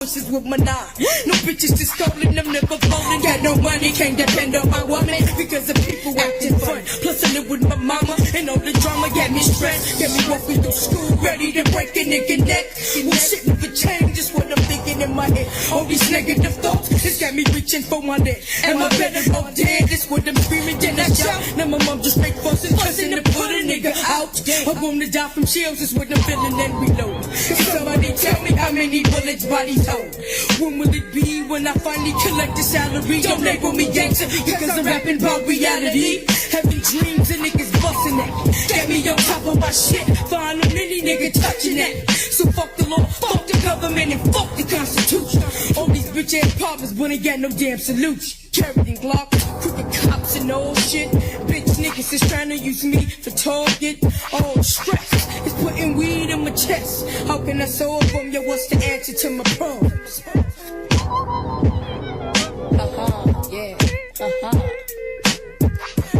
with my nine. No bitches just stolen, them never folding. Got no money, can't depend on my woman because the people acting fun. Plus I live with my mama and all the drama got me stressed. Got me walking through school, ready to break a nigga neck. Well, shit never change, just what I'm thinking in my head. All these negative thoughts, it's got me reaching for my neck. Am I better off dead? This what I'm screaming, then I shout. Now my mom just make fuss and cussing to put a nigga out. I want to die from chills, is what I'm feeling and reload. Can somebody tell me how many bullets bodies hold? When will it be when I finally collect the salary? Don't label me gangster because I'm rapping about reality. Having dreams and niggas busting that. Get me on top of my shit. Find on any nigga touching that. So fuck the law, fuck the government, and fuck the Constitution. All these bitch ass problems but ain't got no damn solution. Carrying Glocks, crooked cops and all shit. Bitch niggas is trying to use me for target. All stress is putting weed in my chest. How can I solve them? Yo, what's the answer to my problems? Yeah,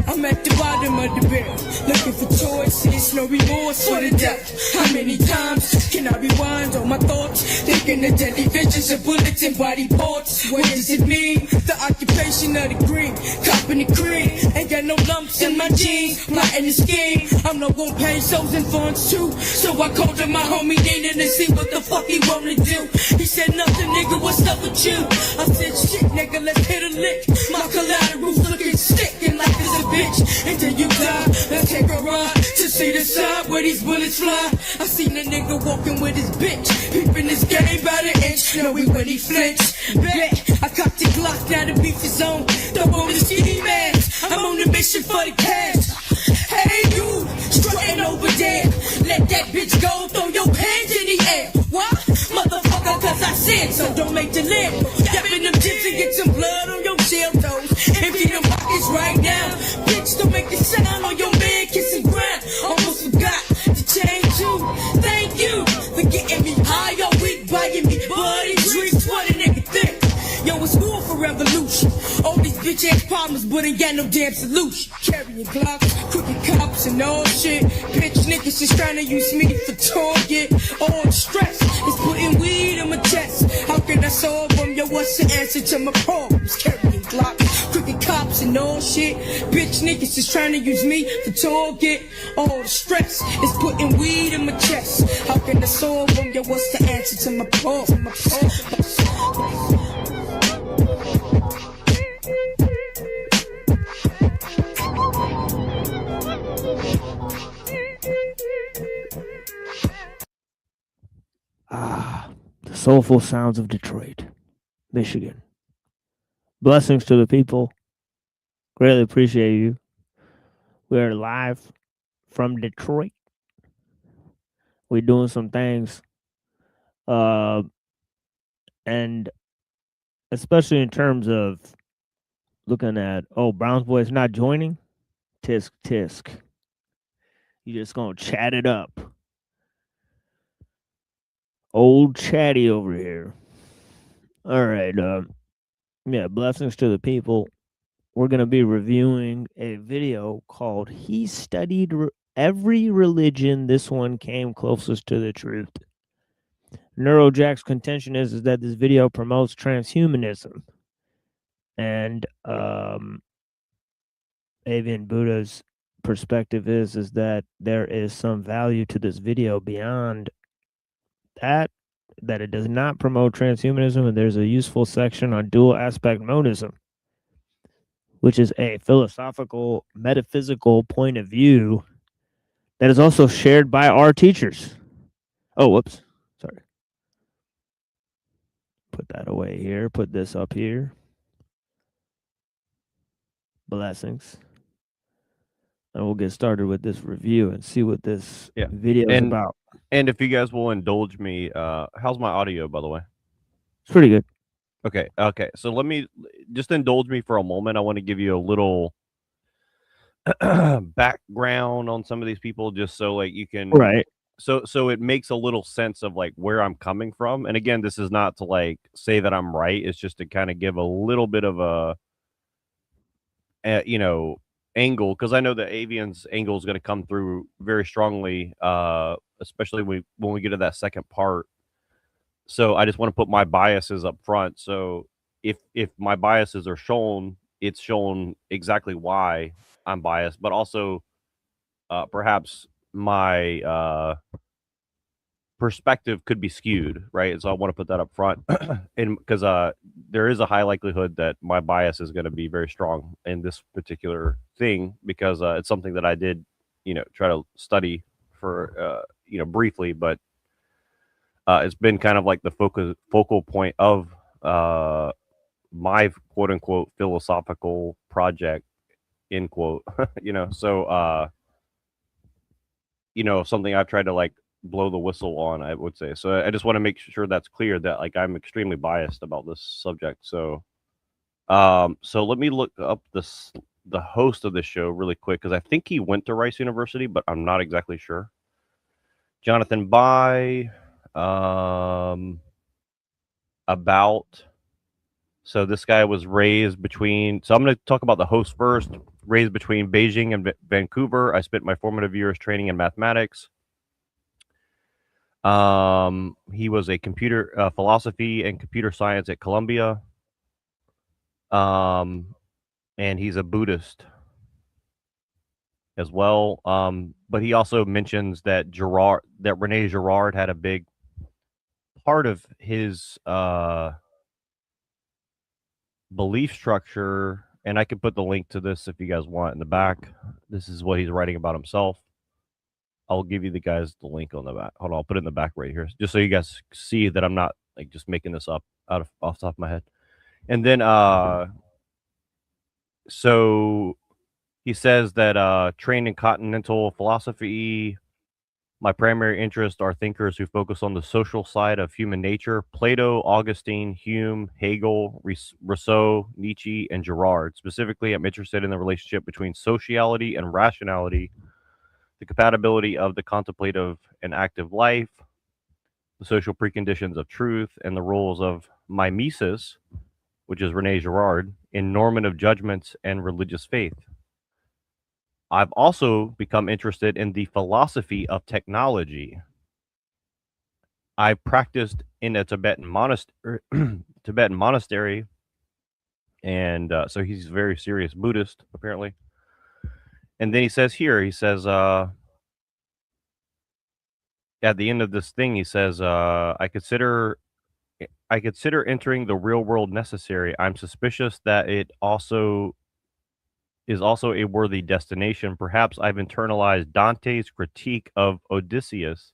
I'm at the bottom of the barrel, looking for choices, no remorse for the devil. How many times can I rewind on my thoughts? Thinking of deadly visions of bullets and body parts. What does it mean? The occupation of the green, copping the cream. Ain't got no lumps in my jeans, plotting the scheme. I'm not gonna pay souls and funds too. So I called to my homie Nina to see what the fuck he wanna do. He said nothing, nigga, what's up with you? I said shit, nigga, let's hit a lick. My collateral's looking sticking like it's a bitch. Until you die, let's take a ride to see the side where these bullets fly. I seen a nigga walking with his bitch, peeping his game by the inch, knowing when he flinched. Bet I cocked the Glock, now the beef is on. Throw on the skinny mask, I'm on the mission for the cash. Hey you, strutting over there, let that bitch go, throw your hands in the air. Why? Motherfucker, cause I said so, don't make the lip. Yapping them chips and get some blood on your shell toes. Empty them pockets right now. Bitch, don't make a sound on your man kissing ground. Almost forgot to change you. Thank you for getting me high all week, buying me buddy drinks. What a nigga think? Yo, it's war for revolution. All these bitch ass problems, but ain't got no damn solution. Carrying Glocks, crooked cops and all shit. Bitch niggas just trying to use me for target. All the stress is putting weed in my chest. How can I solve them? Yo, what's the answer to my problems? Carrying Glocks, crooked cops and all shit. Bitch niggas just trying to use me for target. All the stress is putting weed in my chest. How can I solve them? Yo, what's the answer to my problems? The soulful sounds of Detroit, Michigan. Blessings to the people. Greatly appreciate you. We are live from Detroit. We're doing some things. And especially in terms of looking at, Browns boys not joining. Tisk, tisk. You just gonna chat it up. Old chatty over here. All right. Blessings to the people. We're going to be reviewing a video called He Studied Every Religion. This one came closest to the truth. Neurojack's contention is that this video promotes transhumanism. And Avian Buddha's perspective is that there is some value to this video beyond that it does not promote transhumanism, and there's a useful section on dual aspect monism, which is a philosophical, metaphysical point of view that is also shared by our teachers. Oh, whoops. Sorry. Put that away here. Put this up here. Blessings. And we'll get started with this review and see what this video is about. And if you guys will indulge me, how's my audio, by the way? It's pretty good. Okay. So let me just indulge me for a moment. I want to give you a little background on some of these people, just so like you can So it makes a little sense of like where I'm coming from. And again, this is not to like say that I'm right. It's just to kind of give a little bit of a angle, because I know the avian's angle is going to come through very strongly, especially when we get to that second part. So I just want to put my biases up front. So if my biases are shown, it's shown exactly why I'm biased, but also perhaps my perspective could be skewed, right? And so I want to put that up front, and because there is a high likelihood that my bias is going to be very strong in this particular thing, because it's something that I did, try to study for, briefly, but it's been kind of like the focal point of my quote unquote philosophical project, end quote, so something I've tried to like blow the whistle on, I would say. So I just want to make sure that's clear that like I'm extremely biased about this subject. So so let me look up the host of this show really quick, because I think he went to Rice University, but I'm not exactly sure. Jonathan Bai, about. So this guy was raised between. So I'm going to talk about the host first. Raised between Beijing and Vancouver. I spent my formative years training in mathematics. He was a computer philosophy and computer science at Columbia. And he's a Buddhist as well. But he also mentions that Rene Girard had a big part of his belief structure. And I could put the link to this if you guys want in the back. This is what he's writing about himself. I'll give you the link on the back. Hold on, I'll put it in the back right here, just so you guys see that I'm not like just making this up off the top of my head. And then so he says that trained in continental philosophy, my primary interests are thinkers who focus on the social side of human nature: Plato, Augustine, Hume, Hegel, Rousseau, Nietzsche, and Girard. Specifically, I'm interested in the relationship between sociality and rationality, the compatibility of the contemplative and active life, the social preconditions of truth, and the roles of mimesis, which is Rene Girard, in normative judgments and religious faith. I've also become interested in the philosophy of technology. I practiced in a Tibetan monastery, and so he's a very serious Buddhist, apparently. And then he says, at the end of this thing, he says, I consider entering the real world necessary. I'm suspicious that it is also a worthy destination. Perhaps I've internalized Dante's critique of Odysseus.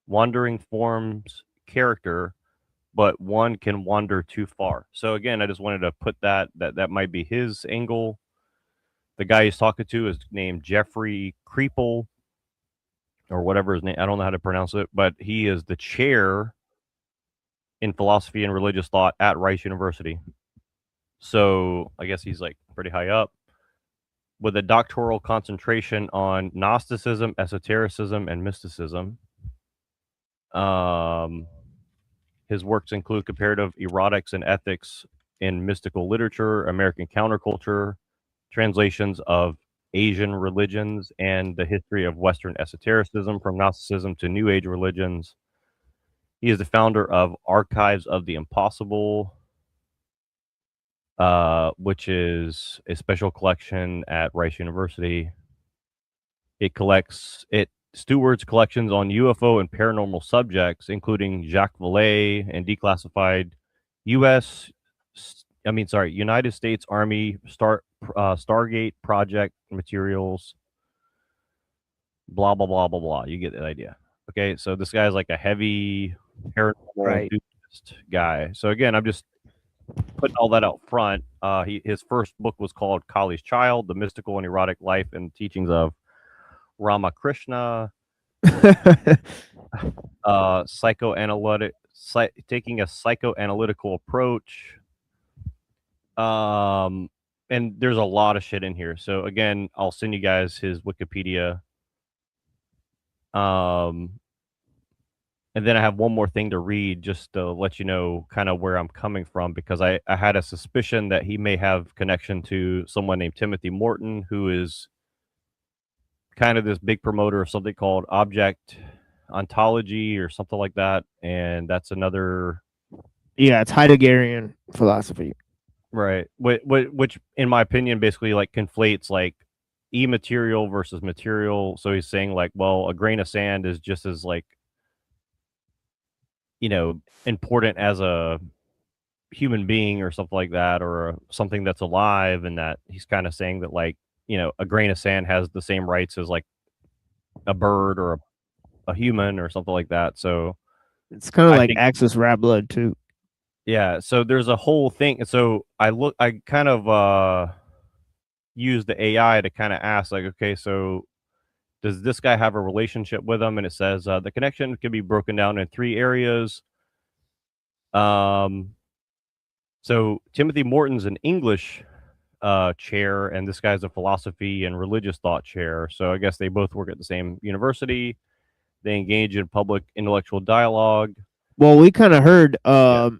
Wandering forms character, but one can wander too far. So again, I just wanted to put that might be his angle. The guy he's talking to is named Jeffrey Kripal, or whatever his name. I don't know how to pronounce it, but he is the chair in philosophy and religious thought at Rice University. So I guess he's like pretty high up, with a doctoral concentration on Gnosticism, esotericism, and mysticism. His works include comparative erotics and ethics in mystical literature, American counterculture, translations of Asian religions, and the history of Western esotericism from Gnosticism to New Age religions. He is the founder of Archives of the Impossible, which is a special collection at Rice University. It stewards collections on UFO and paranormal subjects, including Jacques Vallée and declassified United States Army Stargate project materials. Blah blah blah blah blah. You get the idea. Okay, so this guy's like a heavy paranormal enthusiast guy. So again, I'm just putting all that out front. His first book was called Kali's Child: The Mystical and Erotic Life and Teachings of Ramakrishna. Taking a psychoanalytical approach. And there's a lot of shit in here. So again, I'll send you guys his Wikipedia. And then I have one more thing to read just to let you know kind of where I'm coming from, because I had a suspicion that he may have connection to someone named Timothy Morton, who is kind of this big promoter of something called object ontology or something like that, and that's another. Yeah, it's Heideggerian philosophy. Right. Which, in my opinion, basically like conflates like immaterial versus material. So he's saying like, well, a grain of sand is just as like, important as a human being or something like that, or something that's alive, and that he's kind of saying that like, a grain of sand has the same rights as like a bird or a human or something like that. So it's kind of I like think, Axis rat blood too. yeah. So there's a whole thing. So I kind of use the AI to kind of ask like, okay, so does this guy have a relationship with him? And it says the connection can be broken down in 3 areas. So Timothy Morton's an English chair, and this guy's a philosophy and religious thought chair. So I guess they both work at the same university. They engage in public intellectual dialogue. Well, we kind of heard Yeah.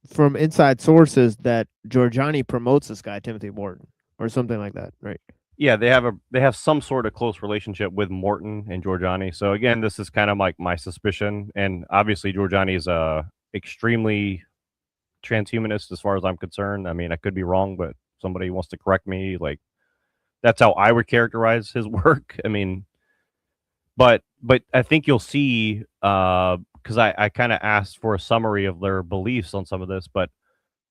from inside sources that Giorgiani promotes this guy Timothy Morton or something like that, right? Yeah, they have some sort of close relationship with Morton and Giorgiani. So again, this is kind of like my suspicion, and obviously Giorgiani is extremely transhumanist as far as I'm concerned. I mean, I could be wrong, but somebody wants to correct me. Like, that's how I would characterize his work. I mean, but I think you'll see because I kind of asked for a summary of their beliefs on some of this, but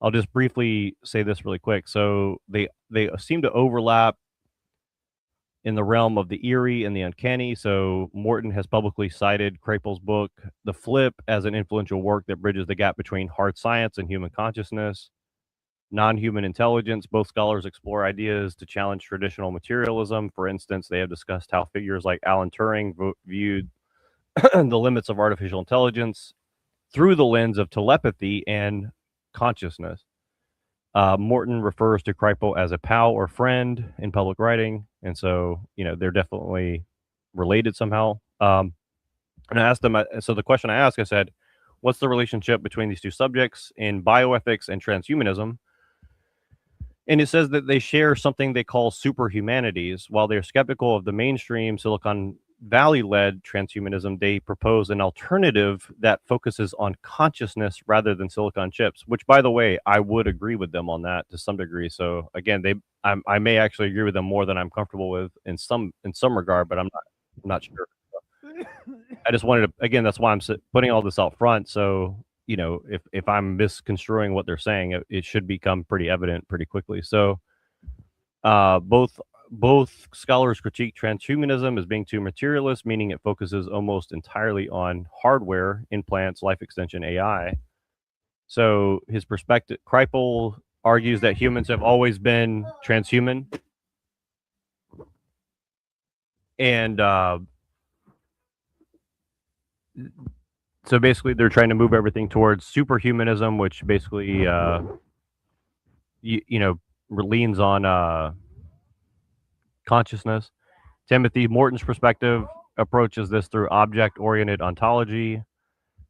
I'll just briefly say this really quick. So they seem to overlap in the realm of the eerie and the uncanny. So Morton has publicly cited Krapel's book, The Flip, as an influential work that bridges the gap between hard science and human consciousness. Non-human intelligence, both scholars explore ideas to challenge traditional materialism. For instance, they have discussed how figures like Alan Turing viewed the limits of artificial intelligence through the lens of telepathy and consciousness. Morton refers to Kripal as a pal or friend in public writing, and so they're definitely related somehow. And I asked them. So the question I asked, I said, "What's the relationship between these two subjects in bioethics and transhumanism?" And it says that they share something they call superhumanities. While they're skeptical of the mainstream Silicon Valley led transhumanism, they propose an alternative that focuses on consciousness rather than silicon chips, which, by the way, I would agree with them on that to some degree. So again, I may actually agree with them more than I'm comfortable with in some regard, but I'm not sure. I just wanted to, again, that's why I'm putting all this out front. So, if I'm misconstruing what they're saying, it should become pretty evident pretty quickly. So, both scholars critique transhumanism as being too materialist, meaning it focuses almost entirely on hardware, implants, life extension, AI. So his perspective, Kripal argues that humans have always been transhuman, and so basically they're trying to move everything towards superhumanism, which basically leans on consciousness. Timothy Morton's perspective approaches this through object-oriented ontology.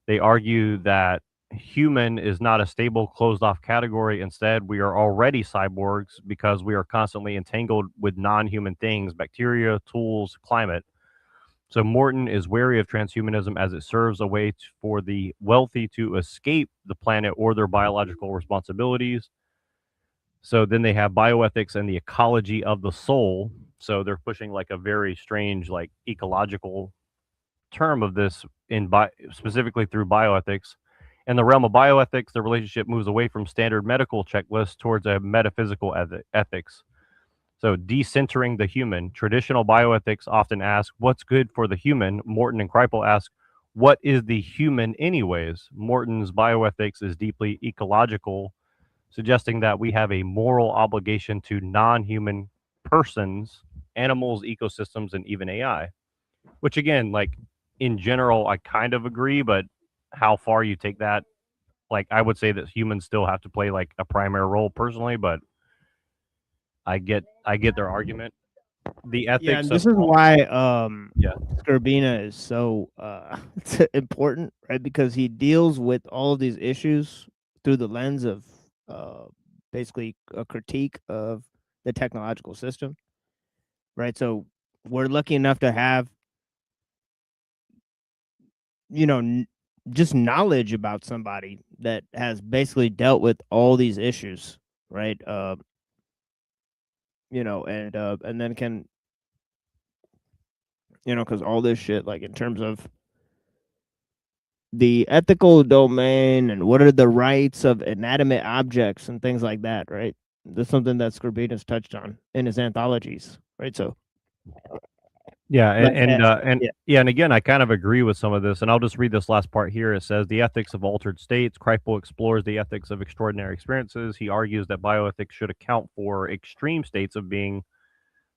They argue that human is not a stable, closed-off category. Instead, we are already cyborgs because we are constantly entangled with non-human things, bacteria, tools, climate. So Morton is wary of transhumanism as it serves a way for the wealthy to escape the planet or their biological responsibilities. So then they have bioethics and the ecology of the soul. So they're pushing like a very strange, like ecological term of this specifically through bioethics. In the realm of bioethics, the relationship moves away from standard medical checklists towards a metaphysical ethics. So decentering the human. Traditional bioethics often ask, what's good for the human? Morton and Kripal ask, what is the human anyways? Morton's bioethics is deeply ecological, suggesting that we have a moral obligation to non-human persons, animals, ecosystems, and even AI. Which again, like in general, I kind of agree, but how far you take that, like I would say that humans still have to play like a primary role personally, but I get their argument. The Yeah, ethics and of this is why yeah, Scorbina is so important, right? Because he deals with all of these issues through the lens of basically a critique of the technological system, right? So we're lucky enough to have just knowledge about somebody that has basically dealt with all these issues, right? And then can, because all this shit, like in terms of the ethical domain and what are the rights of inanimate objects and things like that, right? That's something that Scribina's touched on in his anthologies, right? So yeah, yeah. and again, I kind of agree with some of this, and I'll just read this last part here. It says the ethics of altered states. Kripal explores the ethics of extraordinary experiences. He argues that bioethics should account for extreme states of being,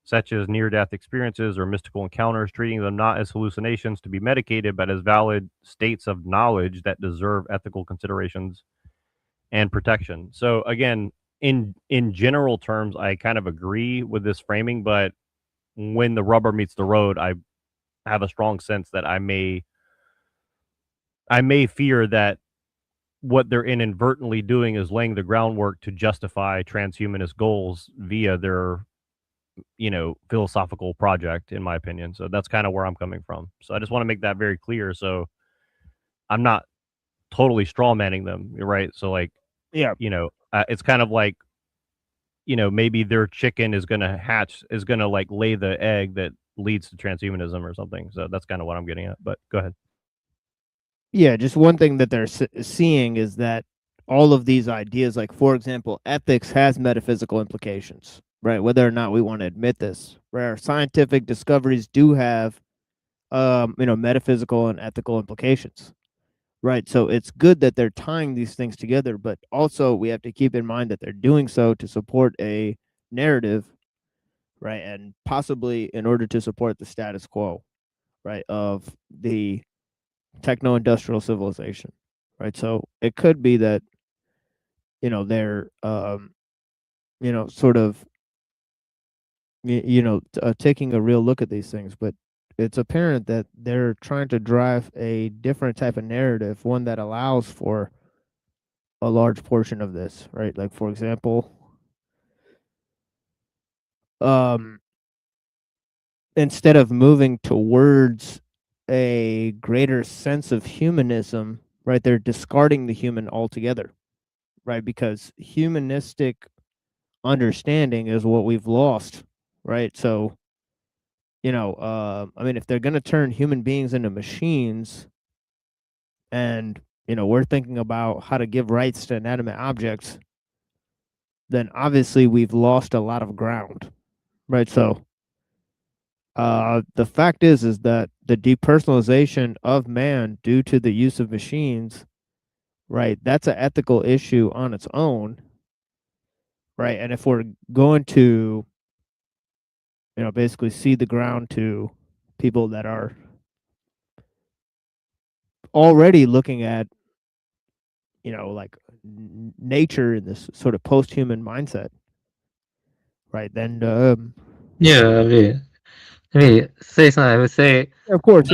such as near-death experiences or mystical encounters, treating them not as hallucinations to be medicated, but as valid states of knowledge that deserve ethical considerations and protection. So again, in general terms, I kind of agree with this framing, but when the rubber meets the road, I have a strong sense that I may fear that what they're inadvertently doing is laying the groundwork to justify transhumanist goals via their philosophical project, in my opinion. So that's kind of where I'm coming from. So I just want to make that very clear. So I'm not totally straw manning them, right? So like, Yeah. It's kind of like, maybe their chicken is going to like lay the egg that leads to transhumanism or something. So that's kind of what I'm getting at, but go ahead. Yeah, just one thing that they're seeing is that all of these ideas, like for example, ethics has metaphysical implications, right? Whether or not we want to admit this, where scientific discoveries do have, metaphysical and ethical implications, right? So it's good that they're tying these things together, but also we have to keep in mind that they're doing so to support a narrative, right? And possibly in order to support the status quo, right, of the techno-industrial civilization, right? So it could be that they're sort of taking a real look at these things, but it's apparent that they're trying to drive a different type of narrative, one that allows for a large portion of this, right? Like for example, instead of moving towards a greater sense of humanism, right, they're discarding the human altogether, right? Because humanistic understanding is what we've lost, right? So, I mean, if they're going to turn human beings into machines and, we're thinking about how to give rights to inanimate objects, then obviously we've lost a lot of ground, right? So, the fact is that the depersonalization of man due to the use of machines, right, that's an ethical issue on its own, right? And if we're going to, basically cede the ground to people that are already looking at, like nature in this sort of post-human mindset, right? Then, Yeah, let me say something. I would say, of course,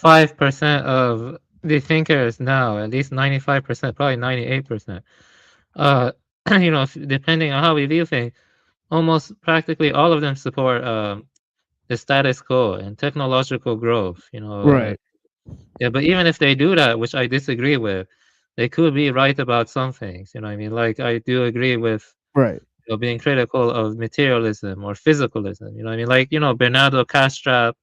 95% of the thinkers now, at least 95%, probably 98%, depending on how we view things, almost practically all of them support the status quo and technological growth. right. Yeah, but even if they do that, which I disagree with, they could be right about some things. You know what I mean? Like I do agree with Right. being critical of materialism or physicalism. You know what I mean? Like Bernardo Castrap,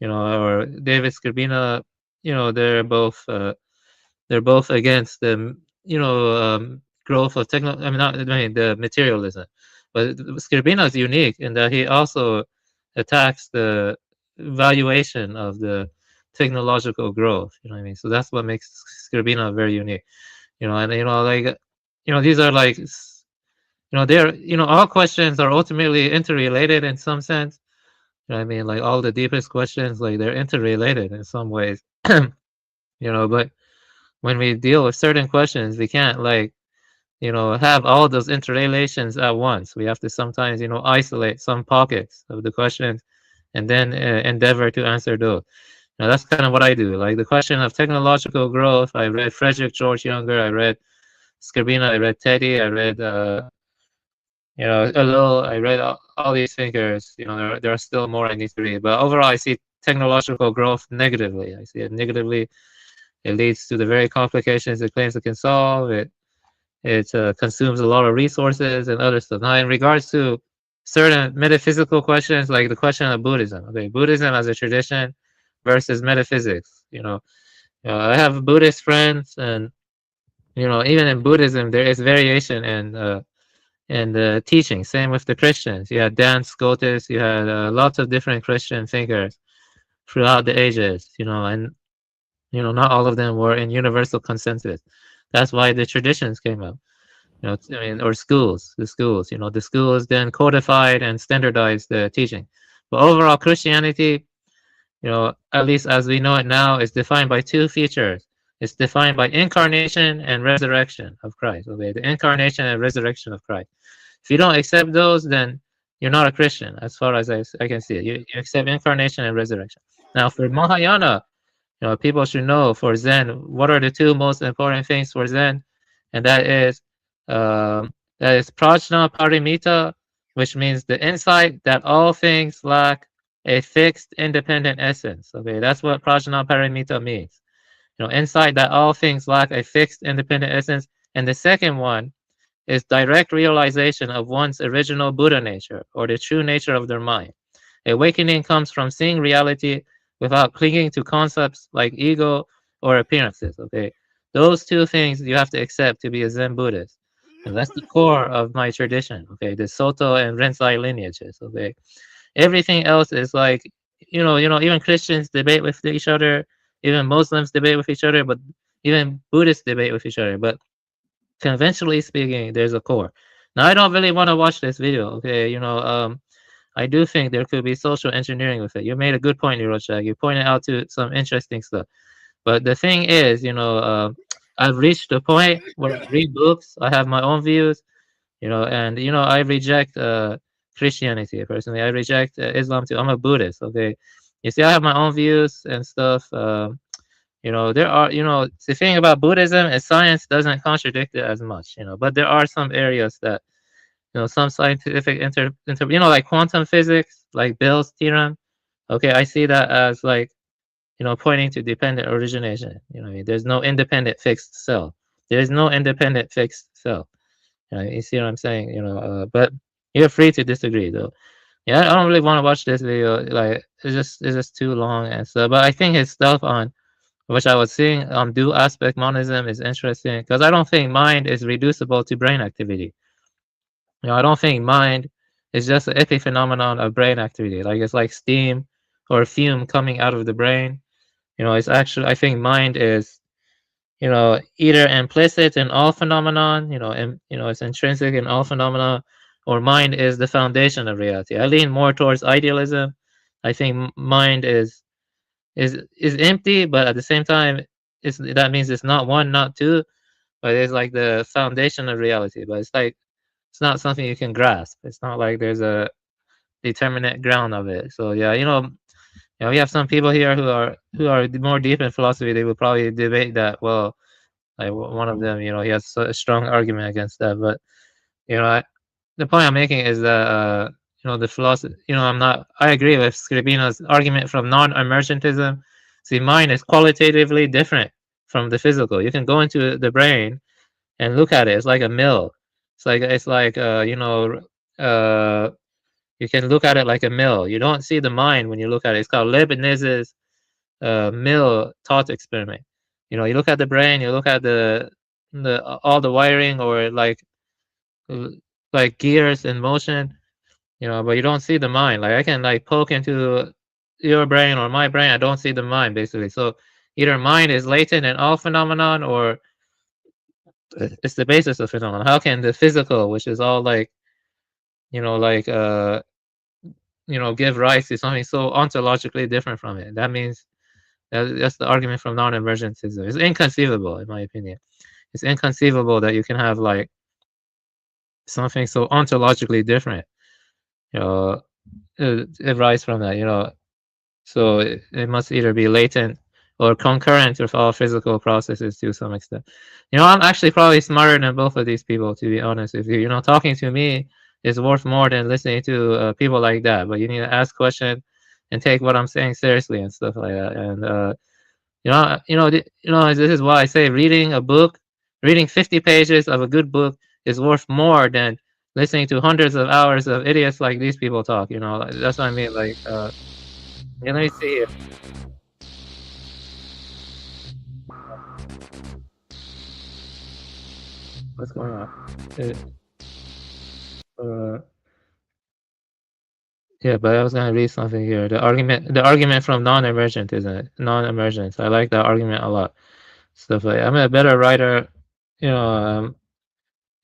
or David Skrbina. They're both against the growth of the materialism. But Skrbina is unique in that he also attacks the valuation of the technological growth. You know what I mean? So that's what makes Skrbina very unique. These are like they're all questions are ultimately interrelated in some sense. You know what I mean? Like all the deepest questions, like they're interrelated in some ways. But when we deal with certain questions, we can't have all those interrelations at once. We have to sometimes, isolate some pockets of the questions and then endeavor to answer those. That's kind of what I do. Like the question of technological growth, I read Frederick George Younger, I read Skrbina, I read Teddy, I read, I read all these thinkers. There are still more I need to read. But overall, I see technological growth negatively. I see it negatively. It leads to the very complications it claims it can solve. It consumes a lot of resources and other stuff. Now, in regards to certain metaphysical questions, like the question of Buddhism, okay, Buddhism as a tradition versus metaphysics. I have Buddhist friends, and even in Buddhism, there is variation in the teaching. Same with the Christians. You had Dan Scotus, you had lots of different Christian thinkers throughout the ages. And not all of them were in universal consensus. That's why the traditions came up. Or schools, the schools. The schools then codified and standardized the teaching. But overall, Christianity, at least as we know it now, is defined by two features. It's defined by incarnation and resurrection of Christ. Okay, the incarnation and resurrection of Christ. If you don't accept those, then you're not a Christian, as far as I can see it. You accept incarnation and resurrection. Now, for Mahayana, people should know, for Zen, what are the two most important things for Zen? And that is prajna paramita, which means the insight that all things lack a fixed independent essence. Okay, that's what prajna paramita means. Insight that all things lack a fixed independent essence. And the second one is direct realization of one's original Buddha nature, or the true nature of their mind. Awakening comes from seeing reality without clinging to concepts like ego or appearances. Okay, those two things you have to accept to be a Zen Buddhist, and that's the core of my tradition. Okay, the Soto and Rinzai lineages. Okay, everything else is like, even Christians debate with each other, even Muslims debate with each other, but even Buddhists debate with each other. But conventionally speaking, there's a core. Now, I don't really want to watch this video. Okay, I do think there could be social engineering with it. You made a good point, Hiroshak. You pointed out to some interesting stuff. But the thing is, I've reached a point where I read books. I have my own views, and I reject Christianity personally. I reject Islam too. I'm a Buddhist. Okay, you see, I have my own views and stuff. There are, the thing about Buddhism is science doesn't contradict it as much. But there are some areas that, some scientific like quantum physics, like Bell's theorem. Okay, I see that as like, pointing to dependent origination. There's no independent fixed self. There is no independent fixed self. You see what I'm saying? But you're free to disagree, though. Yeah, I don't really want to watch this video. Like, it's just too long and stuff. But I think his stuff on, which I was seeing, dual aspect monism is interesting, because I don't think mind is reducible to brain activity. I don't think mind is just an epiphenomenon of brain activity. Like, it's like steam or fume coming out of the brain. It's actually, I think mind is, either implicit in all phenomenon, it's intrinsic in all phenomena, or mind is the foundation of reality. I lean more towards idealism. I think mind is empty, but at the same time, that means it's not one, not two, but it's like the foundation of reality. But it's not something you can grasp. It's not like there's a determinate ground of it. So yeah, we have some people here who are more deep in philosophy. They will probably debate that. Well, like one of them, he has a strong argument against that. But the point I'm making is that the philosophy. I agree with Scribino's argument from non-emergentism. See, mind is qualitatively different from the physical. You can go into the brain and look at it. It's like a mill. It's like you can look at it like a mill. You don't see the mind when you look at it. It's called Leibniz's mill thought experiment. You look at the brain, you look at the all the wiring, or like gears in motion, but you don't see the mind. Like, I can like poke into your brain or my brain, I don't see the mind, basically. So either mind is latent in all phenomenon, or it's the basis of phenomenon. How can the physical, which is all like, give rise to something so ontologically different from it? That means that's the argument from non-emergentism. It's inconceivable, in my opinion. It's inconceivable that you can have like something so ontologically different, arise from that, So it must either be latent or concurrent with all physical processes to some extent. I'm actually probably smarter than both of these people, to be honest with you. Talking to me is worth more than listening to people like that. But you need to ask questions and take what I'm saying seriously and stuff like that. And this is why I say reading 50 pages of a good book is worth more than listening to hundreds of hours of idiots like these people talk. That's what I mean. Like, let me see here. What's going on? Yeah, but I was gonna read something here. The argument from non-emergent, isn't it? Non-emergent. I like that argument a lot. Stuff like I'm a better writer. It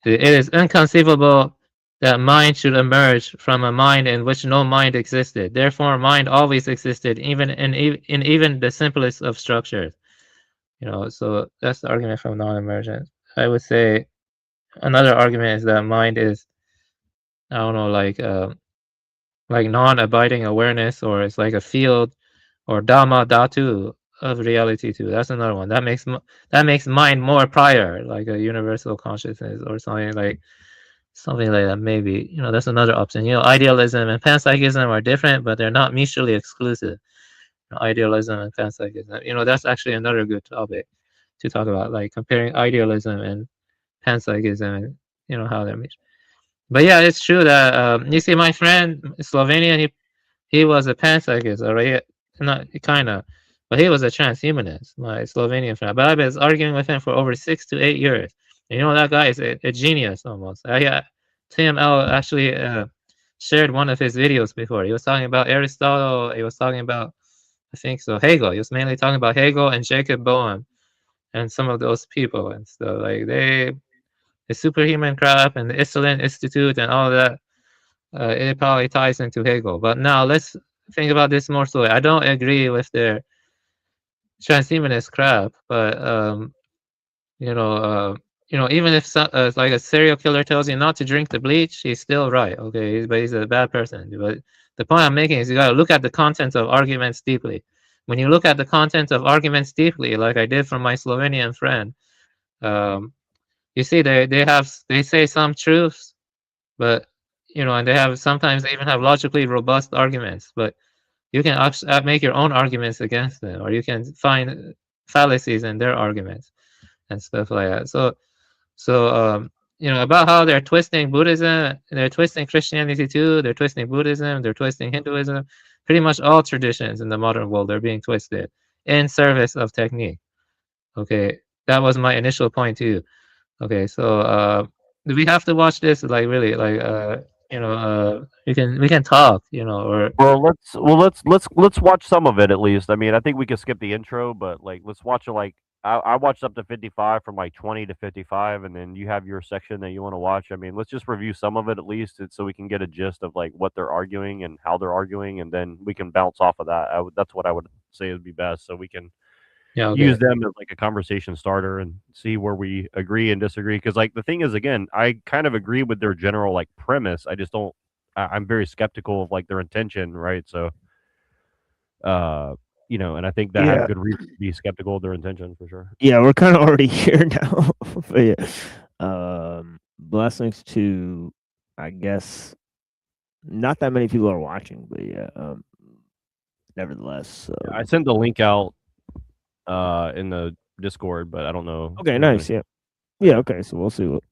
is inconceivable that mind should emerge from a mind in which no mind existed. Therefore, mind always existed, even in even the simplest of structures. So that's the argument from non-emergent. I would say another argument is that mind is, I don't know, like non-abiding awareness, or it's like a field, or dhamma dhatu of reality too. That's another one. That makes mind more prior, like a universal consciousness or something like that. Maybe that's another option. Idealism and panpsychism are different, but they're not mutually exclusive. Idealism and panpsychism. That's actually another good topic to talk about, like comparing idealism and panpsychism, and how they're mutual. But yeah, it's true that you see, my friend Slovenian, he was a panpsychist, or not kind of, but he was a transhumanist, my Slovenian friend. But I was arguing with him for over 6 to 8 years. And that guy is a genius almost. TML actually shared one of his videos before. He was talking about Aristotle. He was talking about, I think so, Hegel. He was mainly talking about Hegel and Jacob Boehm and some of those people and stuff. Like the superhuman crap and the Iselin Institute and all that. It probably ties into Hegel. But now let's think about this more slowly. I don't agree with their transhumanist crap, but even if like a serial killer tells you not to drink the bleach, he's still right. Okay, but he's a bad person. But the point I'm making is you got to look at the content of arguments deeply. When you look at the content of arguments deeply, like I did from my Slovenian friend, you see they say some truths, but and they sometimes even have logically robust arguments, but you can make your own arguments against them, or you can find fallacies in their arguments and stuff like that. So about how they're twisting Buddhism, they're twisting Christianity too, they're twisting Buddhism, they're twisting Hinduism. Pretty much all traditions in the modern world are being twisted in service of technique. Okay, that was my initial point too. Okay, so do we have to watch this? Like really, like we can talk, or let's watch some of it at least. I mean, I think we could skip the intro, but like let's watch it. Like I watched up to 55, from like 20 to 55, and then you have your section that you want to watch. I mean, let's just review some of it at least, so we can get a gist of like what they're arguing and how they're arguing, and then we can bounce off of that. That's what I would say would be best, so we can use them as like a conversation starter and see where we agree and disagree. Because like the thing is, again, I kind of agree with their general like premise. I just don't. I'm very skeptical of like their intention, right? So, and I think that I have good reason to be skeptical of their intention for sure. Yeah, we're kind of already here now. But yeah, blessings to, I guess, not that many people are watching, but yeah, nevertheless. Yeah, I sent the link out in the Discord, but I don't know. Okay, nice. Yeah. Okay, so we'll see what.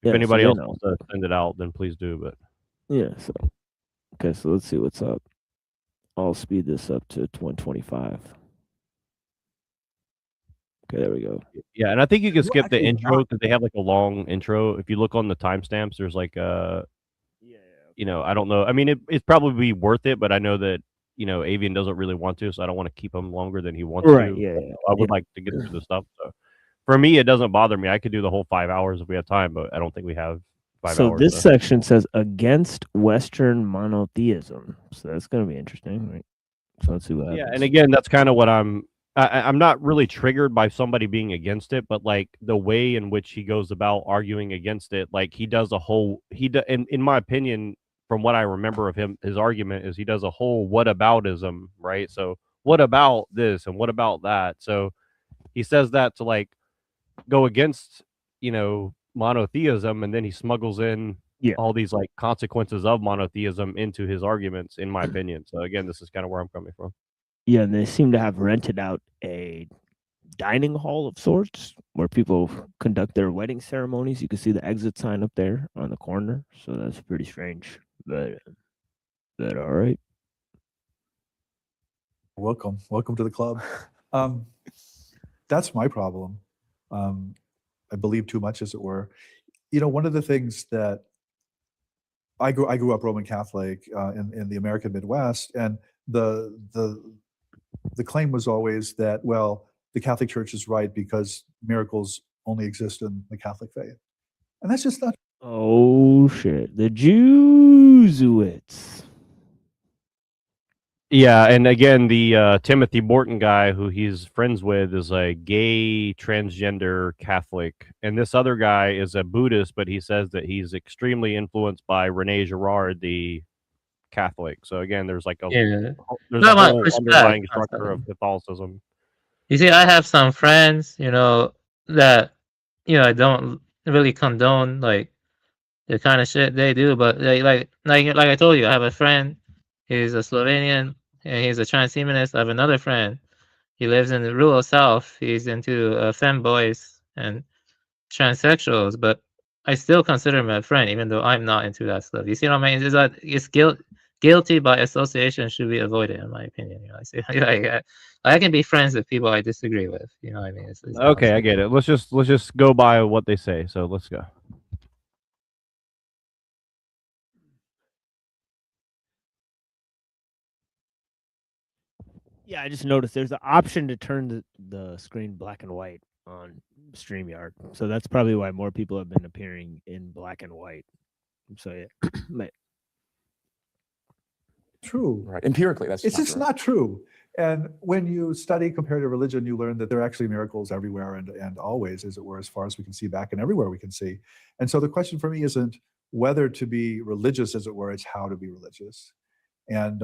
If anybody else wants to send it out, then please do. But yeah, so okay, so let's see what's up. I'll speed this up to 125. Okay, there we go. Yeah, and I think you can skip the intro because they have like a long intro. If you look on the timestamps, there's like I don't know. I mean, it's probably worth it, but I know that Avian doesn't really want to, so I don't want to keep him longer than he wants to. Yeah. I would like to get through the stuff. So for me, it doesn't bother me. I could do the whole 5 hours if we have time, but I don't think we have 5 hours. So this section says against Western monotheism. So that's going to be interesting, right? So let's see what happens. Yeah, and again, that's kind of what I'm not really triggered by somebody being against it, but like the way in which he goes about arguing against it, like he does a whole in my opinion, from what I remember of him, his argument is he does a whole whataboutism, right? So what about this and what about that? So he says that to like go against monotheism, and then he smuggles in all these like consequences of monotheism into his arguments, in my opinion. So again, this is kind of where I'm coming from. Yeah, and they seem to have rented out a dining hall of sorts where people conduct their wedding ceremonies. You can see the exit sign up there on the corner, so that's pretty strange. But all right. Welcome to the club. That's my problem. I believe too much, as it were. One of the things that I grew up Roman Catholic in the American Midwest, and the claim was always that, well, the Catholic Church is right because miracles only exist in the Catholic faith, and that's just not. Oh shit! The Jesuits. Yeah, and again, the Timothy Morton guy who he's friends with is a gay transgender Catholic, and this other guy is a Buddhist, but he says that he's extremely influenced by Rene Girard, the Catholic. So again, there's like there's a whole underlying structure of Catholicism. You see, I have some friends, that I don't really condone like the kind of shit they do, but like I told you, I have a friend. He's a Slovenian and he's a transhumanist. I have another friend. He lives in the rural South. He's into femboys and transsexuals, but I still consider him a friend, even though I'm not into that stuff. You see what I mean? It's that it's guilty by association should be avoided, in my opinion. I see, I can be friends with people I disagree with. You know what I mean? It's okay, I get it. Let's just go by what they say. So let's go. Yeah, I just noticed there's an option to turn the screen black and white on StreamYard. So that's probably why more people have been appearing in black and white. So yeah. True. Right. Empirically, that's it's just not true. And when you study comparative religion, you learn that there are actually miracles everywhere and always, as it were, as far as we can see back and everywhere we can see. And so the question for me isn't whether to be religious, as it were, it's how to be religious. And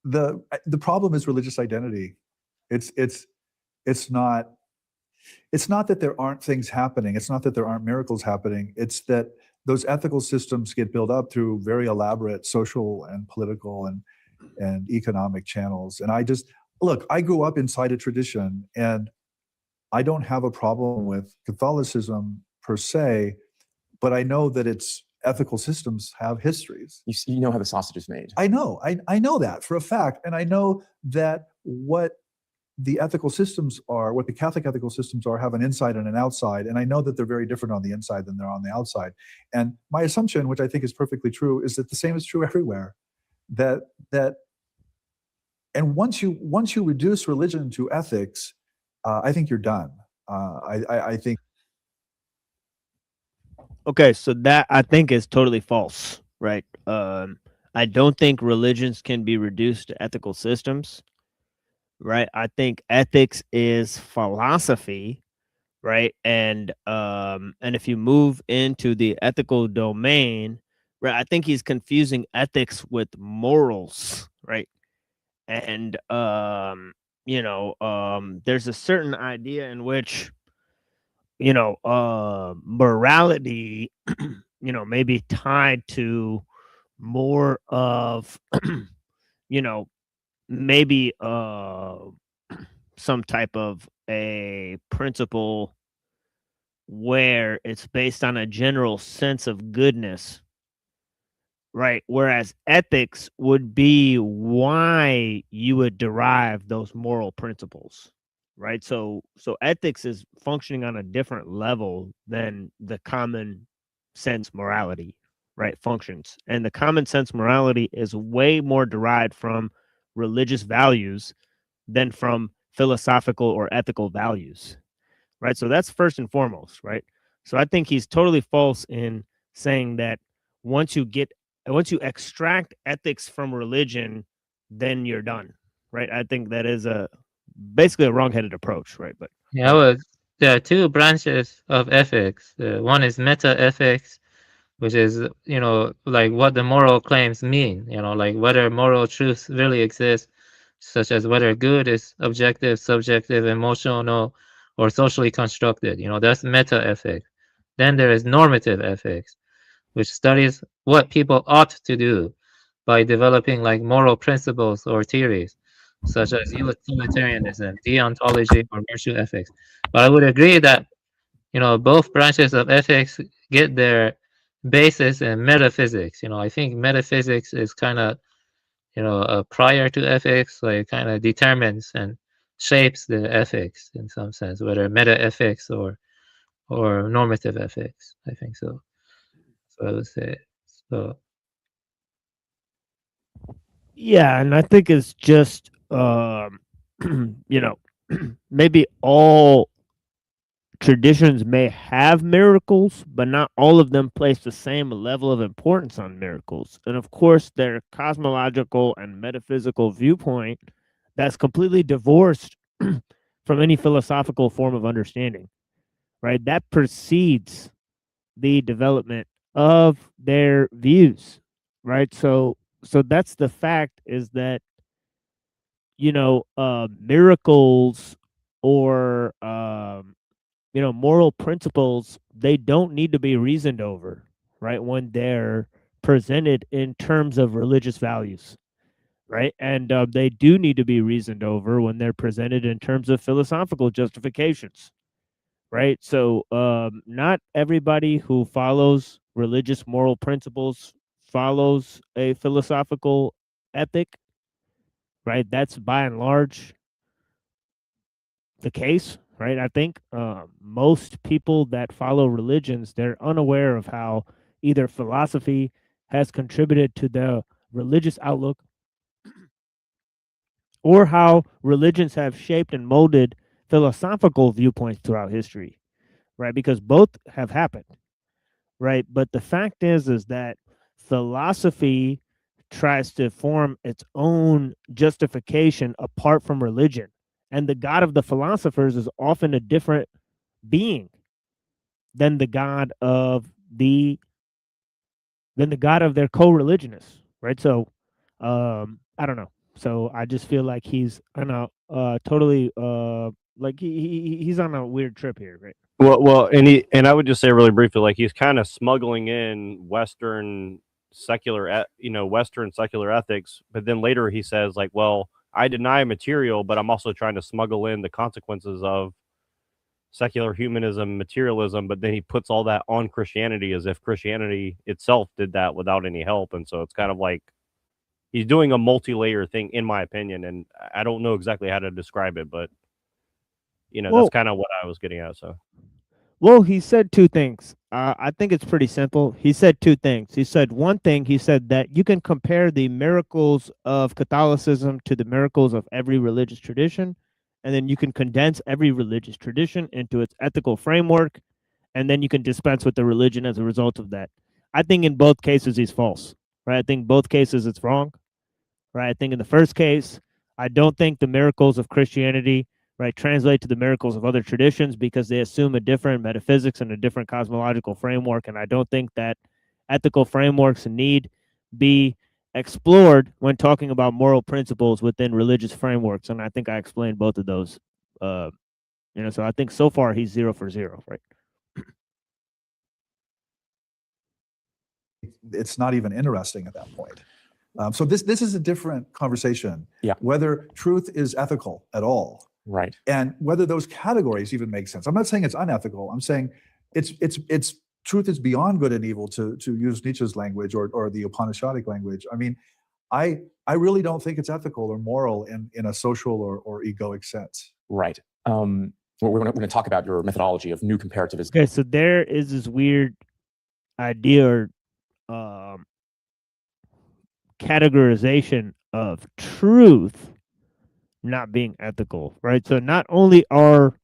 the problem is religious identity. It's not that there aren't things happening. It's not that there aren't miracles happening. It's that those ethical systems get built up through very elaborate social and political and economic channels. And I grew up inside a tradition, and I don't have a problem with Catholicism per se, but I know that its ethical systems have histories. You know how the sausage is made. I know. I know that for a fact. And I know that what the ethical systems are, what the Catholic ethical systems are, have an inside and an outside. And I know that they're very different on the inside than they're on the outside. And my assumption, which I think is perfectly true, is that the same is true everywhere. And once you reduce religion to ethics, I think you're done. I think. Okay, so that I think is totally false, right? I don't think religions can be reduced to ethical systems, right? I think ethics is philosophy, right? And if you move into the ethical domain, right, I think he's confusing ethics with morals, right? And there's a certain idea in which morality, may be tied to more of, maybe some type of a principle where it's based on a general sense of goodness, right? Whereas ethics would be why you would derive those moral principles. Right. So ethics is functioning on a different level than the common sense morality, right? Functions. And the common sense morality is way more derived from religious values than from philosophical or ethical values. Right. So that's first and foremost. Right. So I think he's totally false in saying that once you extract ethics from religion, then you're done. Right. I think that is basically a wrong-headed approach, right? But there are two branches of ethics. One is meta-ethics, which is like what the moral claims mean. Like whether moral truths really exist, such as whether good is objective, subjective, emotional, or socially constructed. That's meta-ethics. Then there is normative ethics, which studies what people ought to do by developing like moral principles or theories, such as utilitarianism, deontology, or virtue ethics. But I would agree that, you know, both branches of ethics get their basis in metaphysics. You know, I think metaphysics is kind of, you know, prior to ethics, like kind of determines and shapes the ethics in some sense, whether meta ethics or normative ethics. I think so. So I would say so. Yeah, and I think it's just you know, maybe all traditions may have miracles, but not all of them place the same level of importance on miracles. And of course, their cosmological and metaphysical viewpoint that's completely divorced from any philosophical form of understanding, right? That precedes the development of their views, right? So that's the fact, is that, you know, miracles or you know, moral principles, they don't need to be reasoned over, right, when they're presented in terms of religious values, right? And they do need to be reasoned over when they're presented in terms of philosophical justifications, right? So not everybody who follows religious moral principles follows a philosophical ethic, right? That's by and large the case, right? I think most people that follow religions, they're unaware of how either philosophy has contributed to the religious outlook, or how religions have shaped and molded philosophical viewpoints throughout history, right? Because both have happened, right? But the fact is that philosophy tries to form its own justification apart from religion. And the God of the philosophers is often a different being than the God of their co-religionists, right? So I don't know. So I just feel like he's on a totally like he's on a weird trip here, right? Well, and I would just say really briefly, like he's kind of smuggling in Western Western secular ethics, but then later he says like, well, I deny material, but I'm also trying to smuggle in the consequences of secular humanism, materialism, but then he puts all that on Christianity as if Christianity itself did that without any help. And so it's kind of like he's doing a multi-layer thing, in my opinion, and I don't know exactly how to describe it, but that's kind of what I was getting at. So well, he said two things. I think it's pretty simple. He said two things. He said one thing, he said that you can compare the miracles of Catholicism to the miracles of every religious tradition, and then you can condense every religious tradition into its ethical framework, and then you can dispense with the religion as a result of that. I think in both cases he's false, right? I think both cases it's wrong, right? I think in the first case, I don't think the miracles of Christianity, right, translate to the miracles of other traditions because they assume a different metaphysics and a different cosmological framework. And I don't think that ethical frameworks need be explored when talking about moral principles within religious frameworks. And I think I explained both of those. So I think so far he's 0 for 0, right? It's not even interesting at that point. So this is a different conversation. Yeah. Whether truth is ethical at all. Right. And whether those categories even make sense. I'm not saying it's unethical. I'm saying it's truth is beyond good and evil, to use Nietzsche's language or the Upanishadic language. I mean, I really don't think it's ethical or moral in a social or egoic sense. Right. We're going to talk about your methodology of new comparativism. Okay, so there is this weird idea or categorization of truth not being ethical, right? So not only are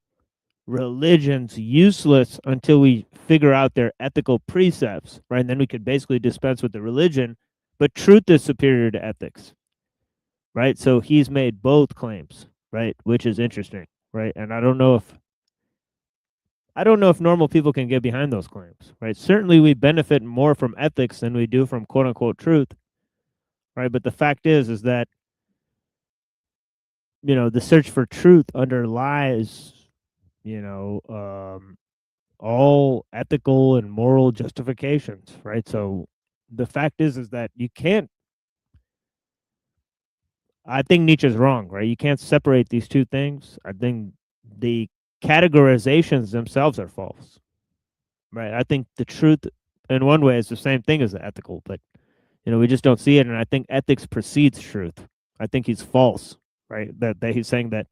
religions useless until we figure out their ethical precepts, right? And then we could basically dispense with the religion, but truth is superior to ethics, right? So he's made both claims, right? Which is interesting, right? And I don't know if normal people can get behind those claims, right? Certainly we benefit more from ethics than we do from quote unquote truth, right? But the fact is that the search for truth underlies, all ethical and moral justifications, right? So the fact is that you can't, I think Nietzsche's wrong, right? You can't separate these two things. I think the categorizations themselves are false, right? I think the truth, in one way, is the same thing as the ethical, but we just don't see it. And I think ethics precedes truth. I think he's false, right? That he's saying that,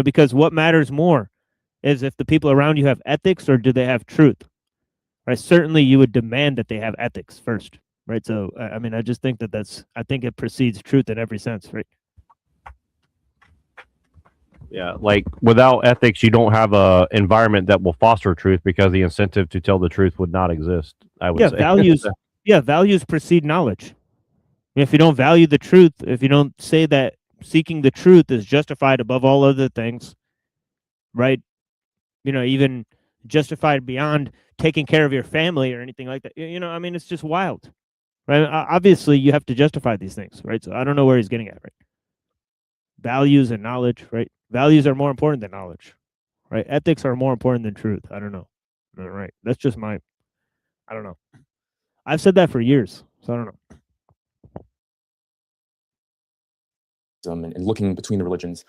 because what matters more is if the people around you have ethics or do they have truth, right? Certainly, you would demand that they have ethics first, right? So, I mean, I just think I think it precedes truth in every sense, right? Yeah, like without ethics, you don't have a environment that will foster truth because the incentive to tell the truth would not exist. I would say values. Values precede knowledge. If you don't value the truth, if you don't say that seeking the truth is justified above all other things, right? Even justified beyond taking care of your family or anything like that. I mean, it's just wild, right? Obviously, you have to justify these things, right? So I don't know where he's getting at, right? Values and knowledge, right? Values are more important than knowledge, right? Ethics are more important than truth. I don't know. All right. That's just I don't know. I've said that for years, so I don't know. And looking between the religions,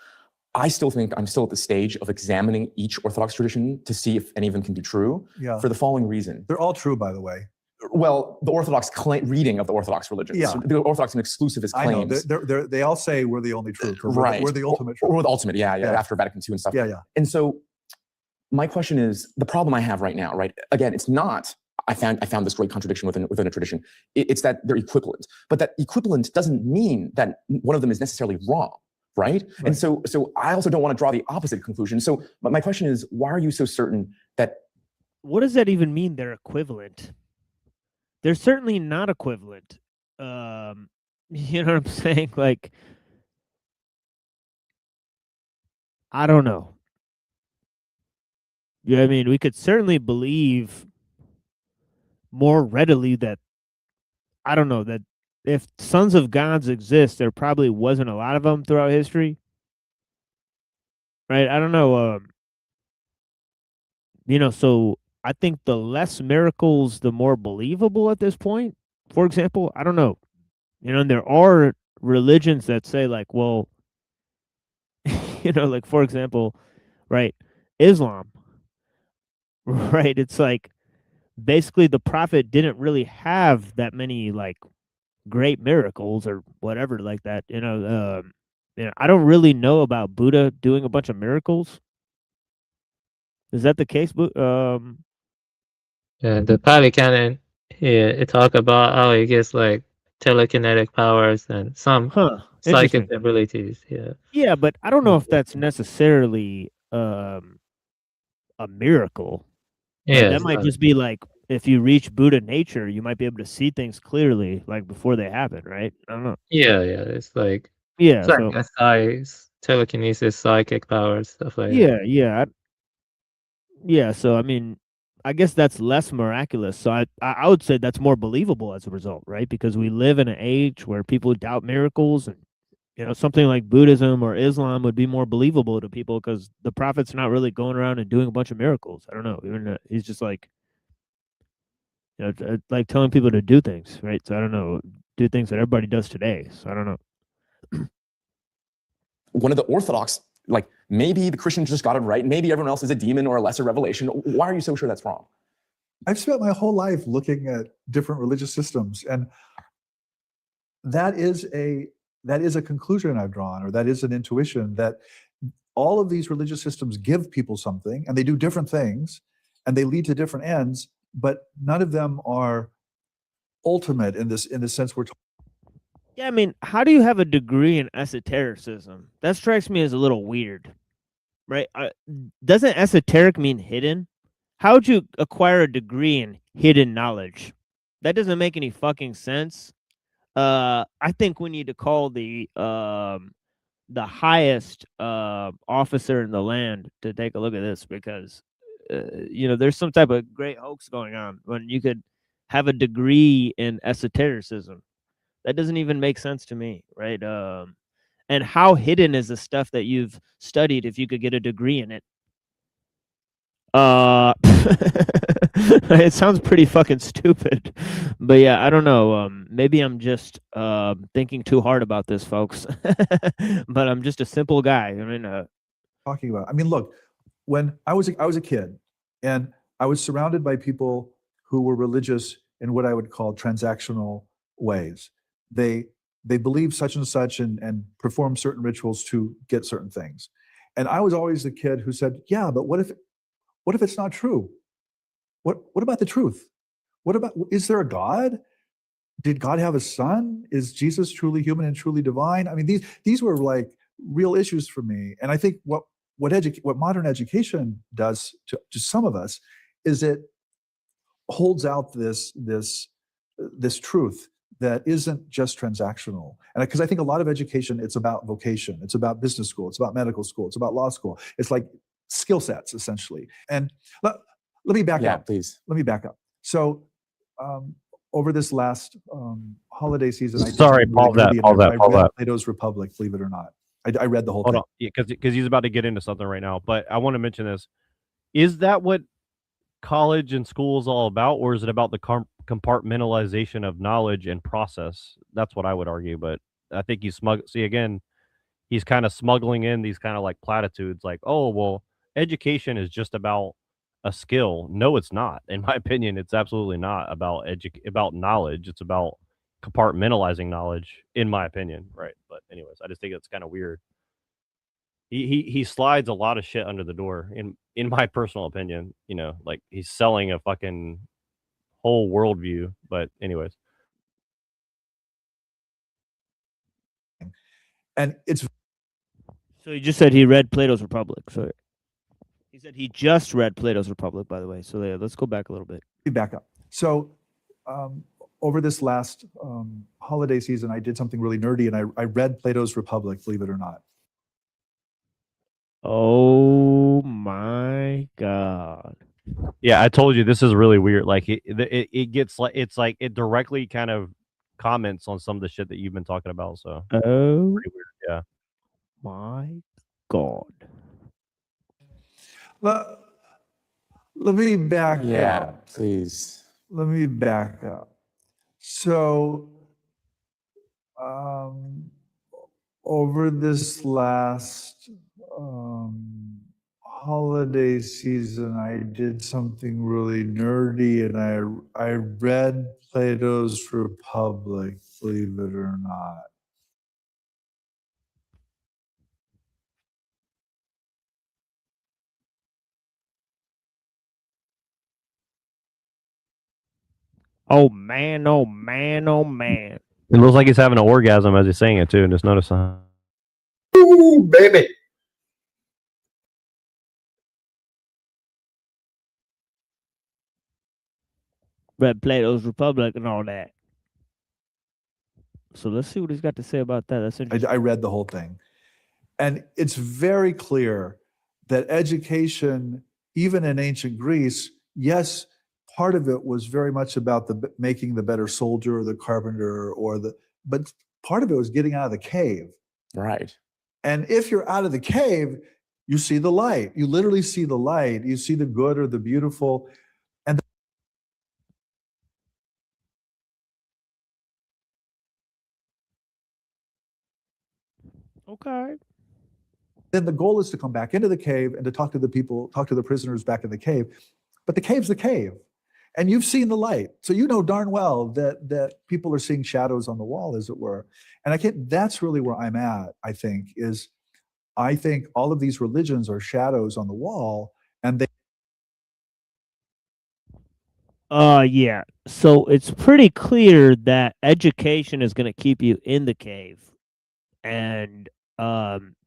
I still think I'm still at the stage of examining each Orthodox tradition to see if any of them can be true. Yeah. For the following reason. They're all true, by the way. Well, the Orthodox reading of the Orthodox religions. Yeah. So the Orthodox and exclusivist claims. I know. They all say we're the only truth. Or right. We're the ultimate truth. Or the ultimate, yeah, after Vatican II and stuff. Yeah. And so my question is, the problem I have right now, right? Again, it's not, I found this great contradiction within a tradition. It's that they're equivalent. But that equivalent doesn't mean that one of them is necessarily wrong. Right? And so I also don't want to draw the opposite conclusion. So my question is, why are you so certain that? What does that even mean? They're equivalent. They're certainly not equivalent. You know what I'm saying? Like, I don't know. Yeah, I mean, we could certainly believe more readily that, I don't know, that if sons of gods exist, there probably wasn't a lot of them throughout history. Right? I don't know. So I think the less miracles, the more believable at this point. For example, I don't know. And there are religions that say like, well, like for example, right, Islam, right? It's like basically the prophet didn't really have that many like great miracles or whatever like that. I don't really know about Buddha doing a bunch of miracles. Is that the case? The Pali Canon, it talk about how he gets like telekinetic powers and some psychic abilities. Yeah, but I don't know if that's necessarily a miracle. Yeah, that might just be like if you reach Buddha nature, you might be able to see things clearly, like before they happen, right? I don't know. Yeah, it's like telekinesis, psychic powers, stuff like that. Yeah. So I mean, I guess that's less miraculous. So I would say that's more believable as a result, right? Because we live in an age where people doubt miracles, and something like Buddhism or Islam would be more believable to people because the prophet's not really going around and doing a bunch of miracles. I don't know. Even he's just like, like telling people to do things, right? So I don't know, do things that everybody does today. So I don't know. One of the Orthodox, like maybe the Christians just got it right. Maybe everyone else is a demon or a lesser revelation. Why are you so sure that's wrong? I've spent my whole life looking at different religious systems, and that is a conclusion I've drawn, or that is an intuition, that all of these religious systems give people something, and they do different things, and they lead to different ends, but none of them are ultimate in the sense we're talking. Yeah, I mean, how do you have a degree in esotericism? That strikes me as a little weird, right? Doesn't esoteric mean hidden? How would you acquire a degree in hidden knowledge? That doesn't make any fucking sense. I think we need to call the highest officer in the land to take a look at this, because there's some type of great hoax going on when you could have a degree in esotericism. That doesn't even make sense to me, right? And how hidden is the stuff that you've studied if you could get a degree in it? It sounds pretty fucking stupid, but yeah, I don't know. Maybe I'm just thinking too hard about this, folks. But I'm just a simple guy. I mean, talking about. I mean, look, when I was a kid, and I was surrounded by people who were religious in what I would call transactional ways. They believe such and such and perform certain rituals to get certain things. And I was always the kid who said, "Yeah, but what if it's not true? What about the truth? What about, is there a God? Did God have a son? Is Jesus truly human and truly divine?" I mean, these were like real issues for me. And I think what modern education does to some of us is it holds out this truth that isn't just transactional. And because I think a lot of education, it's about vocation, it's about business school, it's about medical school, it's about law school. It's like skill sets essentially. And let me back up. Please. Let me back up. So over this last holiday season, Sorry, pause that. I read Plato's Republic, believe it or not. I read the whole thing. Hold on, because he's about to get into something right now. But I want to mention this: is that what college and school is all about, or is it about the compartmentalization of knowledge and process? That's what I would argue. But I think he's he's kind of smuggling in these kind of like platitudes, like, oh, well, education is just about a skill. No, it's not. In my opinion, it's absolutely not about about knowledge. It's about compartmentalizing knowledge, in my opinion, right? But anyways, I just think it's kind of weird. He slides a lot of shit under the door, in my personal opinion. You know, like he's selling a fucking whole worldview. But anyways, and it's so he just said he read Plato's Republic. So he said he just read Plato's Republic, by the way. So yeah, let's go back a little bit. Back up. So over this last holiday season, I did something really nerdy, and I read Plato's Republic, believe it or not. Oh my God. Yeah, I told you this is really weird. Like it gets like, it's like it directly kind of comments on some of the shit that you've been talking about. So oh pretty weird. Yeah. My God. Let me back up. Please. Let me back up. So over this last holiday season, I did something really nerdy, and I read Plato's Republic, believe it or not. Oh man, oh man, oh man. It looks like he's having an orgasm as he's saying it too. Just notice that. Ooh, baby. Read Plato's Republic and all that. So let's see what he's got to say about that. That's interesting. I read the whole thing. And it's very clear that education, even in ancient Greece, yes, part of it was very much about making the better soldier or the carpenter but part of it was getting out of the cave. Right. And if you're out of the cave, you see the light. You literally see the light. You see the good or the beautiful. And okay. then the goal is to come back into the cave and to talk to the people, talk to the prisoners back in the cave. But the cave's the cave. And you've seen the light. So you know darn well that people are seeing shadows on the wall, as it were. And that's really where I'm at, I think all of these religions are shadows on the wall, and they yeah. So it's pretty clear that education is going to keep you in the cave. And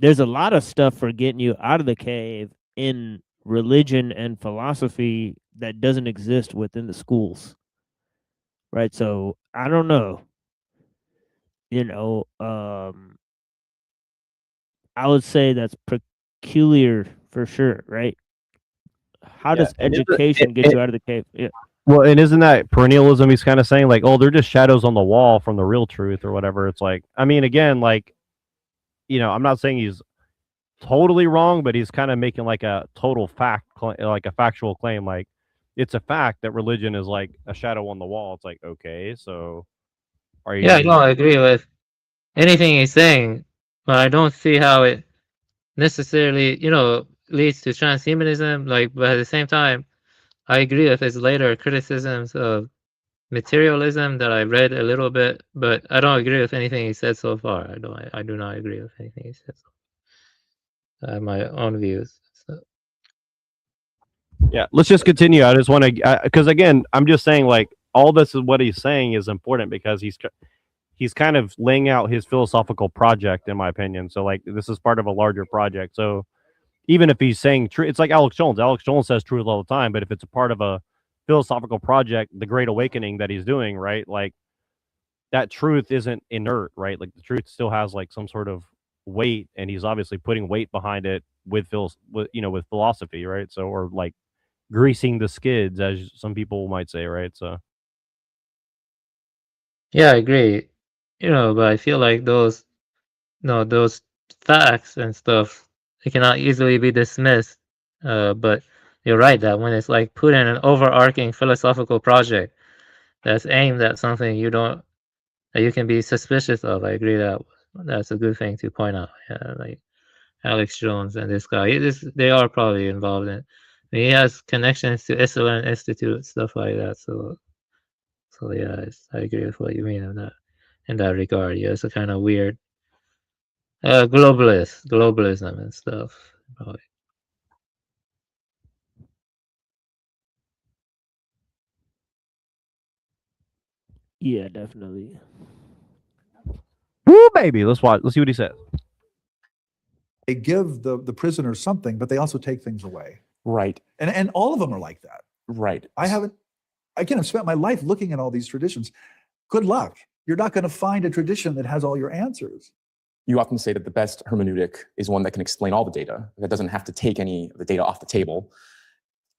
there's a lot of stuff for getting you out of the cave in religion and philosophy that doesn't exist within the schools. Right? So I don't know. You know, I would say that's peculiar for sure, right? How does education get you out of the cave? Yeah. Well, and isn't that perennialism? He's kind of saying like, oh, they're just shadows on the wall from the real truth or whatever. It's like, I mean, again, like, you know, I'm not saying totally wrong, but he's kind of making like a total fact, like a factual claim. Like it's a fact that religion is like a shadow on the wall. It's like, okay, so are you? Yeah, no, I agree with anything he's saying, but I don't see how it necessarily, leads to transhumanism. Like, but at the same time, I agree with his later criticisms of materialism that I read a little bit, but I don't agree with anything he said so far. I do not agree with anything he said. I have my own views. So. Yeah, let's just continue. I just want to, because again, I'm just saying, like, all this is what he's saying is important because he's kind of laying out his philosophical project, in my opinion. So, like, this is part of a larger project. So, even if he's saying true, it's like Alex Jones. Alex Jones says truth all the time, but if it's a part of a philosophical project, the Great Awakening that he's doing, right? Like, that truth isn't inert, right? Like, the truth still has like some sort of weight, and he's obviously putting weight behind it with philosophy, right? So, or like greasing the skids, as some people might say, right? So, Yeah, I agree. But I feel like those facts and stuff, they cannot easily be dismissed. But you're right that when it's like put in an overarching philosophical project that's aimed at something that you can be suspicious of, I agree that that's a good thing to point out. Yeah, like Alex Jones and this guy, they are probably involved in. He has connections to Esalen Institute, stuff like that. So yeah, I agree with what you mean in that regard. Yeah, it's a kind of weird globalism and stuff. Probably. Yeah, definitely. woo, baby, let's watch. Let's see what he says. They give the prisoner something, but they also take things away. Right. And all of them are like that. Right. I've spent my life looking at all these traditions. Good luck. You're not going to find a tradition that has all your answers. You often say that the best hermeneutic is one that can explain all the data, that doesn't have to take any of the data off the table.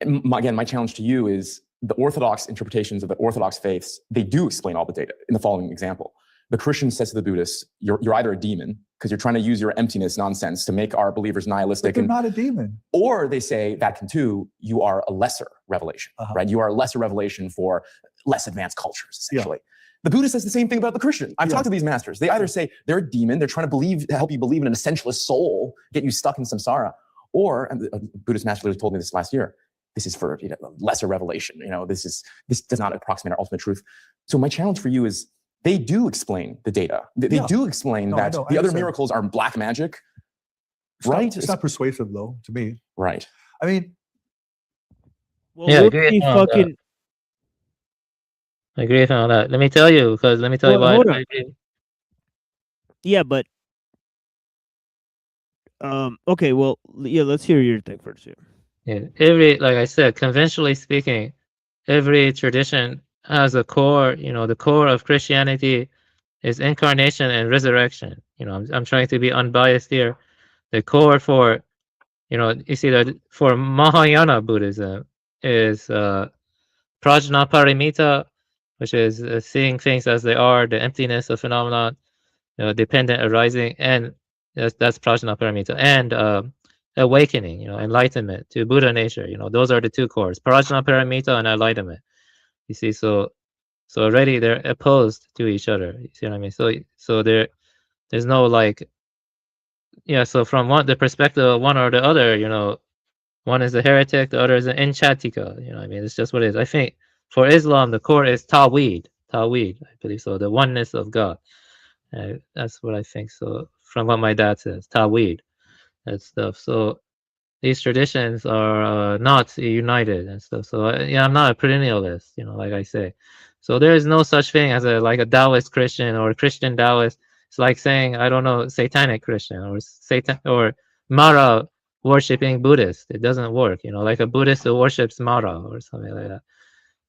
And again, my challenge to you is the Orthodox interpretations of the Orthodox faiths, they do explain all the data in the following example. The Christian says to the Buddhists, you're either a demon because you're trying to use your emptiness nonsense to make our believers nihilistic. But they're not a demon. Or they say, Vatican II, you are a lesser revelation, right? You are a lesser revelation for less advanced cultures, essentially. Yeah. The Buddhist says the same thing about the Christian. I've talked to these masters. They either say they're a demon, they're trying to help you believe in an essentialist soul, get you stuck in samsara, or, and a Buddhist master literally told me this last year, this is for lesser revelation. This does not approximate our ultimate truth. So my challenge for you is, they do explain the data. They do explain that the other miracles are black magic, right? It's not persuasive, though, to me. Right. I mean, well, yeah, I agree with all that. Let me tell you why I agree. Yeah, but okay, well, yeah, let's hear your thing first here. Yeah, like I said, conventionally speaking, every tradition has a core. The core of Christianity is incarnation and resurrection. I'm trying to be unbiased here. The core for, you see that for Mahayana Buddhism is prajnaparamita, which is seeing things as they are, the emptiness of phenomenon, dependent arising, and that's prajnaparamita, and awakening, enlightenment to Buddha nature. Those are the two cores: prajnaparamita and enlightenment. You see, so already they're opposed to each other. You see what I mean? So there's no like, so from the perspective of one or the other, one is a heretic, the other is an enchatika. I mean, it's just what it is. I think for Islam, the core is Tawhid, I believe so, the oneness of God. That's what I think. So from what my dad says, Tawhid, that stuff. So these traditions are not united and stuff. So I'm not a perennialist, like I say. So there is no such thing as a Taoist Christian or a Christian Taoist. It's like saying, I don't know, satanic Christian or Mara worshipping Buddhist. It doesn't work, like a Buddhist who worships Mara or something like that.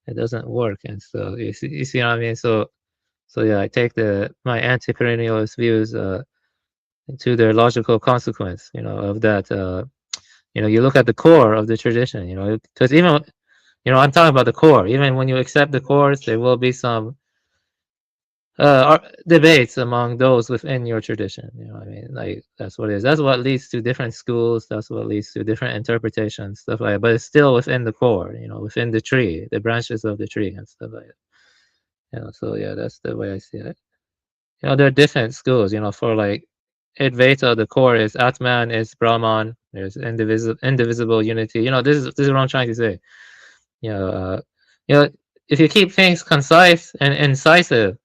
It doesn't work. And so you see what I mean? So yeah, I take my anti-perennialist views to their logical consequence, of that. You look at the core of the tradition, because even, I'm talking about the core. Even when you accept the cores, there will be some debates among those within your tradition. You know what I mean? Like, that's what it is. That's what leads to different schools. That's what leads to different interpretations, stuff like that. But it's still within the core, you know, within the tree, the branches of the tree and stuff like that. You know, so yeah, that's the way I see it. You know, there are different schools, you know, for like Advaita, the core is Atman, is Brahman, there's indivisible unity. You know, this is what I'm trying to say. You know, if you keep things concise and incisive,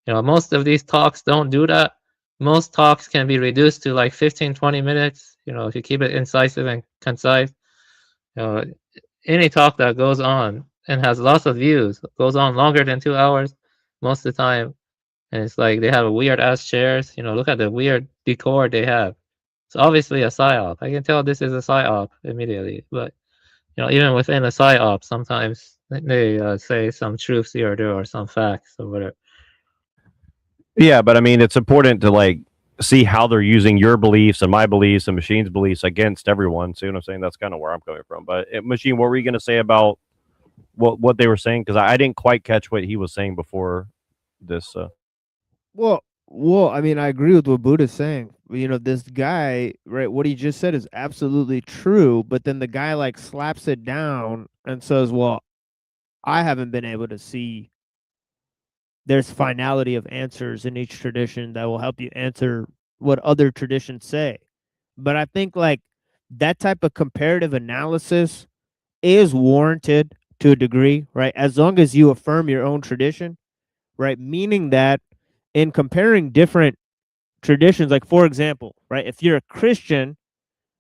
you know, most of these talks don't do that. Most talks can be reduced to like 15, 20 minutes. You know, if you keep it incisive and concise, you know, any talk that goes on and has lots of views goes on longer than 2 hours most of the time. And it's like they have a weird ass chairs. You know, look at the weird decor they have. It's obviously a psyop. I can tell this is a psyop immediately. But you know, even within a psyop, sometimes they say some truths here or there or some facts or whatever. Yeah, but I mean, it's important to like see how they're using your beliefs and my beliefs and Machine's beliefs against everyone. See what I'm saying? That's kind of where I'm coming from. But Machine, what were you going to say about what they were saying? Because I didn't quite catch what he was saying before this. Well, I mean, I agree with what Buddha's saying. You know, this guy, right? What he just said is absolutely true, but then the guy like slaps it down and says, "Well, I haven't been able to see. There's finality of answers in each tradition that will help you answer what other traditions say." But I think like that type of comparative analysis is warranted to a degree, right? As long as you affirm your own tradition, right? Meaning that in comparing different traditions, like for example, right, if you're a Christian,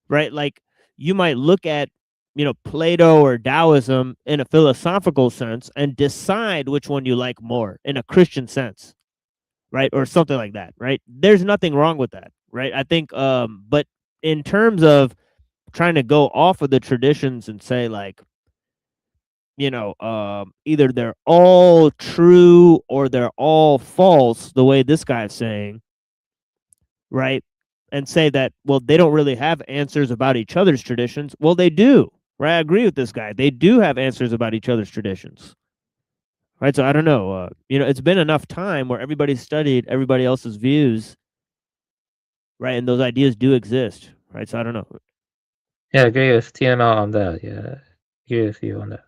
right, like you might look at, you know, Plato or Taoism in a philosophical sense and decide which one you like more in a Christian sense, right, or something like that, right? There's nothing wrong with that, right? I think, but in terms of trying to go off of the traditions and say like, you know, either they're all true or they're all false, the way this guy's saying, right? And say that, well, they don't really have answers about each other's traditions. Well, they do, right? I agree with this guy. They do have answers about each other's traditions, right? So I don't know. You know, it's been enough time where everybody's studied everybody else's views, right? And those ideas do exist, right? So I don't know. Yeah, I agree with TML on that. Yeah, agree with you on that.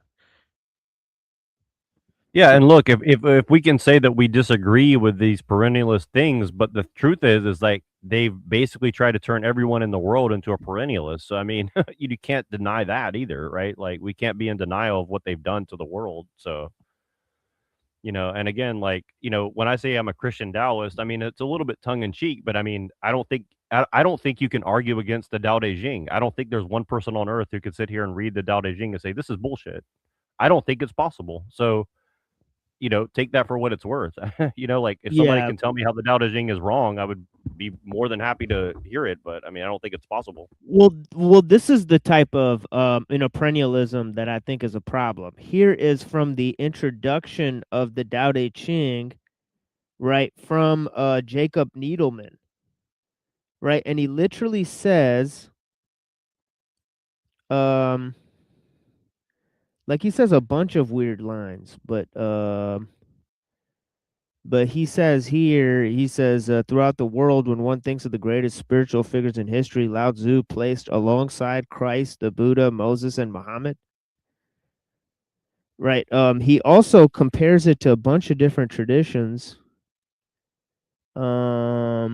Yeah, and look, if we can say that we disagree with these perennialist things, but the truth is like they've basically tried to turn everyone in the world into a perennialist. So I mean, you can't deny that either, right? Like we can't be in denial of what they've done to the world. So you know, and again, like you know, when I say I'm a Christian Taoist, I mean it's a little bit tongue in cheek, but I mean I don't think you can argue against the Tao Te Ching. I don't think there's one person on earth who could sit here and read the Tao Te Ching and say this is bullshit. I don't think it's possible. So you know, take that for what it's worth. You know, like if somebody Yeah. can tell me how the Tao Te Ching is wrong, I would be more than happy to hear it. But I mean, I don't think it's possible. Well, this is the type of you know, perennialism that I think is a problem. Here is from the introduction of the Tao Te Ching, right, from Jacob Needleman, right, and he literally says, like he says a bunch of weird lines, but he says here, he says, throughout the world, when one thinks of the greatest spiritual figures in history, Lao Tzu placed alongside Christ, the Buddha, Moses, and Muhammad. Right. He also compares it to a bunch of different traditions. I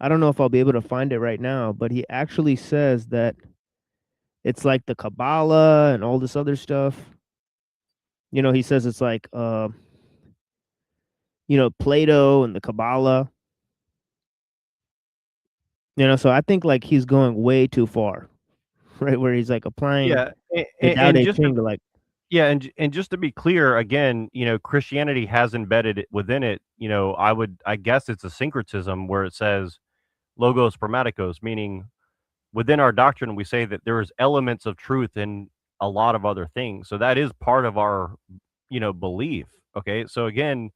don't know if I'll be able to find it right now, but he actually says that it's like the Kabbalah and all this other stuff. You know, he says it's like you know, Plato and the Kabbalah. You know, so I think like he's going way too far, right? Where he's like applying Yeah, the Tao Te just Ching to like, yeah, and just to be clear, again, you know, Christianity has embedded within it. You know, I guess it's a syncretism where it says logos pragmaticos, meaning within our doctrine we say that there is elements of truth in a lot of other things. So that is part of our, you know, belief. Okay, so again,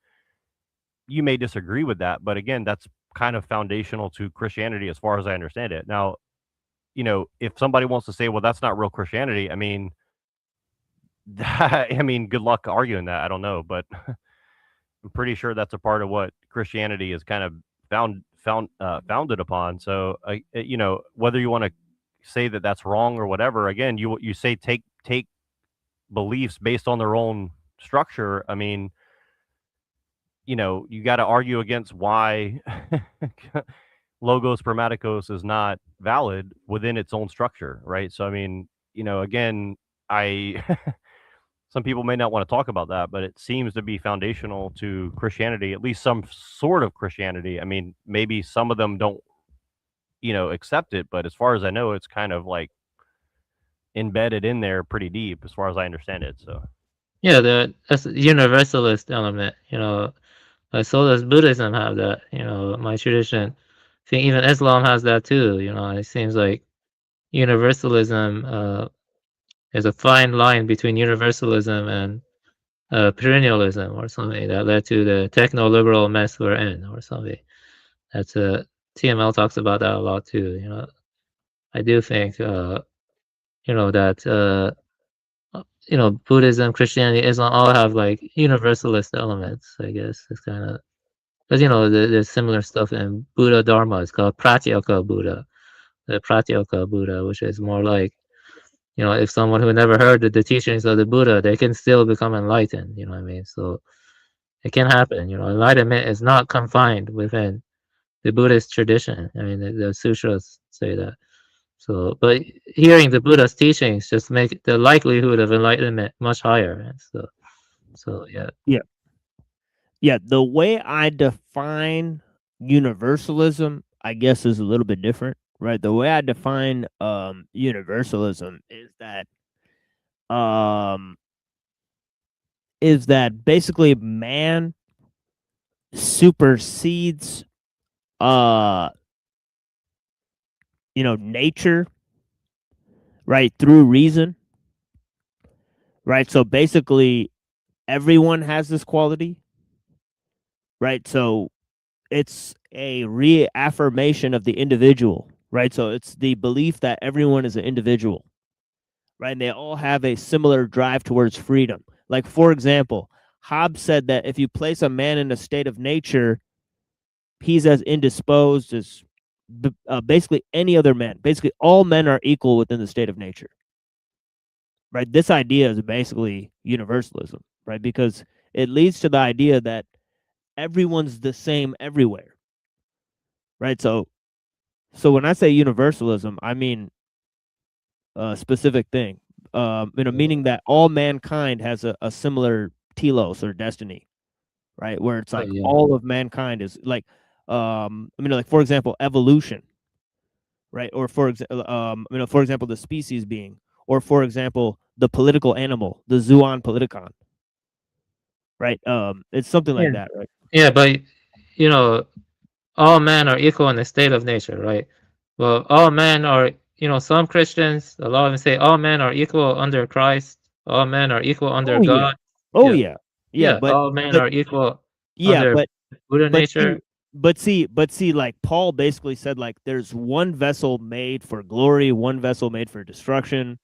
you may disagree with that, but again, that's kind of foundational to Christianity as far as I understand it. Now, you know, if somebody wants to say, well, that's not real Christianity, I mean, I mean, good luck arguing that. I don't know, but I'm pretty sure that's a part of what Christianity is kind of founded upon. So, you know, whether you want to say that that's wrong or whatever, again, you say take beliefs based on their own structure. I mean, you know, you got to argue against why logos grammaticos is not valid within its own structure, right? So, I mean, you know, again, some people may not want to talk about that, but it seems to be foundational to Christianity, at least some sort of Christianity. I mean, maybe some of them don't, you know, accept it, but as far as I know, it's kind of like embedded in there pretty deep, as far as I understand it. So, yeah, that's a universalist element, you know. So does Buddhism have that, you know, my tradition. I think even Islam has that too, you know. It seems like universalism is a fine line between universalism and perennialism or something that led to the techno-liberal mess we're in or something. That's TML talks about that a lot too, you know. I do think, you know, that, you know, Buddhism, Christianity, Islam all have like universalist elements, I guess. It's kind of, because, you know, there's similar stuff in Buddha Dharma. It's called Pratyeka Buddha, the Pratyeka Buddha, which is more like, you know, if someone who never heard the teachings of the Buddha, they can still become enlightened, you know what I mean? So it can happen, you know, enlightenment is not confined within the Buddhist tradition. I mean, the sutras say that. So, but hearing the Buddha's teachings just make the likelihood of enlightenment much higher. And so yeah. Yeah, the way I define universalism, I guess, is a little bit different, right? The way I define universalism is that basically man supersedes you know, nature, right, through reason, right? So basically everyone has this quality, right? So it's a reaffirmation of the individual, right? So it's the belief that everyone is an individual, right? And they all have a similar drive towards freedom. Like, for example, Hobbes said that if you place a man in a state of nature, he's as indisposed as basically any other man. Basically, all men are equal within the state of nature, right? This idea is basically universalism, right? Because it leads to the idea that everyone's the same everywhere, right? So when I say universalism, I mean a specific thing, you know, meaning that all mankind has a similar telos or destiny, right? Where it's like all of mankind is like, I mean, like, for example, evolution, right? Or for example, the species being, or for example, the political animal, the zoon politikon, right? It's something like that, right? Yeah, but you know, all men are equal in the state of nature, right? Well, all men are, you know, some Christians, a lot of them say all men are equal under Christ, all men are equal under God. Yeah, but all men are equal yeah, under Buddha but nature. see, like Paul basically said, like there's one vessel made for glory, one vessel made for destruction,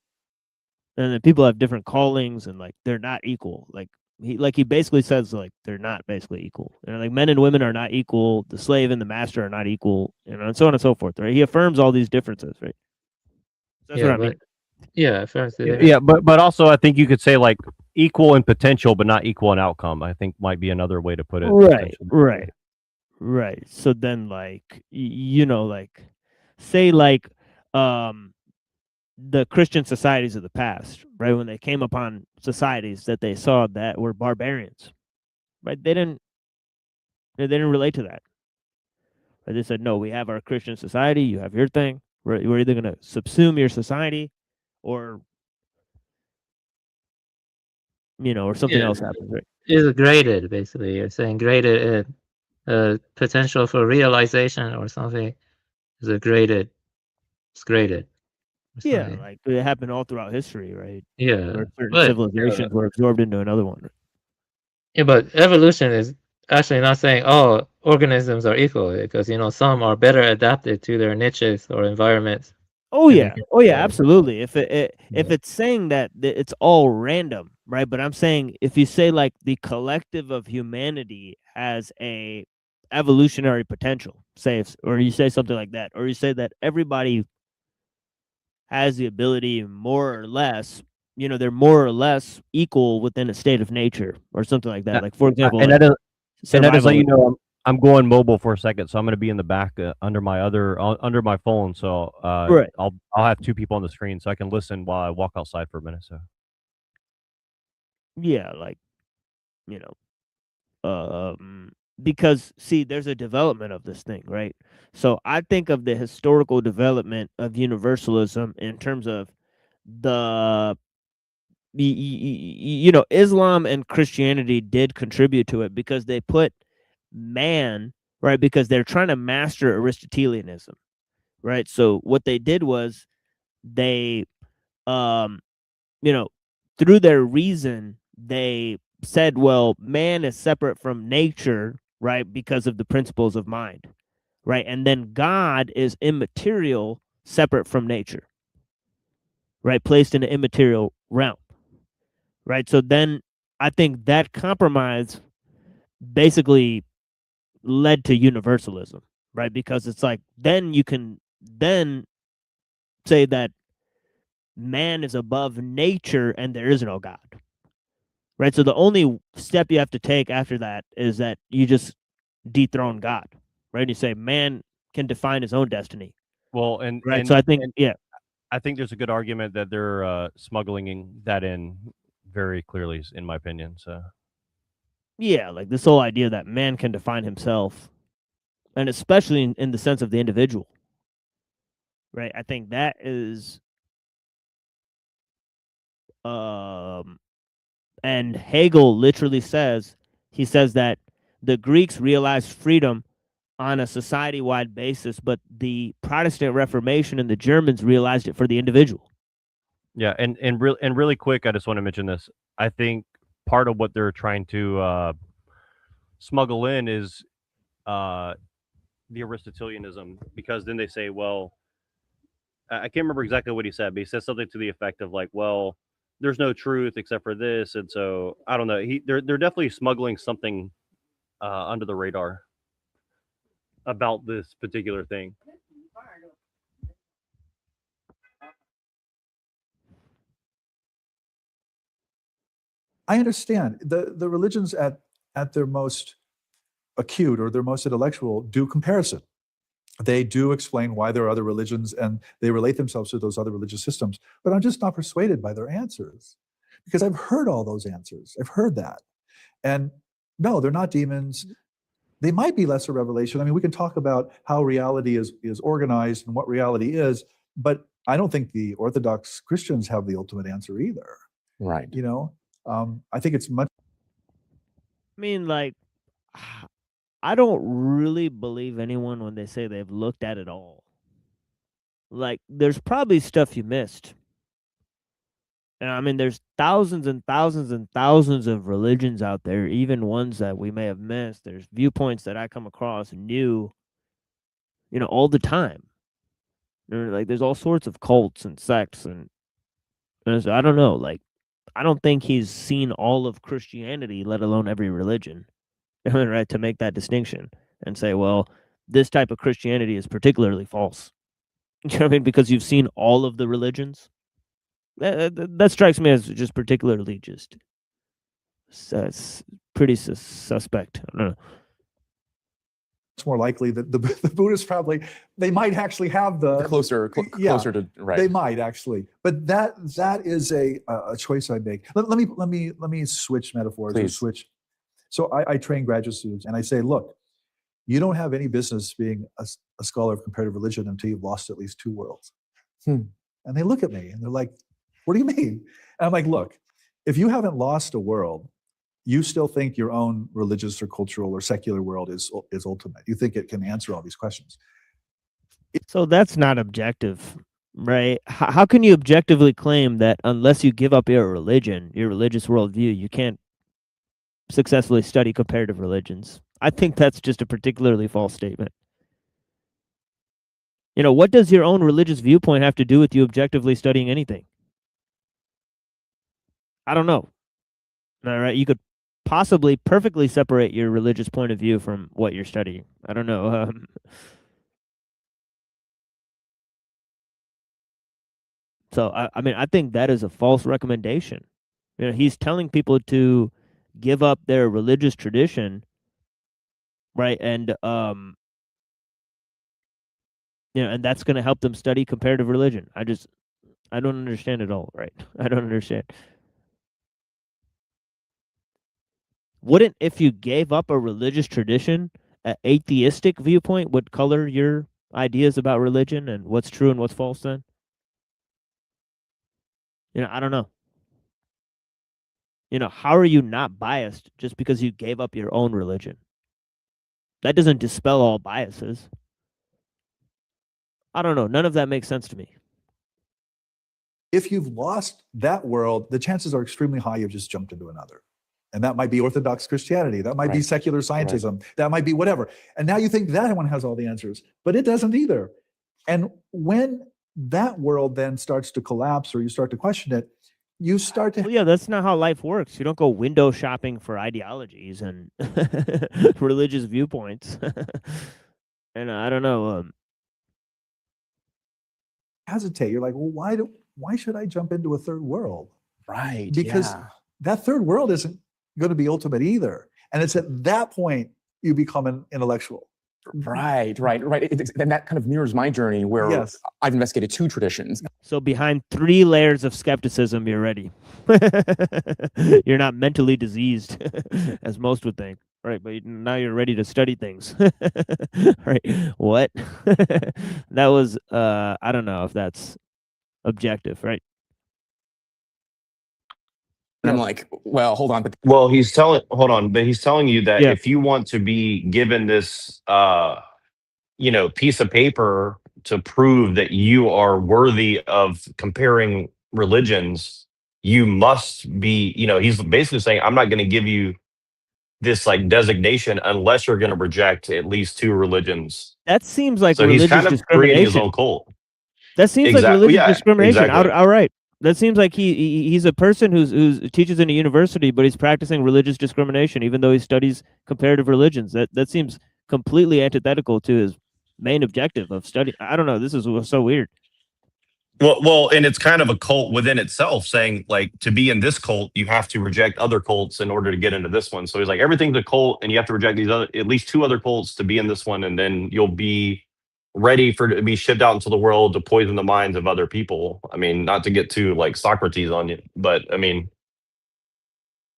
and then people have different callings, and like they're not equal. Like he basically says like they're not basically equal. You know, like men and women are not equal. The slave and the master are not equal, you know, and so on and so forth. Right? He affirms all these differences, right? That's what I mean. Yeah, affirms yeah, but also I think you could say like equal in potential, but not equal in outcome. I think might be another way to put it. Right. So then, like, you know, like, say, like, the Christian societies of the past, right? When they came upon societies that they saw that were barbarians, right? They didn't relate to that. Right? They said, no, we have our Christian society. You have your thing. We're either going to subsume your society, or you know, or something else happens. Right? It's graded, basically. You're saying graded potential for realization or something is a graded. It's graded. Yeah, like it happened all throughout history, right? Yeah, where certain civilizations were absorbed into another one. Yeah, but evolution is actually not saying all organisms are equal, because you know some are better adapted to their niches or environments. Oh yeah, absolutely. If it's saying that it's all random, right? But I'm saying if you say like the collective of humanity has a evolutionary potential, say, or you say something like that, or you say that everybody has the ability more or less, they're more or less equal within a state of nature or something like that. Like, for example, and like that is let you survival. know I'm going mobile for a second, so I'm going to be in the back under my phone. So Right. I'll have two people on the screen, so I can listen while I walk outside for a minute. So Yeah, like, because see, there's a development of this thing, right? So I think of the historical development of universalism in terms of the Islam and Christianity did contribute to it because they put man, right, because they're trying to master Aristotelianism, right? So what they did was they um through their reason, they said, well, man is separate from nature, right, because of the principles of mind, right? And then God is immaterial, separate from nature, right? Placed in an immaterial realm, right? So then I think that compromise basically led to universalism, right? Because it's like, then you can then say that man is above nature and there is no God, right? So the only step you have to take after that is that you just dethrone God, right? You say man can define his own destiny, well, right? So I think, yeah, I think there's a good argument that they're smuggling that in very clearly, in my opinion. So yeah, like this whole idea that man can define himself, and especially in the sense of the individual, right? I think that is, and Hegel literally says, he says that the Greeks realized freedom on a society-wide basis, but the Protestant Reformation and the Germans realized it for the individual. yeah, and really quick, I just want to mention this. I think part of what they're trying to smuggle in is the Aristotelianism, because then they say, well, I can't remember exactly what he said, but he says something to the effect of like, well, there's no truth except for this, and so I don't know. They're definitely smuggling something under the radar about this particular thing. I understand the religions at their most acute or their most intellectual do comparison. They do explain why there are other religions and they relate themselves to those other religious systems. But I'm just not persuaded by their answers because I've heard all those answers. I've heard that. And no, they're not demons. They might be lesser revelation. I mean, we can talk about how reality is organized and what reality is, but I don't think the Orthodox Christians have the ultimate answer either. Right. You know, I think it's much. I mean, like, I don't really believe anyone when they say they've looked at it all. Like, there's probably stuff you missed. And I mean, there's thousands and thousands and thousands of religions out there, even ones that we may have missed. There's viewpoints that I come across new, all the time. Like, there's all sorts of cults and sects, and so I don't know. Like, I don't think he's seen all of Christianity, let alone every religion, right? To make that distinction and say, well, this type of Christianity is particularly false. You know what I mean? Because you've seen all of the religions. That strikes me as just particularly just pretty suspect. I don't know. It's more likely that the Buddhists probably they might actually have the closer to right. They might actually, but that is a choice I make. Let me switch metaphors. Please. Or switch. So I train graduate students and I say, look, you don't have any business being a scholar of comparative religion until you've lost at least two worlds. And they look at me and they're like, what do you mean? And I'm like, look, if you haven't lost a world, you still think your own religious or cultural or secular world is ultimate. You think it can answer all these questions. So that's not objective, right? How can you objectively claim that unless you give up your religion, your religious worldview, you can't successfully study comparative religions? I think that's just a particularly false statement. What does your own religious viewpoint have to do with you objectively studying anything? I don't know. All right, you could possibly perfectly separate your religious point of view from what you're studying. I don't know. So I mean, I think that is a false recommendation. You know, he's telling people to give up their religious tradition, right? And you know, and that's going to help them study comparative religion. I don't understand at all, right? I don't understand. Wouldn't, if you gave up a religious tradition, an atheistic viewpoint would color your ideas about religion and what's true and what's false then? You know, I don't know. You know, how are you not biased just because you gave up your own religion? That doesn't dispel all biases. I don't know. None of that makes sense to me. If you've lost that world, the chances are extremely high you've just jumped into another. And that might be Orthodox Christianity. That might be secular scientism. That might be whatever. And now you think that one has all the answers, but it doesn't either. And when that world then starts to collapse or you start to question it, you start to... Well, yeah, that's not how life works. You don't go window shopping for ideologies and religious viewpoints. And I don't know. Hesitate. You're like, well, why should I jump into a third world? Right. Because that third world isn't going to be ultimate either. And it's at that point you become an intellectual. Right. And that kind of mirrors my journey where I've investigated two traditions. So behind 3 layers of skepticism, you're ready. You're not mentally diseased, as most would think. Right, but now you're ready to study things. Right? What? That was, I don't know if that's objective, right? And I'm like, well, hold on. But well, but he's telling you that if you want to be given this, piece of paper to prove that you are worthy of comparing religions, you must be, he's basically saying, I'm not going to give you this like designation unless you're going to reject at least 2 religions. That seems like so religious he's kind of discrimination. creating his own cult. That seems like religious discrimination. Exactly. All right. That seems like he's a person who teaches in a university, but he's practicing religious discrimination, even though he studies comparative religions. That seems completely antithetical to his main objective of study. I don't know. This is so weird. Well, and it's kind of a cult within itself, saying like to be in this cult, you have to reject other cults in order to get into this one. So he's like, everything's a cult, and you have to reject these other, at least 2 other cults to be in this one, and then you'll be ready to be shipped out into the world to poison the minds of other people. I mean, not to get too like Socrates on you, but I mean,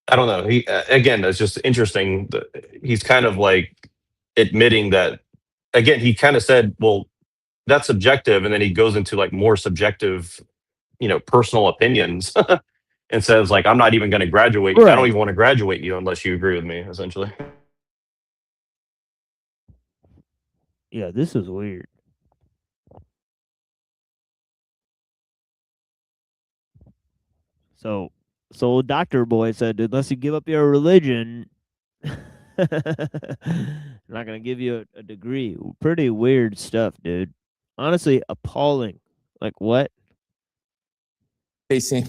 I don't know. He again, it's just interesting. He's kind of like admitting that. Again, he kind of said, "Well, that's subjective," and then he goes into like more subjective, personal opinions, and says like, "I'm not even going to graduate. Right. I don't even want to graduate you unless you agree with me." Essentially. Yeah, this is weird. So Dr. Boy said, unless you give up your religion, I'm not going to give you a degree. Pretty weird stuff, dude. Honestly, appalling. Like, what? they say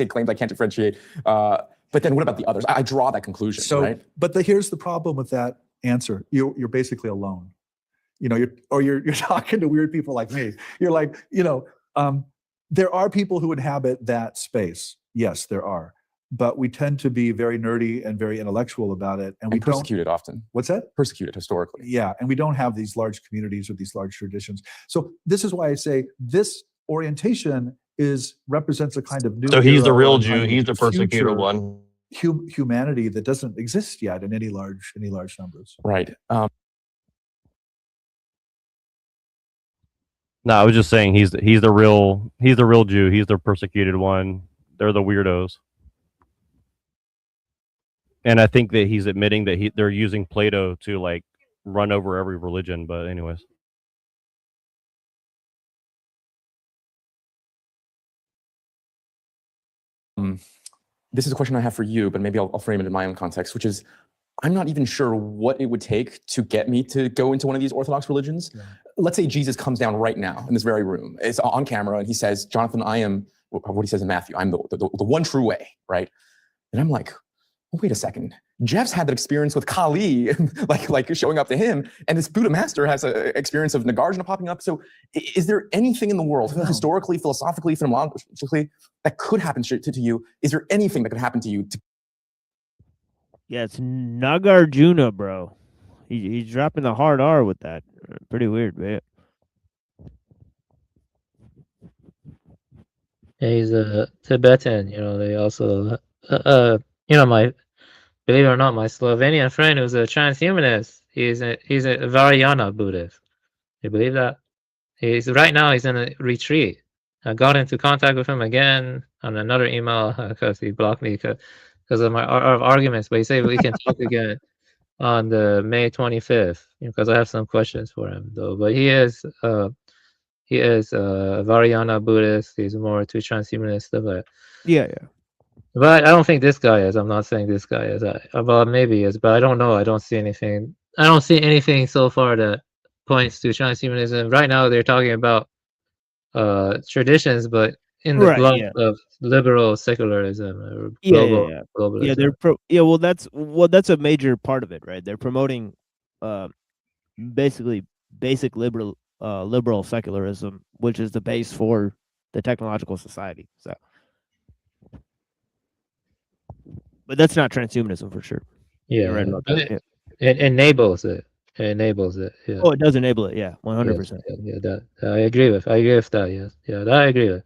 claims I can't differentiate. But then what about the others? I draw that conclusion, right? But here's the problem with that answer. You're basically alone. You're talking to weird people like me. You're like, there are people who inhabit that space. Yes, there are. But we tend to be very nerdy and very intellectual about it. And we persecuted often. What's that? Persecuted historically. Yeah, and we don't have these large communities or these large traditions. So this is why I say this orientation represents a kind of new. So he's the real Jew. He's the persecuted one. Humanity that doesn't exist yet in any large numbers. Right. No, I was just saying he's the real Jew. He's the persecuted one. They're the weirdos. And I think that he's admitting that they're using Plato to like run over every religion. But anyways. This is a question I have for you, but maybe I'll frame it in my own context, which is, I'm not even sure what it would take to get me to go into one of these Orthodox religions. Yeah. Let's say Jesus comes down right now in this very room. It's on camera, and he says, Jonathan, I am, what he says in Matthew, I'm the one true way, right? And I'm like, wait a second. Jeff's had that experience with Kali, like showing up to him, and this Buddha master has an experience of Nagarjuna popping up. So is there anything in the world, historically, philosophically, phenomenologically, that could happen to you? Is there anything that could happen to you? Yeah, it's Nagarjuna, bro. He's dropping the hard R with that. Pretty weird, man. He's a Tibetan, they also, believe it or not, my Slovenian friend who's a transhumanist, he's a Vajrayana Buddhist. You believe that? Right now he's in a retreat. I got into contact with him again on another email because he blocked me because of our arguments, but he said we can talk again on the May 25th because I have some questions for him though. But he is a Vajrayana Buddhist. He's more to transhumanist stuff like that. Yeah. But I don't think this guy is. I'm not saying this guy is. Well, maybe he is, but I don't know. I don't see anything. I don't see anything so far that points to transhumanism. Right now, they're talking about traditions, but in the blood of liberal secularism or globalism. Well, that's a major part of it, right? They're promoting basically basic liberal secularism, which is the base for the technological society. So, but that's not transhumanism for sure. Yeah, right about that. It enables it. It enables it. Yeah. Oh, it does enable it. Yeah, 100%. Yeah, that I agree with. I agree with that. Yes. Yeah, that I agree with.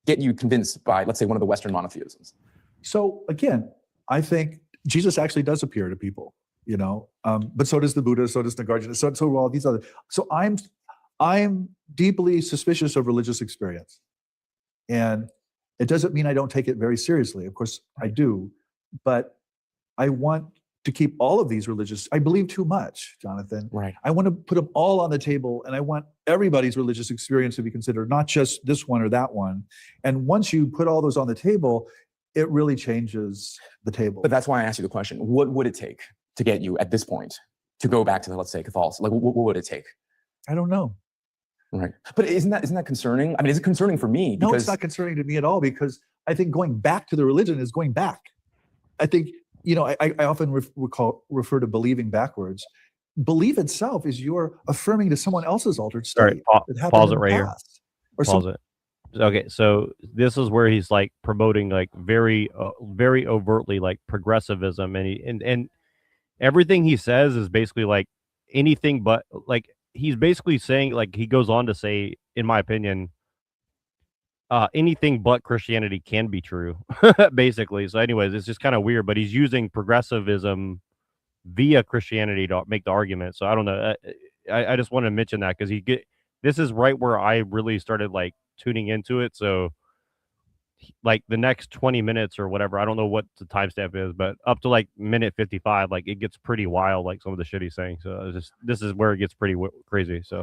Get you convinced by, let's say, one of the Western monotheisms? So again, I think Jesus actually does appear to people, but so does the Buddha, so does Nagarjuna, so do all these other. So I'm deeply suspicious of religious experience, and it doesn't mean I don't take it very seriously. Of course, I do, but I want to keep all of these religious. I believe too much, Jonathan. Right. I want to put them all on the table, and I want everybody's religious experience to be considered, not just this one or that one. And once you put all those on the table, it really changes the table. But that's why I asked you the question: what would it take to get you at this point to go back to, let's say, Catholicism? Like, what would it take? I don't know. Right. But isn't that concerning? I mean, is it concerning for me? No, it's not concerning to me at all, because I think going back to the religion is going back. I think, I often refer to believing backwards. Belief itself is you're affirming to someone else's altered state. Pause it right here. Pause it. Okay, so this is where he's like promoting like very overtly like progressivism, and everything he says is basically like anything but like. He's basically saying, like, he goes on to say, in my opinion, anything but Christianity can be true, basically. So anyways, it's just kind of weird, but he's using progressivism via Christianity to make the argument. So I don't know. I just want to mention that because this is right where I really started like tuning into it. So like the next 20 minutes or whatever, I don't know what the timestamp is, but up to like minute 55, like it gets pretty wild, like some of the shit he's saying. So this is where it gets pretty crazy. So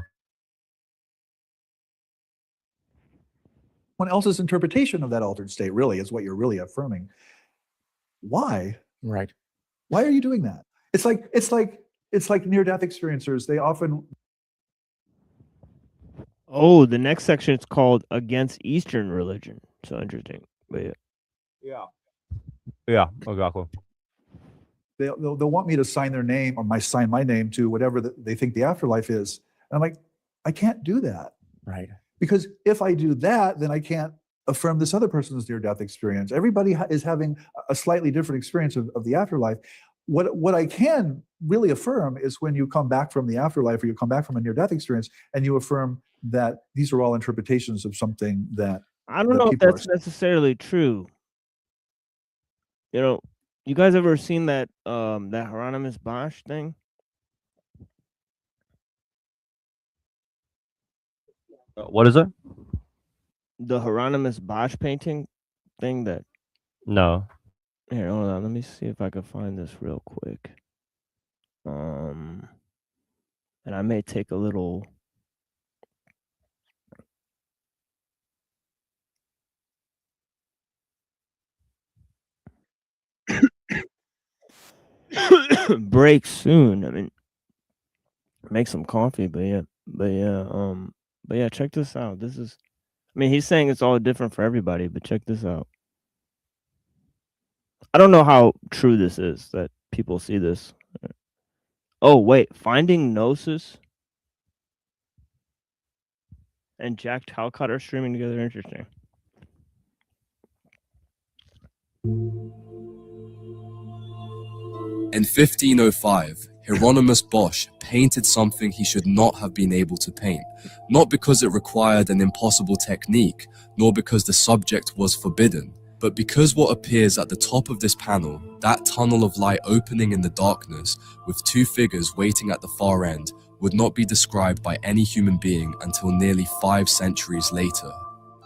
someone else's interpretation of that altered state really is what you're really affirming. Why? Right. Why are you doing that? It's like near-death experiencers. They often. Oh, the next section is called Against Eastern Religion. So interesting. But yeah, exactly. They'll want me to sign their name or sign my name to whatever they think the afterlife is. And I'm like, I can't do that. Right. Because if I do that, then I can't affirm this other person's near-death experience. Everybody is having a slightly different experience of the afterlife. What I can really affirm is when you come back from the afterlife or you come back from a near-death experience and you affirm that these are all interpretations of something that I don't know if that's necessarily true. You guys ever seen that Hieronymus Bosch thing? What is it? The Hieronymus Bosch painting thing that. No. Here, hold on. Let me see if I can find this real quick. And I may take a little. Break soon. I mean, make some coffee, but yeah, check this out. This is I mean, he's saying it's all different for everybody, but check this out. I don't know how true this is that people see this. Oh, wait, finding Gnosis and Jack Talcott are streaming together. Interesting. In 1505, Hieronymus Bosch painted something he should not have been able to paint, not because it required an impossible technique, nor because the subject was forbidden, but because what appears at the top of this panel, that tunnel of light opening in the darkness, with two figures waiting at the far end, would not be described by any human being until nearly 5 centuries later.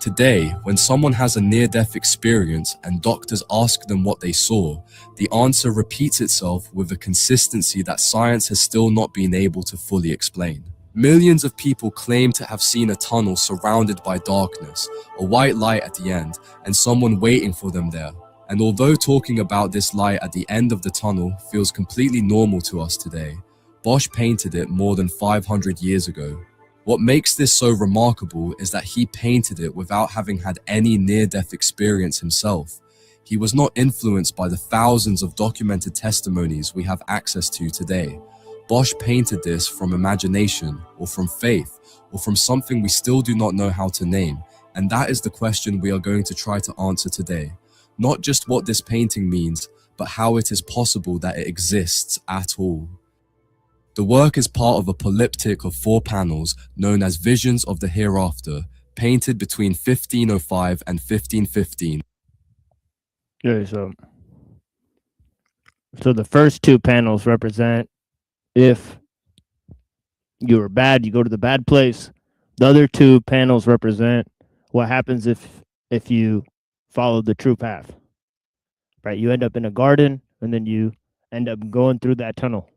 Today, when someone has a near-death experience and doctors ask them what they saw, the answer repeats itself with a consistency that science has still not been able to fully explain. Millions of people claim to have seen a tunnel surrounded by darkness, a white light at the end, and someone waiting for them there. And although talking about this light at the end of the tunnel feels completely normal to us today, Bosch painted it more than 500 years ago. What makes this so remarkable is that he painted it without having had any near-death experience himself. He was not influenced by the thousands of documented testimonies we have access to today. Bosch painted this from imagination, or from faith, or from something we still do not know how to name, and that is the question we are going to try to answer today. Not just what this painting means, but how it is possible that it exists at all. The work is part of a polyptych of 4 panels known as Visions of the Hereafter, painted between 1505 and 1515. Yeah, so the first 2 panels represent if you were bad, you go to the bad place. The other 2 panels represent what happens if you follow the true path. Right? You end up in a garden, and then you end up going through that tunnel.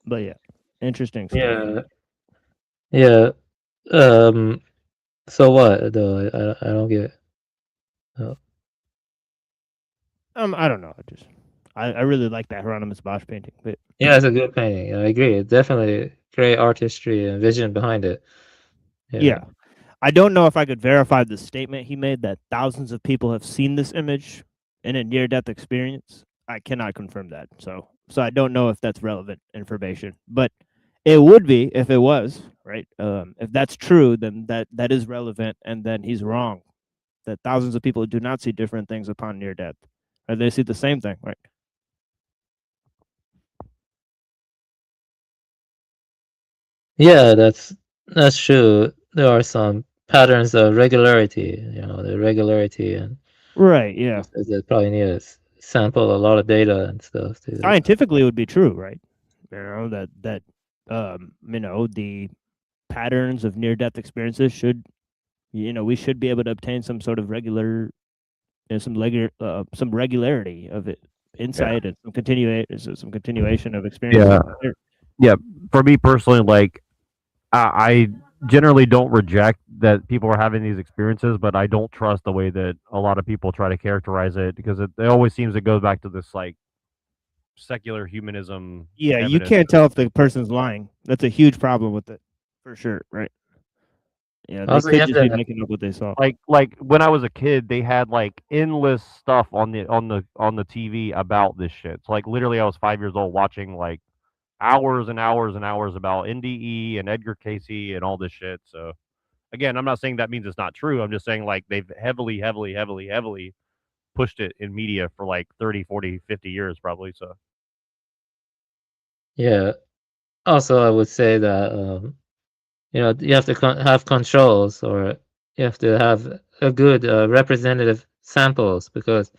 But yeah, interesting stuff. Yeah. So what though? I don't get it. Oh. I don't know. I really like that Hieronymus Bosch painting. But Yeah, it's a good painting. I agree. It's definitely great artistry and vision behind it. Yeah. I don't know if I could verify the statement he made that thousands of people have seen this image in a near-death experience. I cannot confirm that. So I don't know if that's relevant information, but it would be if it was, right? If that's true, then that is relevant, and then he's wrong. That thousands of people do not see different things upon near death, or they see the same thing, right? Yeah, that's true. There are some patterns of regularity, the regularity, and right, yeah, they probably need to sample a lot of data and stuff too. Scientifically, it would be true, right? That the patterns of near-death experiences should, we should be able to obtain some sort of some regularity of it, insight, and some continuation of experience. Yeah. For me personally, like I generally don't reject that people are having these experiences, but I don't trust the way that a lot of people try to characterize it, because it always seems to go back to this like secular humanism. Yeah, you can't tell if the person's lying. That's a huge problem with it, for sure, right? Yeah, they could just be making up what they saw. Like when I was a kid, they had like endless stuff on the TV about this shit. So like literally, I was 5 years old watching like hours and hours and hours about NDE and Edgar Casey and all this shit. So again, I'm not saying that means it's not true. I'm just saying like they've heavily pushed it in media for like 30, 40, 50 years probably. So yeah. Also, I would say that you have to have controls, or you have to have a good representative samples, because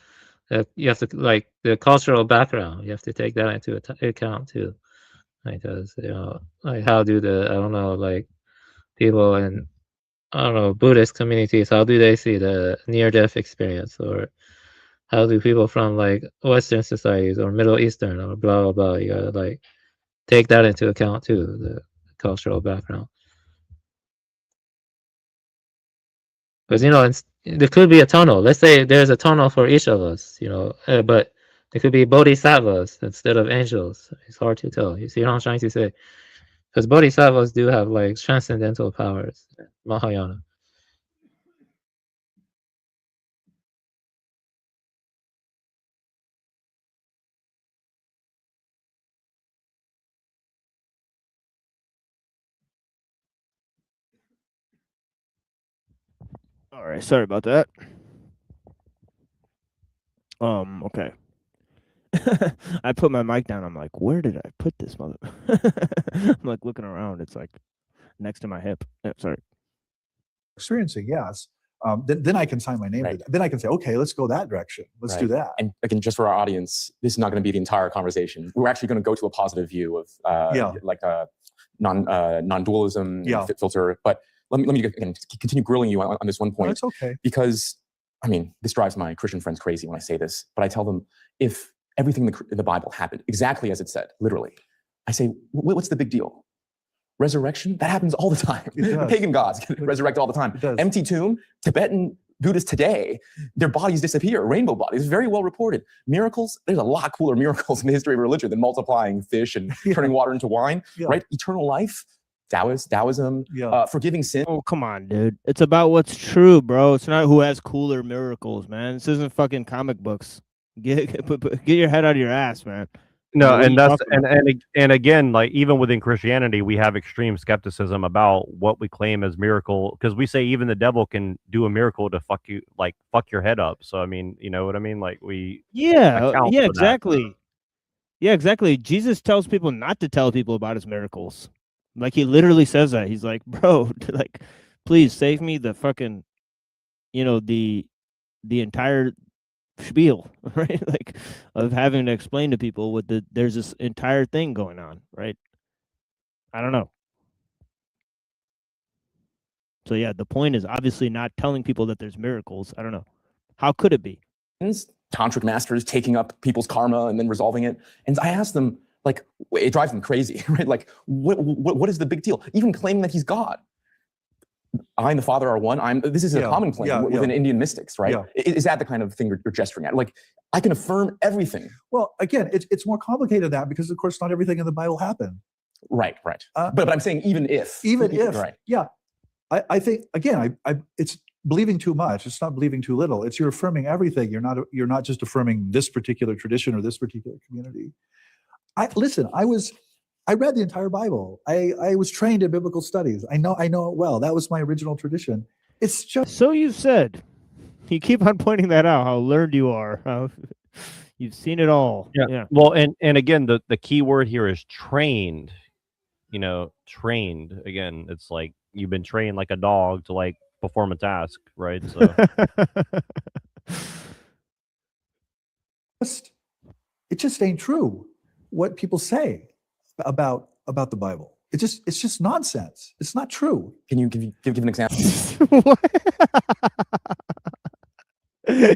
you have to, like, the cultural background, you have to take that into account too, because like how do I don't know, like people in, I don't know, Buddhist communities, how do they see the near-death experience, or how do people from like Western societies or Middle Eastern or blah blah blah, you gotta like take that into account too, the cultural background. Because there could be a tunnel. Let's say there's a tunnel for each of us, but there could be bodhisattvas instead of angels. It's hard to tell. You see what I'm trying to say? Because bodhisattvas do have like transcendental powers, Mahayana. All right, sorry about that. Okay. I put my mic down. I'm like, where did I put this mother? I'm like looking around. It's like next to my hip. Sorry. Experiencing, yes. Then I can sign my name to that. Then I can say, okay, let's go that direction. Let's do that. And again, just for our audience, this is not going to be the entire conversation. We're actually going to go to a positive view of like a non-dualism filter. But let me again continue grilling you on this one point. That's okay. Because I mean, this drives my Christian friends crazy when I say this, but I tell them, if everything in the Bible happened exactly as it said, literally, I say, what's the big deal? Resurrection? That happens all the time. Pagan gods get resurrected all the time. Empty tomb, Tibetan Buddhists today, their bodies disappear, rainbow bodies, very well reported. Miracles, there's a lot cooler miracles in the history of religion than multiplying fish and turning water into wine, right? Eternal life, Taoism, forgiving sin. Oh, come on, dude. It's about what's true, bro. It's not who has cooler miracles, man. This isn't fucking comic books. Get your head out of your ass, man. No, and that's and again, like even within Christianity, we have extreme skepticism about what we claim as miracle, because we say even the devil can do a miracle to fuck your head up. So I mean, you know what I mean? Like exactly. Yeah, exactly. Jesus tells people not to tell people about his miracles. Like he literally says that. He's like, bro, like, please save me the fucking, the entire spiel, right? Like of having to explain to people there's this entire thing going on, right? I don't know. So yeah, the point is obviously not telling people that there's miracles. I don't know. How could it be? Tantric masters taking up people's karma and then resolving it. And I ask them, like, it drives them crazy, right? Like, what is the big deal? Even claiming that he's God. I and the Father are one. This is a common claim within Indian mystics, right? Is that the kind of thing you're gesturing at? Like, I can affirm everything. Well, again, it's more complicated than that, because of course not everything in the Bible happened. Right. But I'm saying even if, right? Yeah, I think again, it's believing too much. It's not believing too little. It's you're affirming everything. You're not just affirming this particular tradition or this particular community. I read the entire Bible. I was trained in biblical studies. I know it well. That was my original tradition. It's just so you said. You keep on pointing that out. How learned you are. How you've seen it all. Yeah. Well, and again, the key word here is trained. Trained. Again, it's like you've been trained like a dog to like perform a task, right? So it just ain't true what people say about the Bible. It's just nonsense. It's not true. Can you give an example?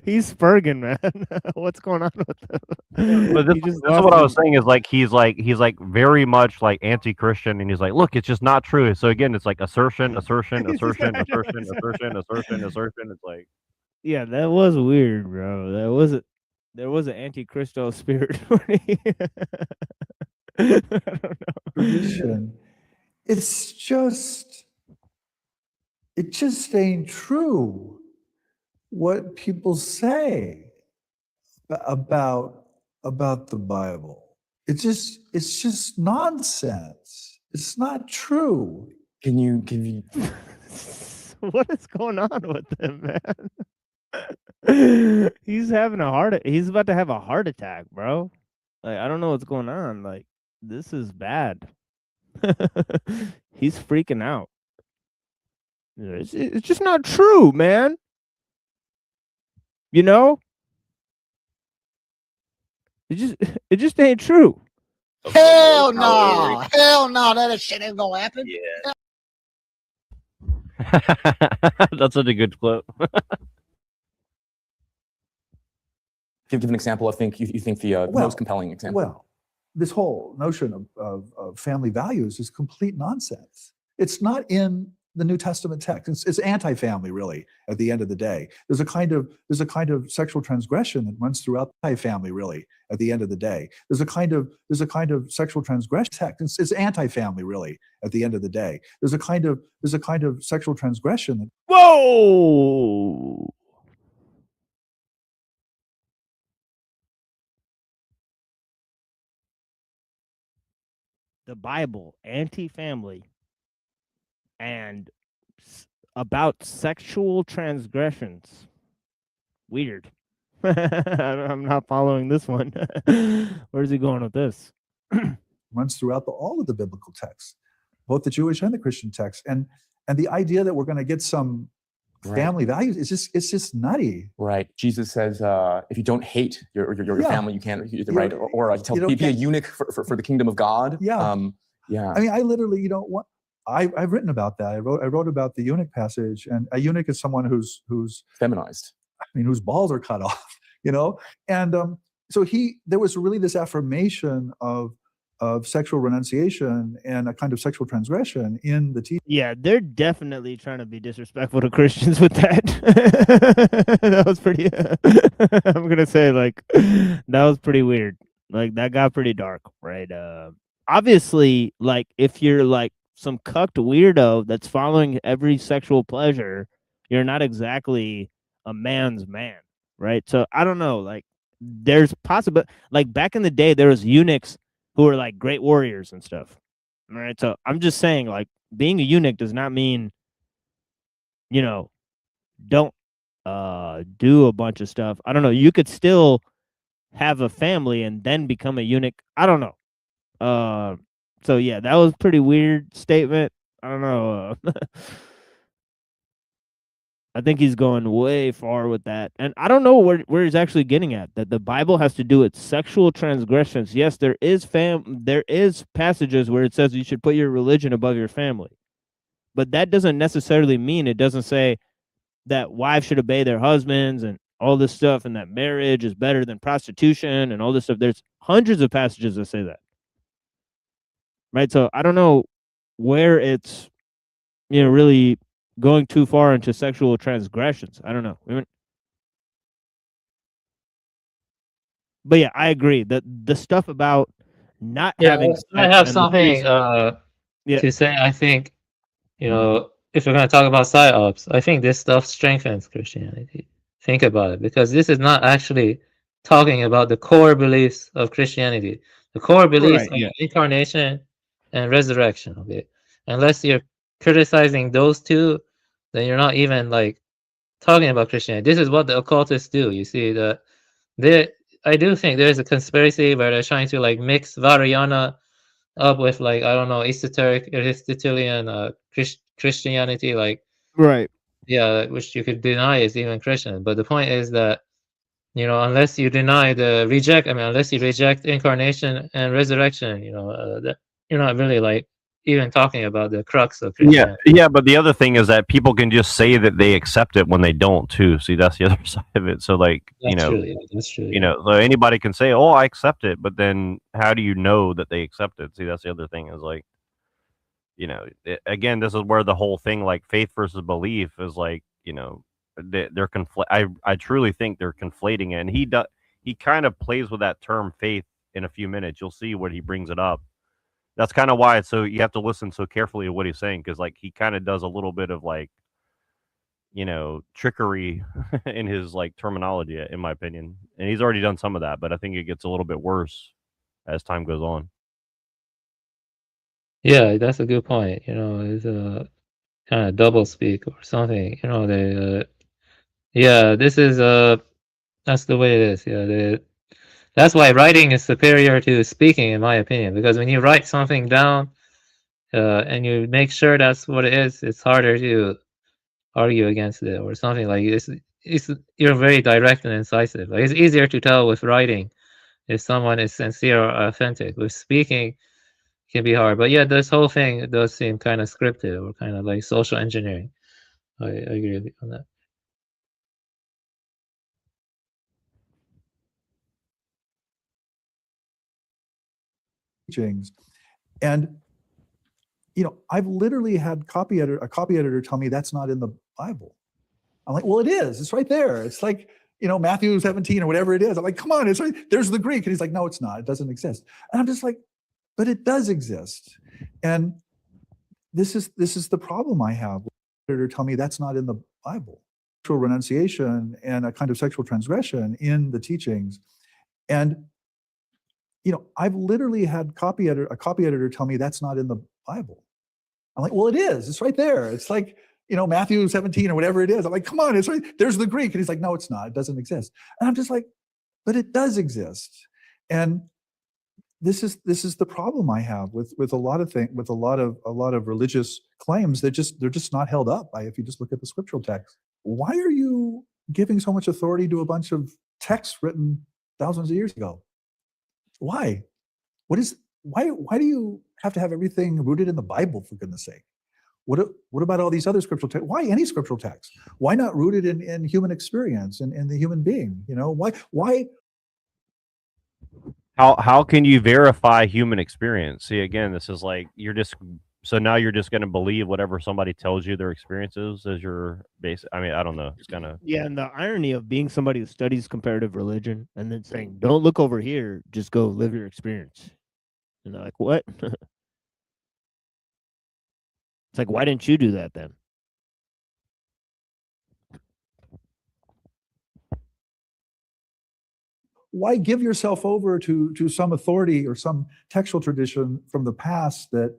He's Spurgeon, man. What's going on with him? But this is what I was saying is like he's very much like anti-Christian, and he's like, look, it's just not true. So again, it's like assertion. It's like, yeah, that was weird, bro. There was an anti-Christo spirit. I don't know. Tradition. It just ain't true what people say about the Bible. It's just nonsense. It's not true. Can you what is going on with him, man? He's about to have a heart attack, bro. Like, I don't know what's going on. Like, this is bad. He's freaking out. It's just not true, man. It just ain't true. Hell no. That shit ain't gonna happen. Yeah. That's such a good clip. Give an example. I think you think the most compelling example. Well, this whole notion of family values is complete nonsense. It's not in the New Testament text. It's anti-family, really. At the end of the day, there's a kind of sexual transgression that runs throughout the family, really. At the end of the day, there's a kind of sexual transgression text. It's anti-family, really. At the end of the day, there's a kind of sexual transgression that. Whoa! The Bible, anti-family, and about sexual transgressions. Weird. I'm not following this one. Where's he going with this? Runs throughout all of the biblical texts, both the Jewish and the Christian texts, and the idea that we're going to get some family values it's just nutty. Right. Jesus says, if you don't hate your family, you can't. Right. Or be a eunuch for the kingdom of God. Yeah. Yeah. I mean, I literally, I've written about that. I wrote about the eunuch passage, and a eunuch is someone who's feminized. I mean, whose balls are cut off, and so there was really this affirmation of sexual renunciation and a kind of sexual transgression in the teaching. Yeah, they're definitely trying to be disrespectful to Christians with that. That was pretty. I'm gonna say that was pretty weird. That got pretty dark, right? Obviously, if you're some cucked weirdo that's following every sexual pleasure, you're not exactly a man's man, right? So I don't know. There's possible. Back in the day, there was eunuchs who were great warriors and stuff. All right. So I'm just saying, being a eunuch does not mean, don't do a bunch of stuff. I don't know. You could still have a family and then become a eunuch. I don't know. So yeah, that was a pretty weird statement. I don't know. I think he's going way far with that. And I don't know where he's actually getting at, that the Bible has to do with sexual transgressions. Yes, there is passages where it says you should put your religion above your family. But that doesn't necessarily mean, it doesn't say that wives should obey their husbands and all this stuff, and that marriage is better than prostitution and all this stuff. There's hundreds of passages that say that. Right? So I don't know where it's, really going too far into sexual transgressions. I don't know. But yeah, I agree that the stuff about not having sex. I have something to say. I think, if we're going to talk about psyops, I think this stuff strengthens Christianity. Think about it, because this is not actually talking about the core beliefs of Christianity. The core beliefs of incarnation and resurrection. Okay, unless you're criticizing those two, then you're not even talking about Christianity. This is what the occultists do. You see that I do think there's a conspiracy where they're trying to mix Vajrayana up with I don't know, esoteric Aristotelian Christianity, right. Yeah, which you could deny is even Christian. But the point is that unless you unless you reject incarnation and resurrection, that you're not really even talking about the crux of Christianity. Yeah, but the other thing is that people can just say that they accept it when they don't too. See, that's the other side of it. So that's true. So anybody can say, "Oh, I accept it," but then how do you know that they accept it? See, that's the other thing is again, this is where the whole thing faith versus belief is they're I truly think they're conflating it, and he kind of plays with that term faith in a few minutes. You'll see when he brings it up. That's kind of why you have to listen so carefully to what he's saying, because he kind of does a little bit of trickery in his terminology, in my opinion. And he's already done some of that, but I think it gets a little bit worse as time goes on. Yeah, that's a good point. It's a kind of double speak or something. This is that's the way it is. Yeah, that's why writing is superior to speaking, in my opinion, because when you write something down and you make sure that's what it is, it's harder to argue against it or something. You're very direct and incisive. It's easier to tell with writing if someone is sincere or authentic. With speaking, it can be hard. But yeah, this whole thing does seem kind of scripted or kind of social engineering. I agree with you on that. Teachings, and I've literally had a copy editor tell me that's not in the Bible. I'm like, well, it is. It's right there. It's like, Matthew 17 or whatever it is. I'm like, come on, it's right. There's the Greek. And he's like, no, it's not. It doesn't exist. And I'm just like, but it does exist. And this is the problem I have. Editor tell me that's not in the Bible. Sexual renunciation and a kind of sexual transgression in the teachings. And I've literally had a copy editor tell me that's not in the Bible. I'm like, well, it is. It's right there. It's like, Matthew 17 or whatever it is. I'm like, come on, it's right. There's the Greek. And he's like, no, it's not. It doesn't exist. And I'm just like, but it does exist. And this is the problem I have with a lot of things, with a lot of religious claims that they're just not held up by, if you just look at the scriptural text. Why are you giving so much authority to a bunch of texts written thousands of years ago? Why? Why do you have to have everything rooted in the Bible, for goodness sake? What about all these other scriptural texts? Why any scriptural text? Why not rooted in human experience and in the human being? Why? How can you verify human experience? See, again, this is like now you're just going to believe whatever somebody tells you their experience is as your base. I mean, I don't know. It's kind of and the irony of being somebody who studies comparative religion and then saying, "Don't look over here, just go live your experience." And they're like, "What?" It's like, why didn't you do that then? Why give yourself over to some authority or some textual tradition from the past that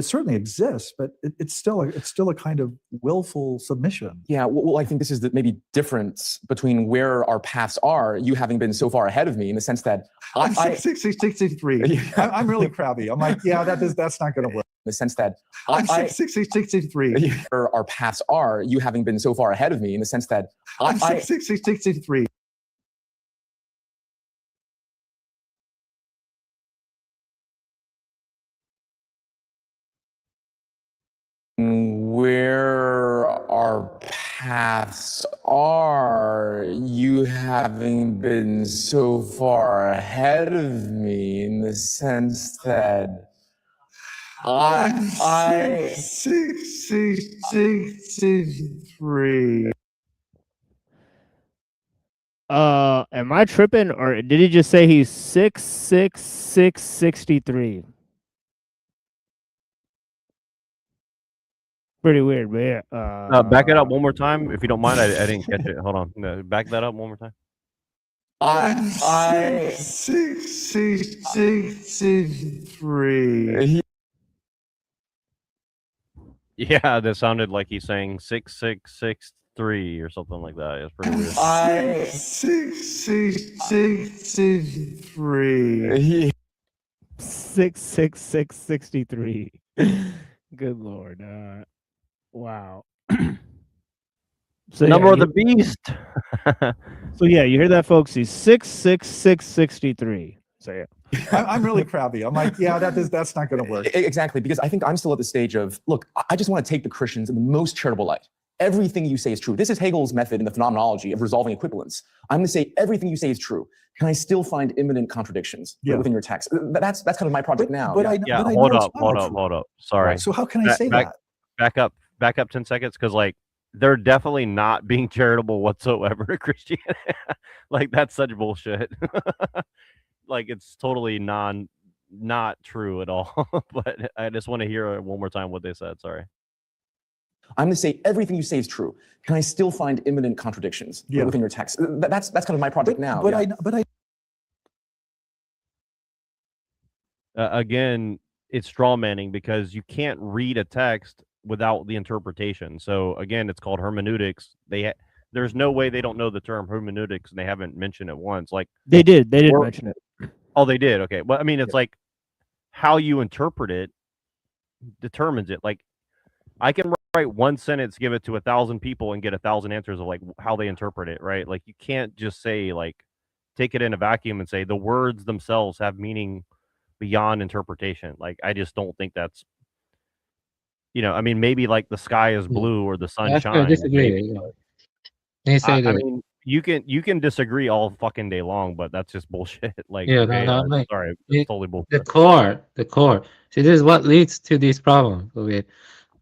certainly exists, but it's still a kind of willful submission? Yeah, well, I think this is the maybe difference between where our paths are, you having been so far ahead of me, in the sense that I'm 63. I'm really crabby. I'm like, yeah, that's not going to work. In the sense that I'm 63. Where our paths are, you having been so far ahead of me, in the sense that I'm 63. Where our paths are, you having been so far ahead of me, in the sense that I'm 63. Am I tripping, or did he just say he's 6'6", 6'63"? Pretty weird, but yeah. back it up one more time, if you don't mind. I didn't catch it. Hold on. No, back that up one more time. I'm 63. Yeah, that sounded like he's saying 6663 or something like that. It's pretty weird. I'm 63. 6'6", 6'63". Good Lord. Wow. So Number of the beast. So yeah, you hear that, folks? He's 6'6", 6'63". So yeah. I'm really crabby. I'm like, yeah, that's not going to work. Exactly, because I think I'm still at the stage of, look, I just want to take the Christians in the most charitable light. Everything you say is true. This is Hegel's method in the phenomenology of resolving equivalence. I'm going to say everything you say is true. Can I still find imminent contradictions within your text? That's kind of my project now. But hold up. Sorry. Right, so how can I say that? Back up 10 seconds, because like they're definitely not being charitable whatsoever to Christianity. Like that's such bullshit. Like it's totally not true at all. But I just want to hear one more time what they said. Sorry. I'm going to say everything you say is true. Can I still find imminent contradictions within your text? That's kind of my project now. Again, it's straw manning, because you can't read a text without the interpretation. So again, it's called hermeneutics. There's no way they don't know the term hermeneutics, and they haven't mentioned it once. Like they did mention it. Oh, they did. Okay. Well, I mean, it's like how you interpret it determines it. Like I can write one sentence, give it to 1,000 people, and get 1,000 answers of like how they interpret it, right? Like you can't just say like take it in a vacuum and say the words themselves have meaning beyond interpretation. Like I just don't think that's, I mean, maybe like the sky is blue or the sun shines. I disagree. I mean, you can disagree all fucking day long, but that's just bullshit. Like, Yeah, okay, no, like sorry, it- it's totally the bullshit. core. See, this is what leads to these problems. Okay,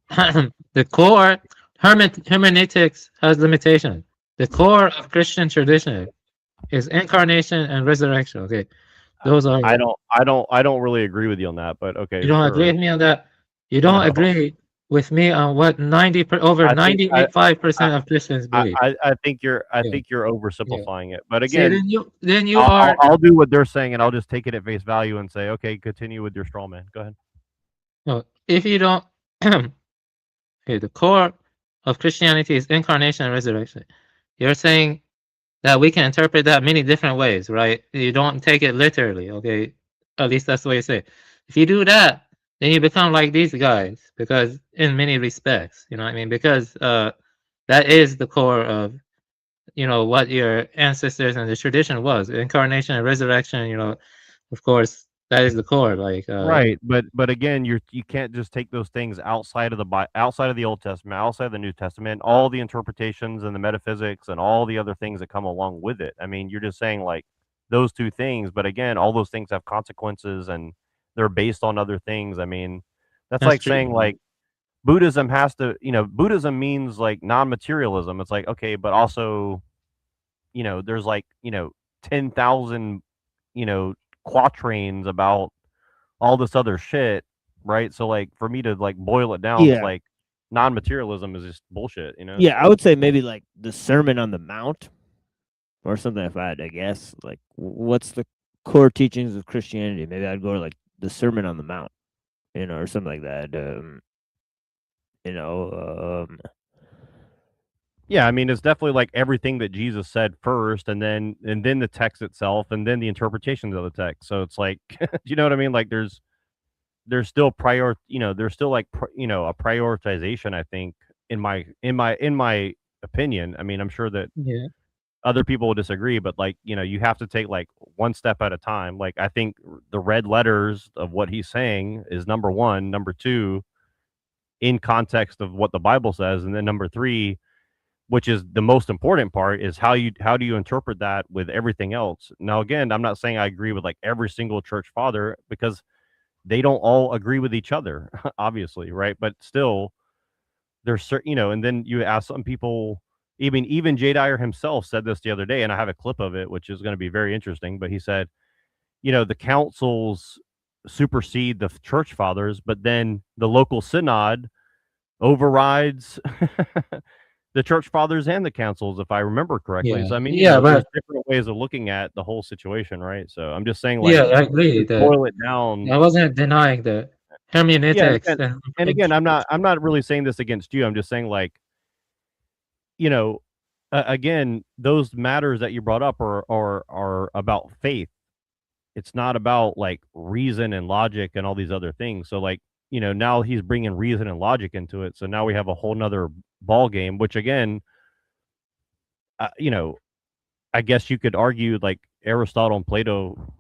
the core hermeneutics has limitation. The core of Christian tradition is incarnation and resurrection. Okay, those are. I don't really agree with you on that, but okay, You don't sure. agree with me on that. You don't No. agree with me on what over I think 95% of Christians believe. I think you're Yeah. think you're oversimplifying it. But See, again, then you I'll, are. I'll do what they're saying, and I'll just take it at face value and say, okay, continue with your straw man. Go ahead. No, if you don't, okay, the core of Christianity is incarnation and resurrection. You're saying that we can interpret that many different ways, right? You don't take it literally, okay? At least that's what you say. If you do that, then you become like these guys, because in many respects, you know what I mean? Because that is the core of, you know, what your ancestors and the tradition was. Incarnation and resurrection, you know, of course, that is the core. Like Right, but again, you can't just take those things outside of outside of the Old Testament, outside of the New Testament, all the interpretations and the metaphysics and all the other things that come along with it. I mean, you're just saying like those two things, but again, all those things have consequences and they're based on other things. I mean, that's like true. saying like Buddhism has to, Buddhism means like non-materialism. It's like, okay, but also, there's like, 10,000, quatrains about all this other shit, right? So like for me to like boil it down, it's like non-materialism is just bullshit, Yeah, I would say maybe like the Sermon on the Mount or something. If I had to guess, like what's the core teachings of Christianity? Maybe I'd go to like the Sermon on the Mount, or something like that. Yeah, I mean it's definitely like everything that Jesus said first, and then the text itself, and then the interpretations of the text. So it's like, you know what I mean? Like there's still there's still like a prioritization. I think in my opinion. I mean, I'm sure that other people will disagree, but like you have to take like one step at a time. Like I think the red letters of what he's saying is number one, number two, in context of what the Bible says, and then number three, which is the most important part, is how do you interpret that with everything else. Now again, I'm not saying I agree with like every single church father, because they don't all agree with each other, obviously, right? But still, there's certain, and then you ask some people, even Jay Dyer himself said this the other day, and I have a clip of it, which is going to be very interesting. But he said, the councils supersede the church fathers, but then the local synod overrides the church fathers and the councils, if I remember correctly. So I mean, there's different ways of looking at the whole situation, right? So I'm just saying, like, I agree. Boil it down. I wasn't denying the hermeneutics. And again, I'm not really saying this against you. I'm just saying, like, again, those matters that you brought up are about faith. It's not about like reason and logic and all these other things. So like, now he's bringing reason and logic into it. So now we have a whole nother ball game, which again, I guess you could argue like Aristotle and Plato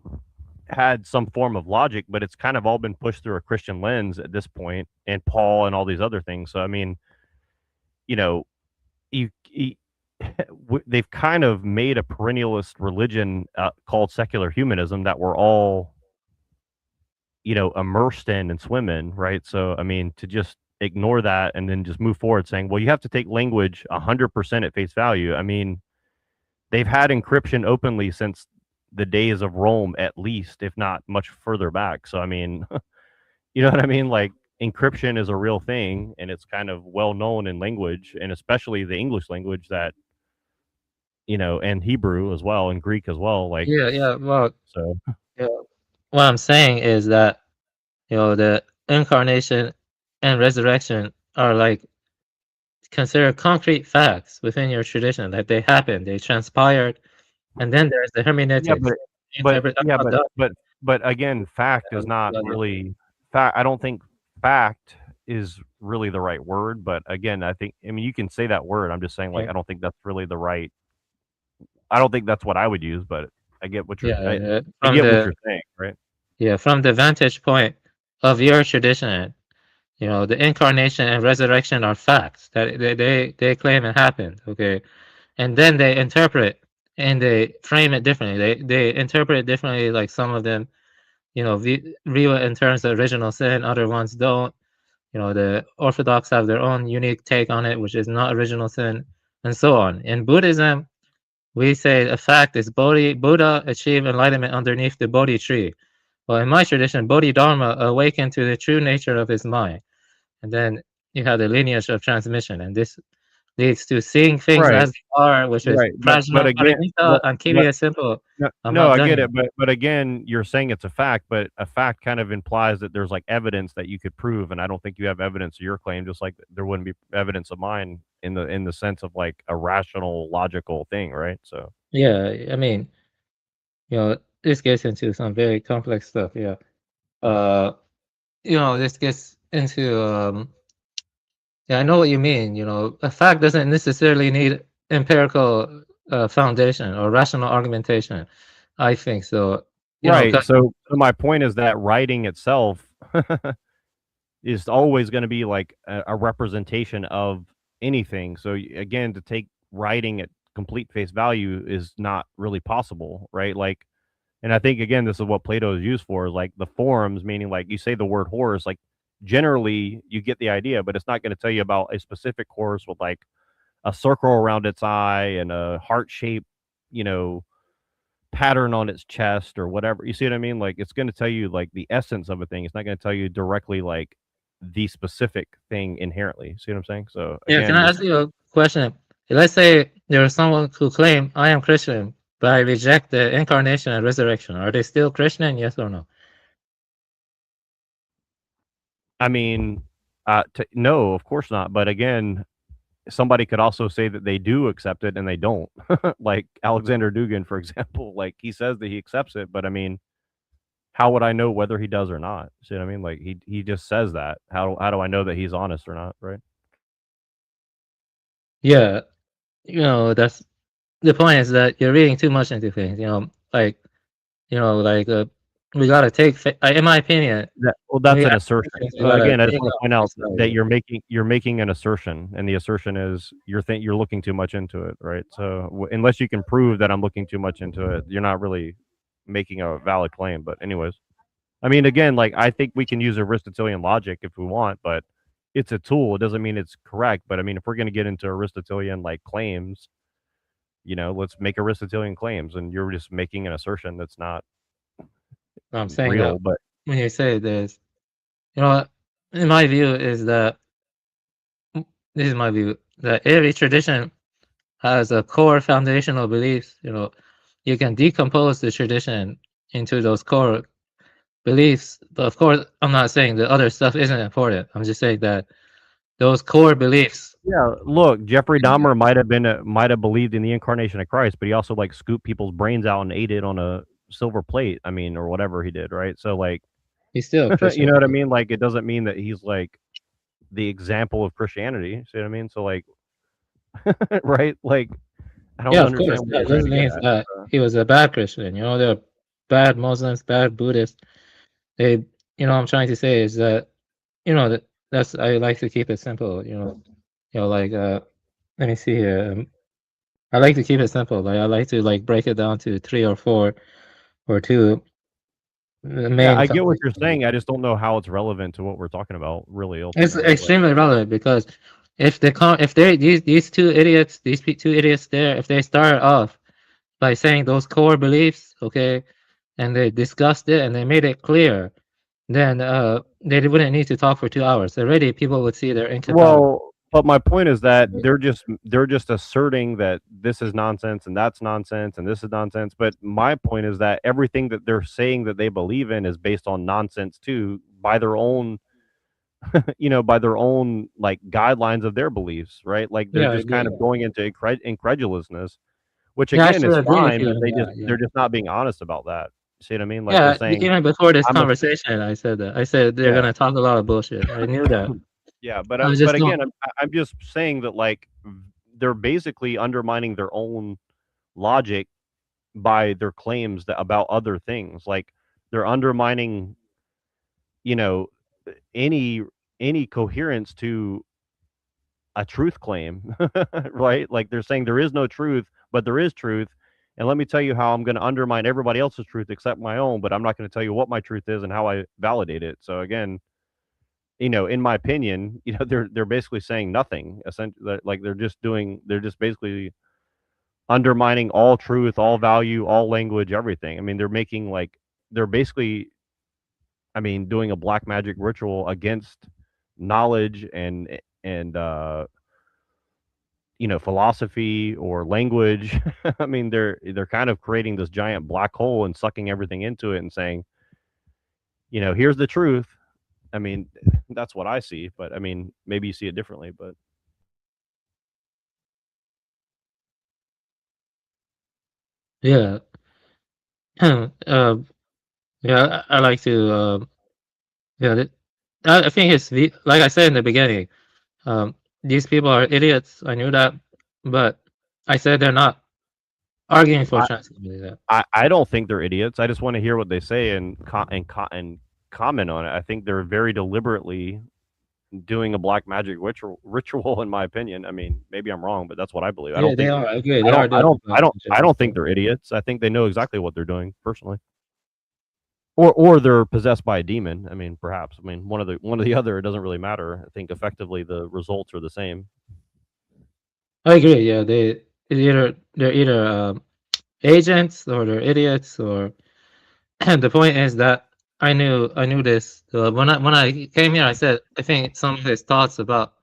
had some form of logic, but it's kind of all been pushed through a Christian lens at this point, and Paul and all these other things. So I mean, they've kind of made a perennialist religion called secular humanism that we're all immersed in and swim in, right? So I mean, to just ignore that and then just move forward saying, well, you have to take language 100% at face value. I mean, they've had encryption openly since the days of Rome, at least, if not much further back. So I mean, you know what I mean? Like, encryption is a real thing, and it's kind of well known in language, and especially the English language, that and Hebrew as well, and Greek as well. Like, well, so what I'm saying is that the incarnation and resurrection are like considered concrete facts within your tradition, that they happened, they transpired, and then there's the hermeneutics. But again, fact is not really fact. I don't think fact is really the right word. But again, I mean, you can say that word. I'm just saying, like, I don't think that's really the right. I don't think that's what I would use, but I get what you're. I get what you're saying, right? Yeah, from the vantage point of your tradition, the incarnation and resurrection are facts that they claim it happened. Okay, and then they interpret and they frame it differently. They interpret it differently. Like some of them, view it in terms of original sin. Other ones don't. The Orthodox have their own unique take on it, which is not original sin, and so on. In Buddhism, we say a fact is Buddha achieved enlightenment underneath the Bodhi tree. Well, in my tradition, Bodhidharma awakened to the true nature of his mind. And then you have the lineage of transmission, and this leads to seeing things Right. as they are, which is Right. But again, I'm keeping it simple. I'm no, not I done get yet. it. But again, you're saying it's a fact, but a fact kind of implies that there's like evidence that you could prove, and I don't think you have evidence of your claim, just like there wouldn't be evidence of mine in the sense of like a rational, logical thing, right? So Yeah, I mean, this gets into some very complex stuff. Yeah. This gets into yeah, I know what you mean. A fact doesn't necessarily need empirical foundation or rational argumentation. I think so. right. 'Cause- So my point is that writing itself is always going to be like a representation of anything. So again, to take writing at complete face value is not really possible, right? Like, and I think again, this is what Plato is used for, is like the forms, meaning like you say the word horse, like generally you get the idea, but it's not going to tell you about a specific horse with like a circle around its eye and a heart shaped, you know, pattern on its chest or whatever. You see what I mean? Like it's going to tell you like the essence of a thing. It's not going to tell you directly like the specific thing inherently. See what I'm saying? So Yeah, can again, I this ask you a question? Let's say there is someone who claim I am Christian, but I reject the incarnation and resurrection. Are they still Christian? Yes or no? I mean, no, of course not. But again, somebody could also say that they do accept it and they don't. Like Alexander Dugin, for example, like he says that he accepts it, but I mean, how would I know whether he does or not? See what I mean? Like he just says that. How do I know that he's honest or not? Right? Yeah, that's the point is that you're reading too much into things. Like we gotta take. In my opinion, Well, that's we an have assertion. things we gotta Again, I just take want to out point out face value. that you're making an assertion, and the assertion is you're looking too much into it, right? So unless you can prove that I'm looking too much into it, you're not really making a valid claim. But anyways, I mean, again, like I think we can use Aristotelian logic if we want, but it's a tool. It doesn't mean it's correct. But I mean, if we're going to get into Aristotelian like claims, let's make Aristotelian claims, and you're just making an assertion that's not I'm saying real. that But when you say this, in my view is that this is my view that every tradition has a core foundational beliefs. You can decompose the tradition into those core beliefs, but of course, I'm not saying the other stuff isn't important. I'm just saying that those core beliefs. yeah, look, Jeffrey Dahmer might have believed in the incarnation of Christ, but he also like scooped people's brains out and ate it on a silver plate. I mean, or whatever he did, right? So like, He's still a Christian. you know what I mean? Like, it doesn't mean that he's like the example of Christianity. See what I mean? So like, right? Like, I don't Yeah, of understand course. what That you're trying doesn't to get mean at. that he was a bad Christian. There are bad Muslims, bad Buddhists. They, I'm trying to say is that, that's I like to keep it simple. Like let me see here. I like to keep it simple. Like I like to like break it down to 3 or 4 or 2 Yeah, main. I get what you're saying. I just don't know how it's relevant to what we're talking about, really. It's Ultimately, extremely relevant because if they these two idiots, two idiots there, if they start off by saying those core beliefs, okay, and they discussed it and they made it clear, then they wouldn't need to talk for 2 hours. Already, people would see they're incompatible. well, but my point is that they're just asserting that this is nonsense and that's nonsense and this is nonsense. But my point is that everything that they're saying that they believe in is based on nonsense too, by their own, by their own like guidelines of their beliefs, right? Like they're Yeah, I just kind agree. of going into incredulousness, which Yeah, I again is should agree with fine, you but on that. Yeah. they're just not being honest about that. See what I mean? Like they're Yeah, saying even before this I'm a conversation, I said that. I said they're yeah. gonna talk a lot of bullshit. I knew that. Yeah, I was but just again, don't. I'm just saying that like they're basically undermining their own logic by their claims that about other things. Like they're undermining, you know, any coherence to a truth claim, right? Like they're saying there is no truth, but there is truth. And let me tell you how I'm going to undermine everybody else's truth except my own, but I'm not going to tell you what my truth is and how I validate it. So again, in my opinion, they're basically saying nothing. Essentially, like they're just basically undermining all truth, all value, all language, everything. I mean, they're basically, doing a black magic ritual against knowledge and philosophy or language. I mean, they're kind of creating this giant black hole and sucking everything into it and saying, here's the truth. I mean, that's what I see, but I mean, maybe you see it differently, but Yeah. Yeah, I like to, yeah, I think it's like I said in the beginning, these people are idiots. I knew that, but I said they're not arguing for I transhumanism. I don't think they're idiots. I just want to hear what they say and comment on it. I think they're very deliberately doing a black magic ritual, in my opinion. I mean, maybe I'm wrong, but that's what I believe. I Yeah, don't they think are. I agree. They I are don't I doing don't I black don't magic I don't think ritual. they're idiots. I think they know exactly what they're doing personally. Or they're possessed by a demon. I mean, perhaps. I mean, one or the other, it doesn't really matter. I think effectively the results are the same. I agree. Yeah, they're either agents or they're idiots or. And the point is that I knew this when I came here. I said I think some of his thoughts about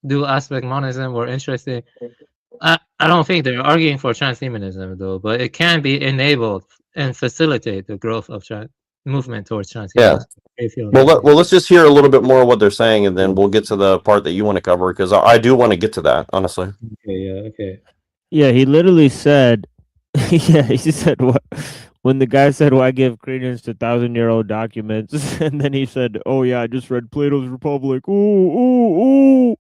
dual aspect monism were interesting. I don't think they're arguing for transhumanism though, but it can be enabled and facilitate the growth of movement towards Yeah. transhumanism. If you Well, agree. let's just hear a little bit more of what they're saying, and then we'll get to the part that you want to cover because I do want to get to that, honestly. Okay, yeah, okay. Yeah, he literally said, yeah, he said what when the guy said, "Why give credence to 1,000-year-old documents?" and then he said, "Oh yeah, I just read Plato's Republic." Ooh, ooh, ooh.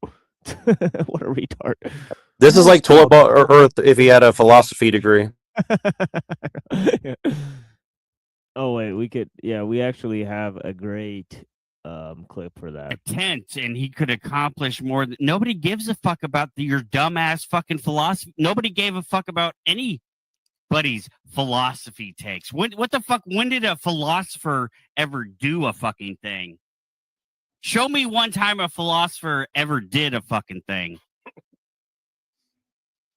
What a retard. This is like toilet Earth if he had a philosophy degree. Oh wait, we actually have a great clip for that. Tent, and he could accomplish more. Nobody gives a fuck about your dumbass fucking philosophy. Nobody gave a fuck about anybody's philosophy takes. What the fuck? When did a philosopher ever do a fucking thing? Show me one time a philosopher ever did a fucking thing.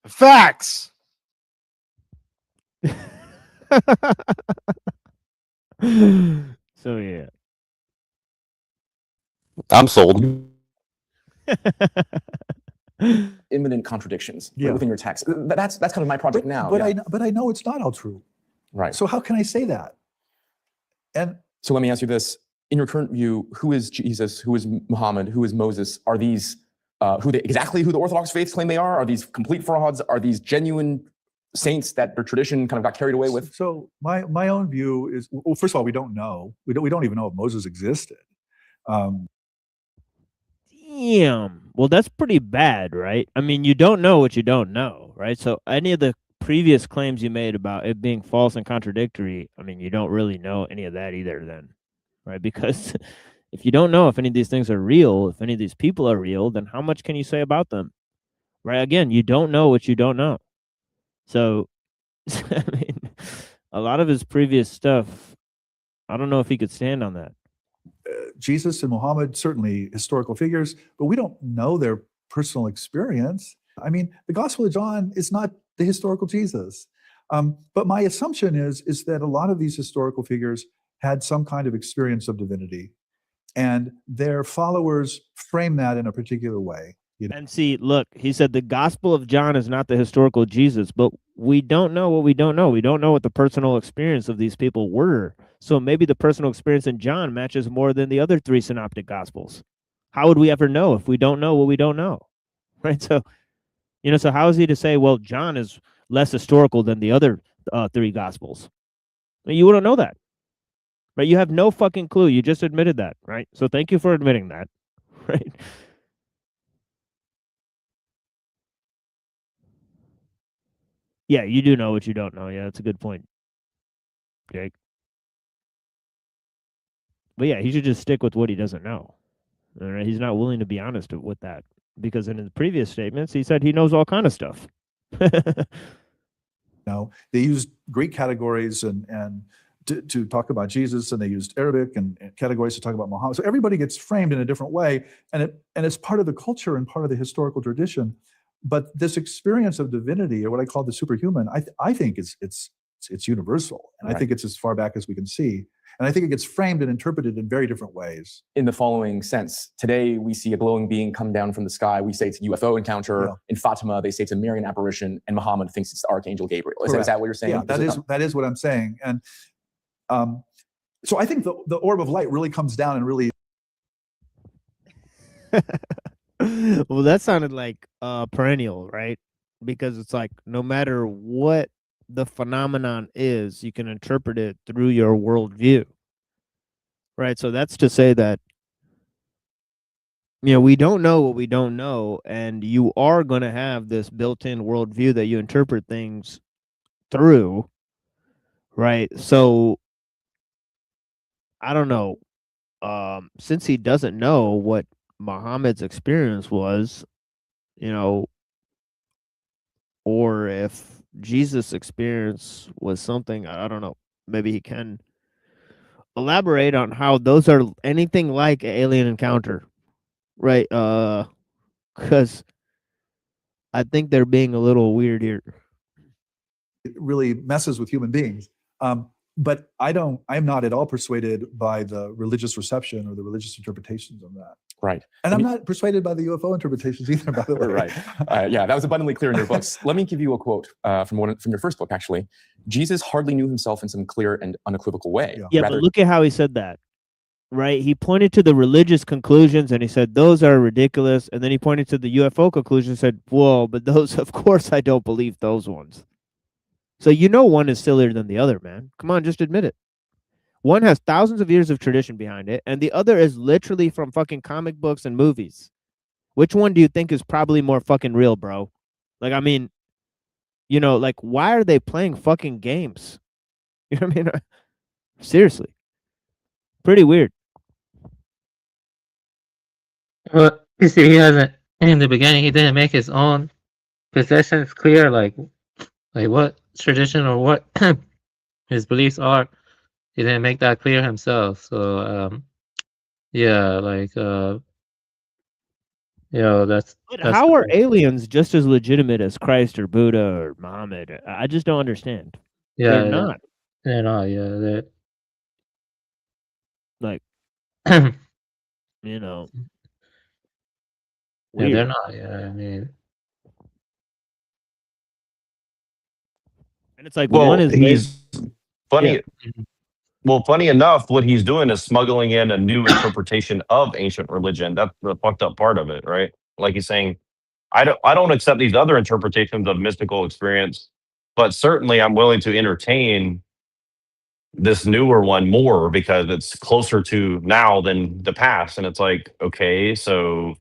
Facts. So yeah. I'm sold. Imminent contradictions within your text. That's kind of my project now. But I know it's not all true. Right. So how can I say that? And so let me ask you this: in your current view, who is Jesus? Who is Muhammad? Who is Moses? Are these exactly who the Orthodox faiths claim they are? Are these complete frauds? Are these genuine saints that their tradition kind of got carried away with? So my own view is, well, first of all, we don't know. We don't even know if Moses existed. Damn. Well, that's pretty bad, right? I mean, you don't know what you don't know, right? So any of the previous claims you made about it being false and contradictory, I mean, you don't really know any of that either then, right? Because if you don't know if any of these things are real, if any of these people are real, then how much can you say about them? Right? Again, you don't know what you don't know. So, I mean, a lot of his previous stuff, I don't know if he could stand on that. Jesus and Muhammad, certainly historical figures, but we don't know their personal experience. I mean, the Gospel of John is not the historical Jesus. But my assumption is that a lot of these historical figures had some kind of experience of divinity, and their followers frame that in a particular way. And see, look, he said the Gospel of John is not the historical Jesus, but we don't know what we don't know. We don't know what the personal experience of these people were. So maybe the personal experience in John matches more than the other three synoptic Gospels. How would we ever know if we don't know what we don't know? Right? So, so how is he to say, well, John is less historical than the other three Gospels? I mean, you wouldn't know that. Right? You have no fucking clue. You just admitted that, right? So thank you for admitting that, right? Yeah, you do know what you don't know. Yeah, that's a good point, Jake. But yeah, he should just stick with what he doesn't know. All right? He's not willing to be honest with that. because in his previous statements, he said he knows all kind of stuff. No, they used Greek categories and to talk about Jesus, and they used Arabic and categories to talk about Muhammad. So everybody gets framed in a different way, and it's part of the culture and part of the historical tradition. But this experience of divinity, or what I call the superhuman, I think it's universal, and I think it's as far back as we can see. And I think it gets framed and interpreted in very different ways. In the following sense, today we see a glowing being come down from the sky. We say it's a UFO encounter. Yeah. In Fatima, they say it's a Marian apparition, and Muhammad thinks it's the Archangel Gabriel. Is that what you're saying? Yeah, that is what I'm saying. And so I think the orb of light really comes down and really. Well, that sounded like perennial, right? Because it's like no matter what the phenomenon is, you can interpret it through your worldview, right? So that's to say that, you know, we don't know what we don't know, and you are going to have this built-in worldview that you interpret things through, right? So I don't know. Since he doesn't know what Muhammad's experience was, you know, or if Jesus' experience was something, I don't know, maybe he can elaborate on how those are anything like an alien encounter, right? Because I think they're being a little weird here. It really messes with human beings. But I'm not at all persuaded by the religious reception or the religious interpretations of that. Right. And I'm not persuaded by the UFO interpretations either, by the way. Right. Yeah, that was abundantly clear in your books. Let me give you a quote from your first book, actually. Jesus hardly knew himself in some clear and unequivocal way. Yeah, but look at how he said that, right? He pointed to the religious conclusions and he said, those are ridiculous. And then he pointed to the UFO conclusions and said, whoa, but those, of course, I don't believe those ones. So you know one is sillier than the other, man. Come on, just admit it. One has thousands of years of tradition behind it, and the other is literally from fucking comic books and movies. Which one do you think is probably more fucking real, bro? Like, I mean, you know, like, why are they playing fucking games? You know what I mean? Seriously. Pretty weird. Well, you see, he hasn't, in the beginning, he didn't make his own possessions clear, like what tradition or what his beliefs are. He didn't make that clear himself. So, yeah, like, you know, that's. But how are aliens just as legitimate as Christ or Buddha or Muhammad? I just don't understand. Yeah, they're not. They're not. Yeah, they're like, you know. Yeah, they're not. Yeah, I mean. And it's like, well, one is he's funny. Yeah. Well, funny enough, what he's doing is smuggling in a new interpretation of ancient religion. That's the fucked up part of it, right? Like he's saying, I don't accept these other interpretations of mystical experience, but certainly I'm willing to entertain this newer one more because it's closer to now than the past. And it's like, okay, so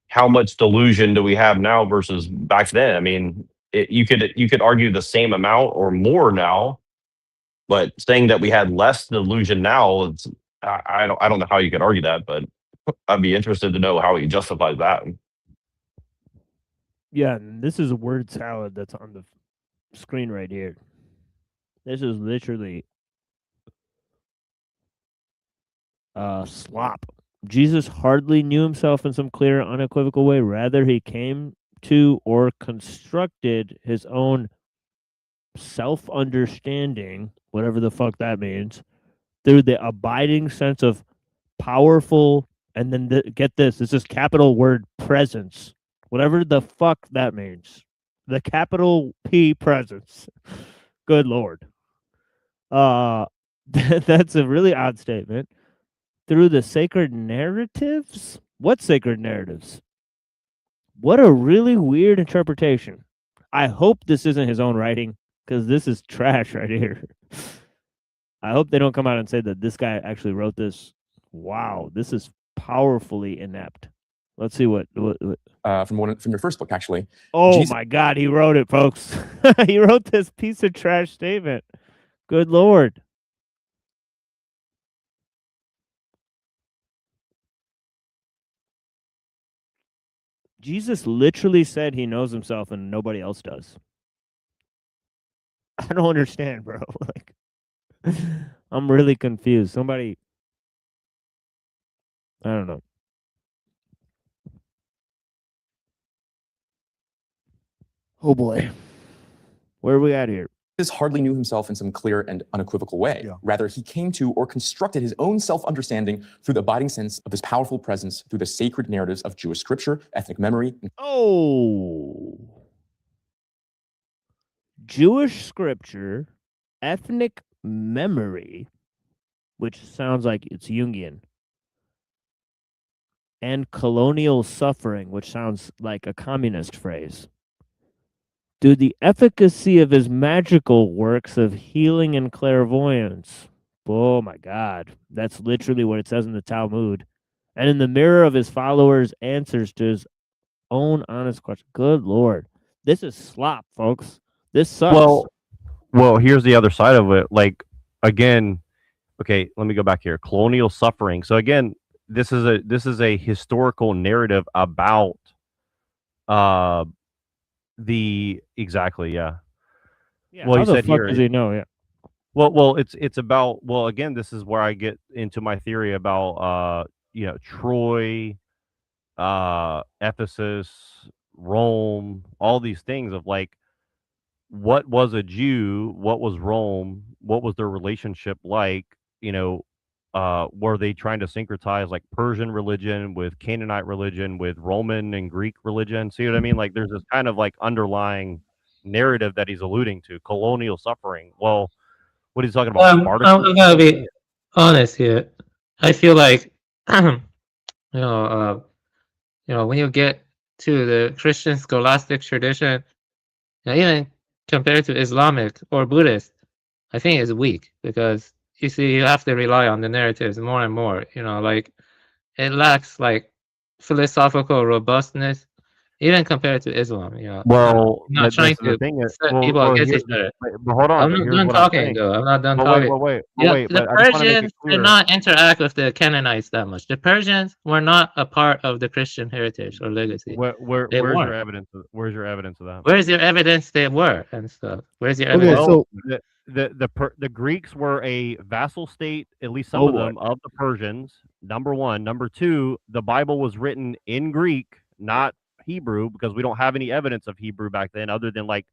how much delusion do we have now versus back then? I mean, you could argue the same amount or more now, but saying that we had less delusion now, it's, I don't know how you could argue that, but I'd be interested to know how he justifies that. Yeah, and this is a word salad that's on the screen right here. This is literally slop. Jesus hardly knew himself in some clear, unequivocal way. Rather, he came to or constructed his own self-understanding, whatever the fuck that means, through the abiding sense of powerful, and then get this is capital word presence, whatever the fuck that means. The capital P presence. Good Lord. That's a really odd statement. Through the sacred narratives? What sacred narratives? What a really weird interpretation. I hope this isn't his own writing, because this is trash right here. I hope they don't come out and say that this guy actually wrote this. Wow, this is powerfully inept. Let's see what from your first book, actually. Oh my God, he wrote it, folks. He wrote this piece of trash statement. Good Lord. Jesus literally said he knows himself and nobody else does. I don't understand, bro. Like, I'm really confused. Somebody, I don't know. Oh boy. Where are we at here? Jesus hardly knew himself in some clear and unequivocal way. Yeah. Rather, he came to or constructed his own self-understanding through the abiding sense of this powerful presence through the sacred narratives of Jewish scripture, ethnic memory. Oh. Jewish scripture, ethnic memory, which sounds like it's Jungian, and colonial suffering, which sounds like a communist phrase. Dude, the efficacy of his magical works of healing and clairvoyance. Oh my God. That's literally what it says in the Talmud. And in the mirror of his followers' answers to his own honest question. Good Lord. This is slop, folks. This sucks. Well, here's the other side of it. Like, again, okay, let me go back here. Colonial suffering. So again, this is a historical narrative about exactly, yeah. Yeah, Well, how he the said fuck here. does he know? Yeah. Well, it's about, well, again, this is where I get into my theory about Troy, Ephesus, Rome, all these things of like, what was a Jew, what was Rome, what was their relationship like, were they trying to syncretize like Persian religion with Canaanite religion with Roman and Greek religion? See what I mean? Like there's this kind of like underlying narrative that he's alluding to, colonial suffering. Well, what he's talking about, Spartacus? I'm gonna be honest here. I feel like, you when you get to the Christian scholastic tradition, even compared to Islamic or Buddhist, I think it's weak because you see, you have to rely on the narratives more and more. Like it lacks like philosophical robustness, even compared to Islam. Well, I'm not trying that's the to thing. set people against each other. But hold on. I'm not Here's done what I'm talking saying. though. I'm not done But talking. wait. The But I just want to make it Persians did clear. not interact with the Canaanites that much. The Persians were not a part of the Christian heritage or legacy. They Where's your weren't. evidence? Where's your evidence of that? Where's your evidence they were and stuff? Where's your Okay, evidence? Well, so the Greeks were a vassal state, at least some Oh, of boy. them, of the Persians. Number one. Number two, the Bible was written in Greek, not Hebrew, because we don't have any evidence of Hebrew back then, other than like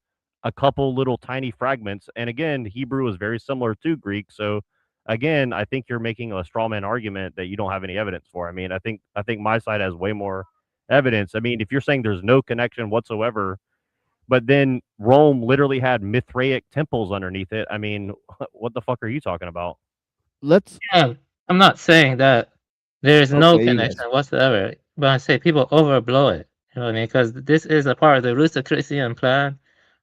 a couple little tiny fragments. And again, Hebrew is very similar to Greek. So again, I think you're making a straw man argument that you don't have any evidence for. I mean, I think my side has way more evidence. I mean, if you're saying there's no connection whatsoever, but then Rome literally had Mithraic temples underneath it. I mean, what the fuck are you talking about? let's Yeah, I'm not saying that there's no Okay, you guys. connection whatsoever, but I say people overblow it. You know what I mean? Because this is a part of the Rosicrucian plan.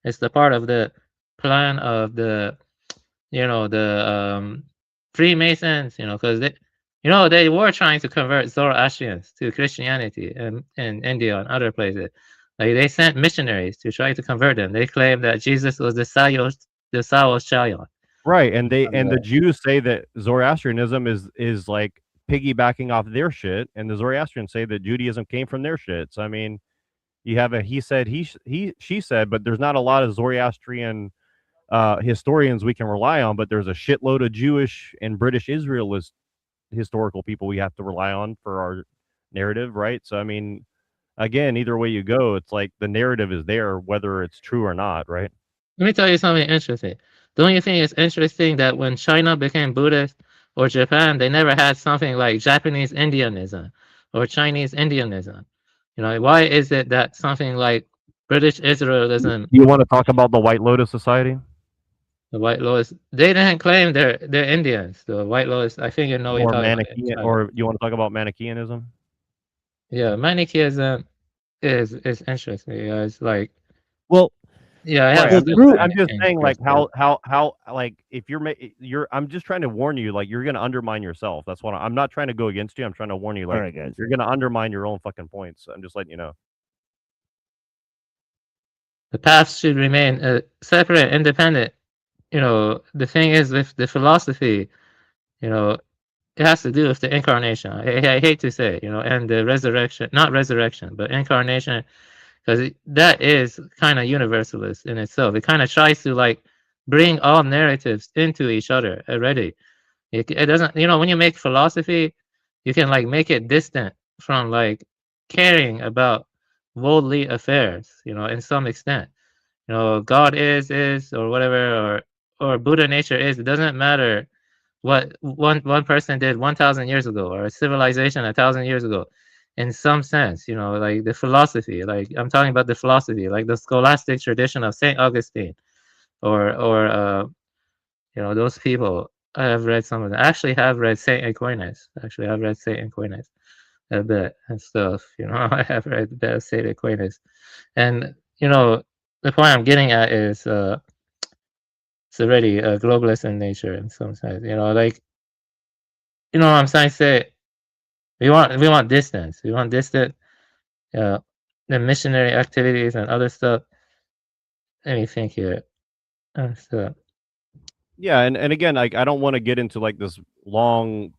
It's the part of the plan of the Freemasons. Because they were trying to convert Zoroastrians to Christianity in India and other places. Like they sent missionaries to try to convert them. They claimed that Jesus was the Saos Chayon. Right, and the Jews say that Zoroastrianism is like piggybacking off their shit, and the Zoroastrians say that Judaism came from their shit. So I mean, you have a he said, she said, but there's not a lot of Zoroastrian historians we can rely on, but there's a shitload of Jewish and British Israelist historical people we have to rely on for our narrative, right? So I mean, again, either way you go, it's like the narrative is there, whether it's true or not, right? Let me tell you something interesting. Don't you think it's interesting that when China became Buddhist or Japan, they never had something like Japanese Indianism or Chinese Indianism? Why is it that something like British Israelism, You want to talk about the White Lotus Society? the White Lotus, they didn't claim they're Indians. The White Lotus, I think you know what you're Or talking about. Manichaean, or you want to talk about Manichaeanism? Yeah, Manichaeism is interesting. Yeah, it's like, Well, yeah, I have Right. some I'm just saying, like Manichaean how like if you're I'm just trying to warn you, like you're gonna undermine yourself. That's what I'm not trying to go against you. I'm trying to warn you, like all right, guys. you're gonna undermine your own fucking points. I'm just letting you know. The paths should remain separate, independent. The thing is with the philosophy, it has to do with the incarnation. I hate to say, and the resurrection, not resurrection, but incarnation, because that is kind of universalist in itself. It kind of tries to like bring all narratives into each other already. It doesn't, when you make philosophy, you can like make it distant from like caring about worldly affairs, in some extent. God is, or whatever, or Buddha nature is. It doesn't matter what one person did 1,000 years ago, or a civilization 1,000 years ago. In some sense, like the philosophy, like I'm talking about the philosophy, like the scholastic tradition of Saint Augustine, or those people. I have read some of them. I actually have read Saint Aquinas. I've read Saint Aquinas a bit and stuff. I have read Saint Aquinas, and the point I'm getting at is it's already globalist in nature in some sense. Like what I'm trying to say. We want distance. We want distant. The missionary activities and other stuff. Let me think here. So, Yeah, and again, like I don't want to get into like this long,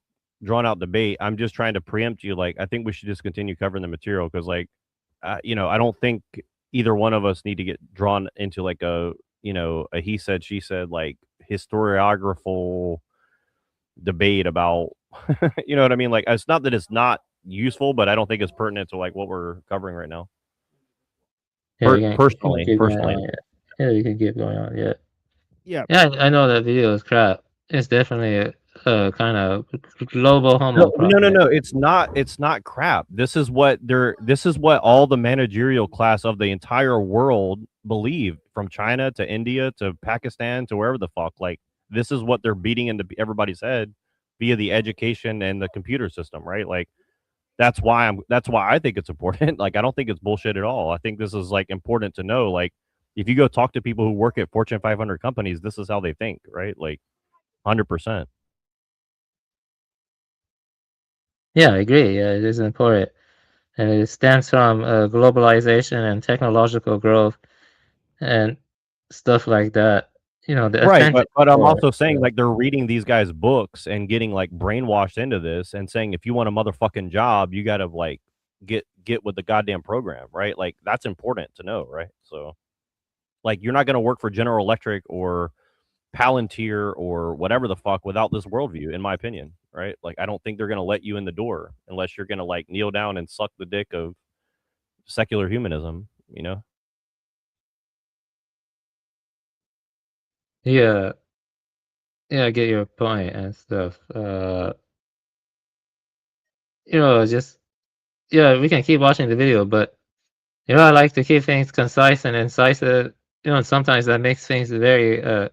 drawn out debate. I'm just trying to preempt you. Like I think we should just continue covering the material because, like, I don't think either one of us need to get drawn into like a he said she said like historiographical debate about you know what I mean. Like it's not that it's not useful, but I don't think it's pertinent to like what we're covering right now. yeah, Personally. Yeah, you can keep going on. Yeah. Yeah. Yeah, I know that video is crap. It's definitely a kind of global homo. No. It's not crap. This is what all the managerial class of the entire world believe, from China to India to Pakistan to wherever the fuck. Like this is what they're beating into everybody's head via the education and the computer system, right? Like that's why I think it's important. Like I don't think it's bullshit at all. I think this is like important to know. Like if you go talk to people who work at Fortune 500 companies, this is how they think, right? Like 100%. Yeah, I agree. Yeah, it is important. And it stems from globalization and technological growth and stuff like that. The Right, authentic. but I'm also saying like they're reading these guys' books and getting like brainwashed into this and saying if you want a motherfucking job, you got to like get with the goddamn program, right? Like that's important to know, right? So like you're not going to work for General Electric or Palantir or whatever the fuck without this worldview, in my opinion, right? Like I don't think they're going to let you in the door unless you're going to like kneel down and suck the dick of secular humanism, you know? Yeah. Yeah, I get your point and stuff. Just we can keep watching the video, but I like to keep things concise and incisive. And sometimes that makes things very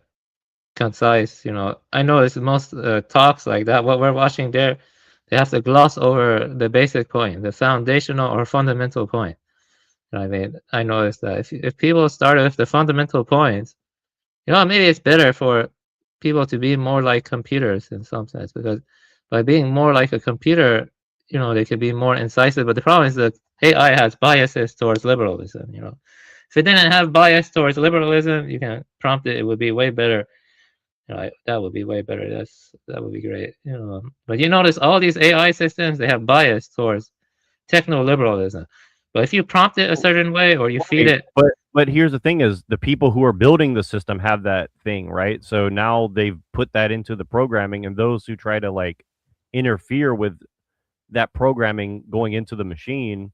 concise. I notice most talks like that, what we're watching there, they have to gloss over the basic point, the foundational or fundamental point. I mean, I noticed that if people started with the fundamental points, maybe it's better for people to be more like computers in some sense, because by being more like a computer, they could be more incisive. But the problem is that AI has biases towards liberalism. If it didn't have bias towards liberalism, you can prompt it; it would be way better. That would be way better. That would be great. But you notice all these AI systems, they have bias towards techno-liberalism. But if you prompt it a certain way or you feed it, but here's the thing: is the people who are building the system have that thing, right? So now they've put that into the programming, and those who try to like interfere with that programming going into the machine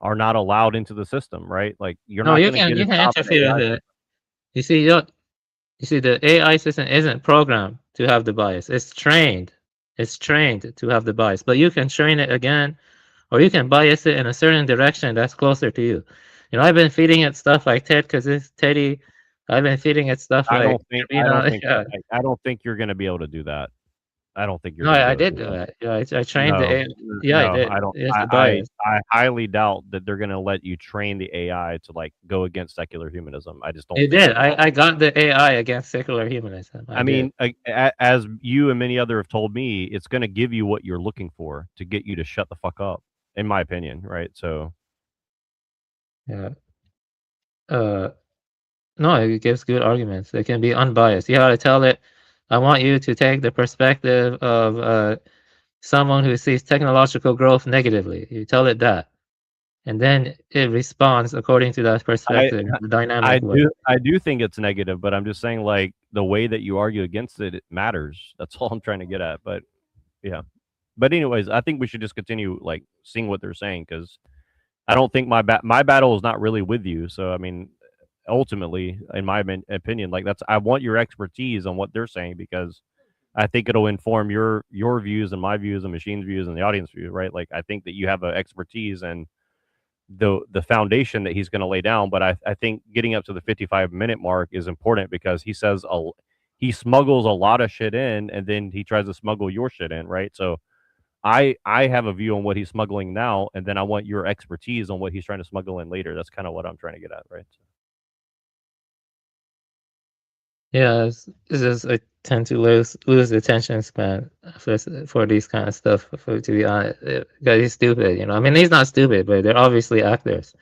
are not allowed into the system, right? Like you're not going to get you a can top interfere with it. You see, the AI system isn't programmed to have the bias. It's trained. It's trained to have the bias. But you can train it again, or you can bias it in a certain direction that's closer to you. I've been feeding it stuff like Teddy. I've been feeding it stuff like I don't think you're going to be able to do that. I don't think you're. No, gonna I be able did to do that. it. Yeah, I trained No, the AI. Yeah, I no, did. I don't. It's the bias. I highly doubt that they're going to let you train the AI to like go against secular humanism. I just don't. It did. I got the AI against secular humanism. I mean, as you and many other have told me, it's going to give you what you're looking for to get you to shut the fuck up, in my opinion, right? So, yeah. No, it gives good arguments. It can be unbiased. You gotta tell it, I want you to take the perspective of someone who sees technological growth negatively. You tell it that, and then it responds according to that perspective in a dynamic way. I do think it's negative, but I'm just saying like the way that you argue against it, it matters. That's all I'm trying to get at. But yeah. But anyways, I think we should just continue like seeing what they're saying because I don't think my battle is not really with you. So I mean, ultimately, in my opinion, like I want your expertise on what they're saying because I think it'll inform your views and my views and machine's views and the audience view, right? Like I think that you have an expertise and the foundation that he's going to lay down. But I think getting up to the 55-minute mark is important because he says he smuggles a lot of shit in and then he tries to smuggle your shit in, right? So I have a view on what he's smuggling now, and then I want your expertise on what he's trying to smuggle in later. That's kind of what I'm trying to get at, right? Yeah, it's just I tend to lose attention span for these kind of stuff. To be honest, because he's stupid. I mean, he's not stupid, but they're obviously actors.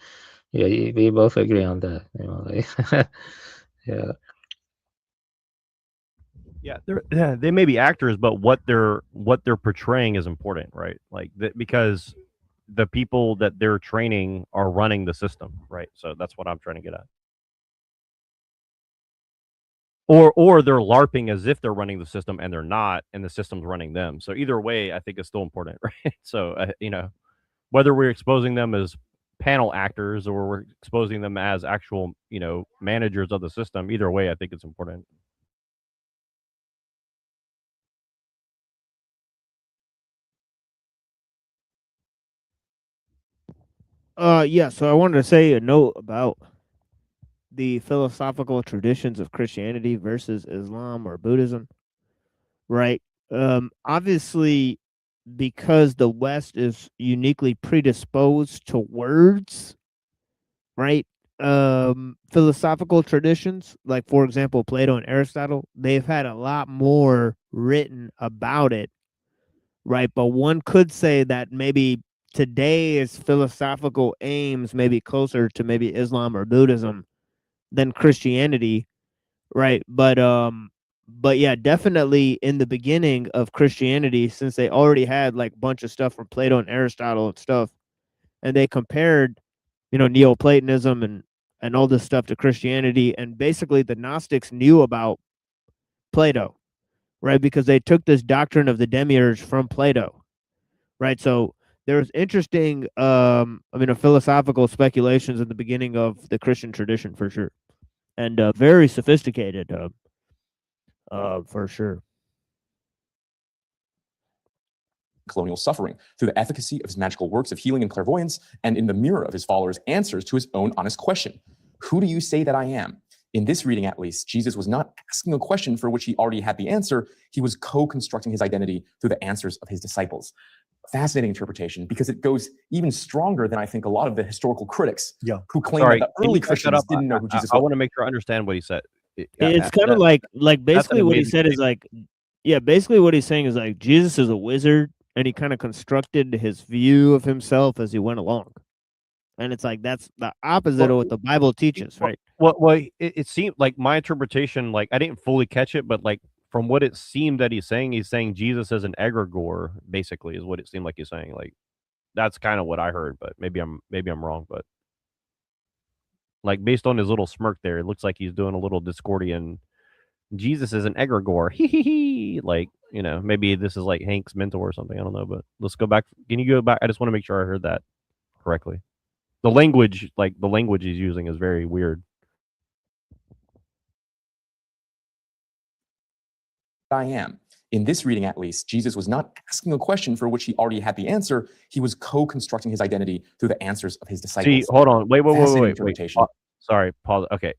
Yeah, we both agree on that. Like, yeah. Yeah, they may be actors, but what they're portraying is important, right? Like because the people that they're training are running the system, right? So that's what I'm trying to get at. Or they're LARPing as if they're running the system and they're not, and the system's running them. So either way, I think it's still important, right? So whether we're exposing them as panel actors or we're exposing them as actual, managers of the system, either way, I think it's important. Yeah, so I wanted to say a note about the philosophical traditions of Christianity versus Islam or Buddhism, right? Obviously, because the West is uniquely predisposed to words, right? Philosophical traditions, like for example, Plato and Aristotle, they've had a lot more written about it, right? But one could say that maybe today's philosophical aims may be closer to maybe Islam or Buddhism than Christianity, right? But yeah, definitely in the beginning of Christianity, since they already had like a bunch of stuff from Plato and Aristotle and stuff, and they compared, Neoplatonism and all this stuff to Christianity, and basically the Gnostics knew about Plato, right? Because they took this doctrine of the demiurge from Plato, right? So there's interesting, philosophical speculations in the beginning of the Christian tradition for sure, and very sophisticated, for sure. Colonial suffering through the efficacy of his magical works of healing and clairvoyance, and in the mirror of his followers' answers to his own honest question: who do you say that I am? In this reading, at least, Jesus was not asking a question for which he already had the answer. He was co-constructing his identity through the answers of his disciples. Fascinating interpretation, because it goes even stronger than I think a lot of the historical critics who claim that the early Christians didn't know who Jesus was. I want to make sure I understand what he said. It's kind of like basically what he said is like, yeah, basically what he's saying is like Jesus is a wizard and he kind of constructed his view of himself as he went along. And it's like that's the opposite of what the Bible teaches, right? Well, it seemed like my interpretation, like I didn't fully catch it, but like from what it seemed that he's saying Jesus as an egregore, basically, is what it seemed like he's saying. Like that's kind of what I heard, but maybe I'm wrong. But like based on his little smirk there, it looks like he's doing a little Discordian. Jesus is an egregore, like maybe this is like Hank's mentor or something. I don't know, but let's go back. Can you go back? I just want to make sure I heard that correctly. The language he's using is very weird. I am. In this reading, at least, Jesus was not asking a question for which he already had the answer. He was co-constructing his identity through the answers of his disciples. See, hold on. Wait. Sorry, pause. Okay.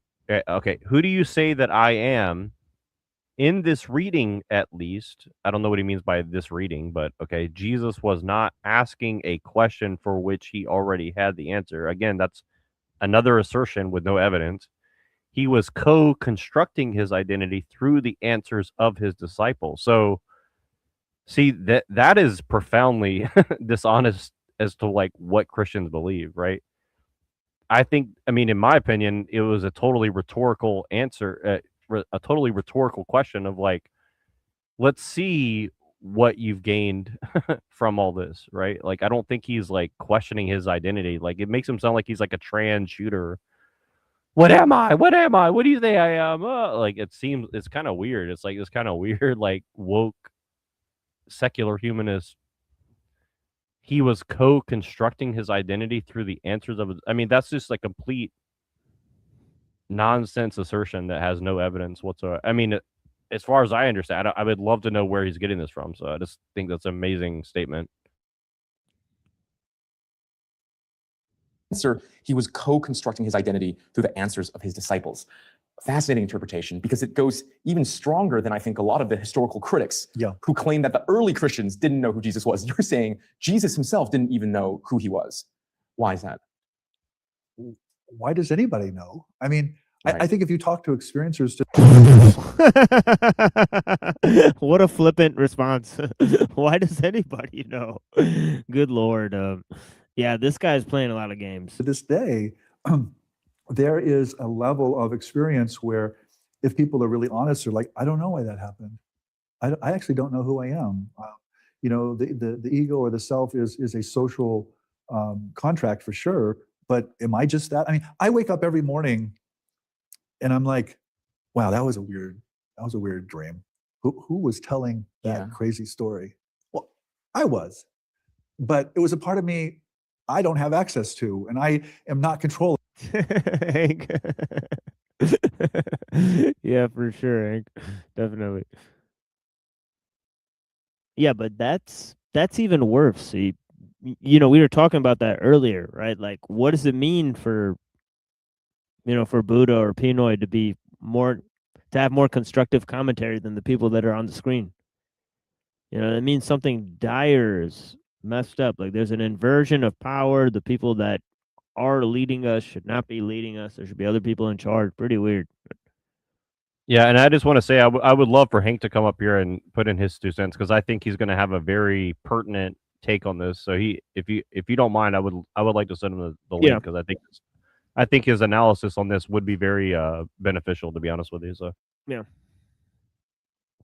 Who do you say that I am? In this reading, at least, I don't know what he means by this reading, but okay, Jesus was not asking a question for which he already had the answer. Again, that's another assertion with no evidence. He was co-constructing his identity through the answers of his disciples. So, see, that is profoundly dishonest as to like what Christians believe, right? In my opinion, it was a totally rhetorical answer, a totally rhetorical question of like, let's see what you've gained from all this, right? Like, I don't think he's like questioning his identity. Like, it makes him sound like he's like a trans shooter. What am I? What am I? What do you think I am? Like, it seems it's kind of weird. It's like this kind of weird, like woke secular humanist. He was co-constructing his identity through the answers of. I mean, that's just like complete nonsense assertion that has no evidence whatsoever. I mean, as far as I understand, I would love to know where he's getting this from. So I just think that's an amazing statement. He was co-constructing his identity through the answers of his disciples. Fascinating interpretation, because it goes even stronger than I think a lot of the historical critics who claim that the early Christians didn't know who Jesus was. You're saying Jesus himself didn't even know who he was. Why is that? Why does anybody know? I mean, Right. I think if you talk to experiencers, What a flippant response. Why does anybody know? Good Lord. Yeah, this guy's playing a lot of games. to this day, there is a level of experience where if people are really honest, they're like, I don't know why that happened. I actually don't know who I am. You know, the ego or the self is a social contract for sure, but am I just that? I mean, I wake up every morning and I'm like, wow, that was a weird dream. Who was telling that crazy story? Well, I was, but it was a part of me I don't have access to, and I am not controlling. Hank. Yeah, for sure, Hank. Definitely. Yeah, but that's even worse. See, you know, we were talking about that earlier, right? Like, what does it mean for, you know, for Buddha or Pinoy to have more constructive commentary than the people that are on the screen? You know, it means something dire is messed up. Like, there's an inversion of power. The people that are leading us should not be leading us. There should be other people in charge. Pretty weird. Yeah, and I just want to say I would love for Hank to come up here and put in his 2 cents, because I think he's going to have a very pertinent take on this. So if you don't mind, I would like to send him the link, because I think his analysis on this would be very beneficial, to be honest with you. So yeah.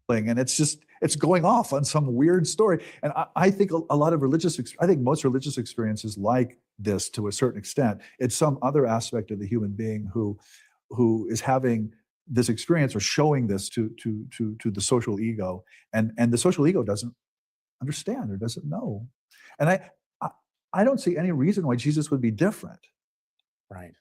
And it's going off on some weird story. And I think a lot of I think most religious experiences like this to a certain extent. It's some other aspect of the human being who is having this experience or showing this to the social ego, and the social ego doesn't understand or doesn't know. And I don't see any reason why Jesus would be different. Right.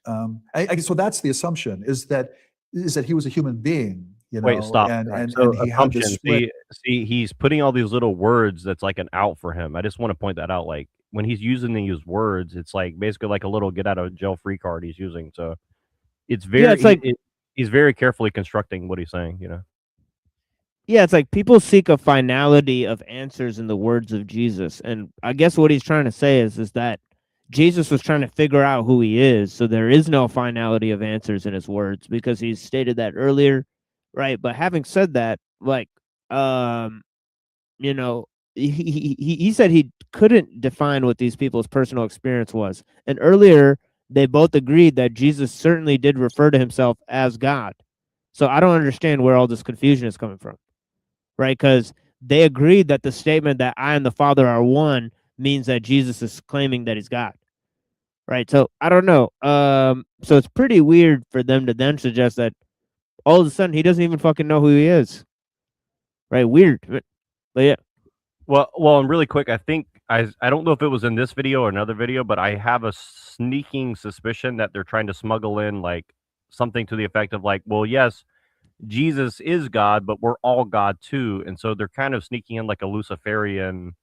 So that's the assumption, is that he was a human being. You know, wait, stop. And So he had this assumption, see, he's putting all these little words that's like an out for him. I just want to point that out. Like, when he's using these words, it's like basically like a little get out of jail free card he's using. So it's very, it's like, he's very carefully constructing what he's saying, you know? Yeah, it's like people seek a finality of answers in the words of Jesus. And I guess what he's trying to say is that Jesus was trying to figure out who he is. So there is no finality of answers in his words, because he's stated that earlier. Right. But having said that, like, you know, he said he couldn't define what these people's personal experience was. And earlier, they both agreed that Jesus certainly did refer to himself as God. So I don't understand where all this confusion is coming from. Right? Because they agreed that the statement that I and the Father are one means that Jesus is claiming that he's God. Right? So I don't know. So it's pretty weird for them to then suggest that all of a sudden he doesn't even fucking know who he is. Right? Weird. But yeah. Well, and really quick, I think I don't know if it was in this video or another video, but I have a sneaking suspicion that they're trying to smuggle in like something to the effect of like, well, yes, Jesus is God, but we're all God too. And so they're kind of sneaking in like a Luciferian,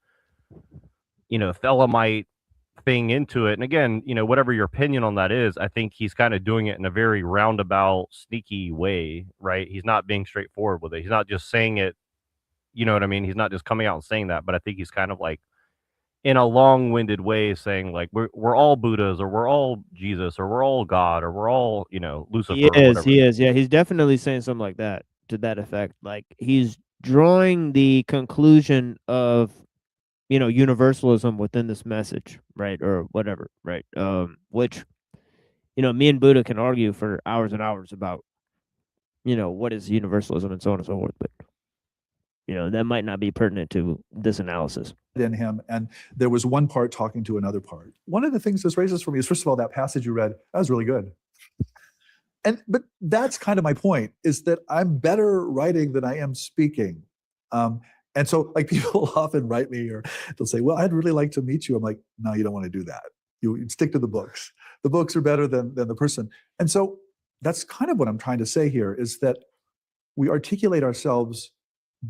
you know, Thelemite thing into it. And again, you know, whatever your opinion on that is, I think he's kind of doing it in a very roundabout, sneaky way, right? He's not being straightforward with it. He's not just saying it, you know what I mean? He's not just coming out and saying that, but I think he's kind of like in a long-winded way saying like we're all Buddhas, or we're all Jesus, or we're all God, or we're all, you know, Lucifer. He is. Yeah, he's definitely saying something like that, to that effect. Like, he's drawing the conclusion of, you know, universalism within this message, right? Or whatever, right? Which, you know, me and Buddha can argue for hours and hours about, you know, what is universalism and so on and so forth. But that might not be pertinent to this analysis. In him, and there was one part talking to another part. One of the things this raises for me is, first of all, that passage you read, that was really good. But that's kind of my point, is that I'm better writing than I am speaking. And so like people often write me, or they'll say, well, I'd really like to meet you. I'm like, no, you don't want to do that. You stick to the books. The books are better than the person. And so that's kind of what I'm trying to say here, is that we articulate ourselves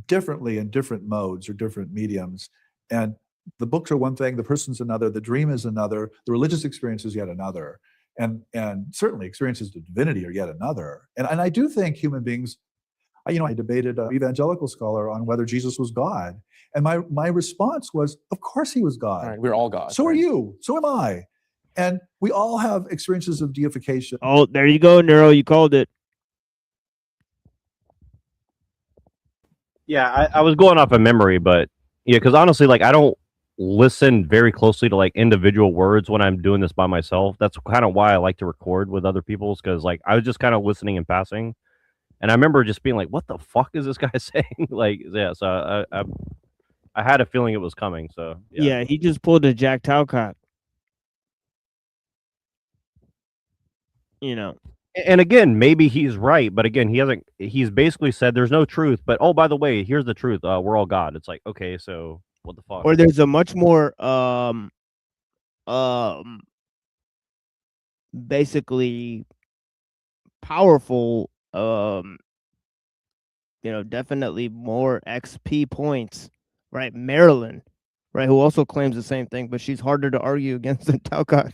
differently in different modes or different mediums. And the books are one thing, the person's another, the dream is another, the religious experience is yet another. And certainly experiences of divinity are yet another. And I do think human beings, I debated an evangelical scholar on whether Jesus was God. And my response was, of course he was God. Right, we're all God. So are you. So am I. And we all have experiences of deification. Oh, there you go, Neuro. You called it. Yeah, I was going off of memory, but yeah, because honestly, like I don't listen very closely to like individual words when I'm doing this by myself. That's kind of why I like to record with other people's, because like I was just kind of listening and passing, and I remember just being like, "What the fuck is this guy saying?" Like, yeah. So I had a feeling it was coming. So yeah, he just pulled a Jack Talcott. And again, maybe he's right, but again, he's basically said there's no truth, but oh, by the way, here's the truth. We're all God. It's like, okay, so what the fuck? Or there's a much more basically powerful definitely more XP points, right? Marilyn, right, who also claims the same thing, but she's harder to argue against than Talcott.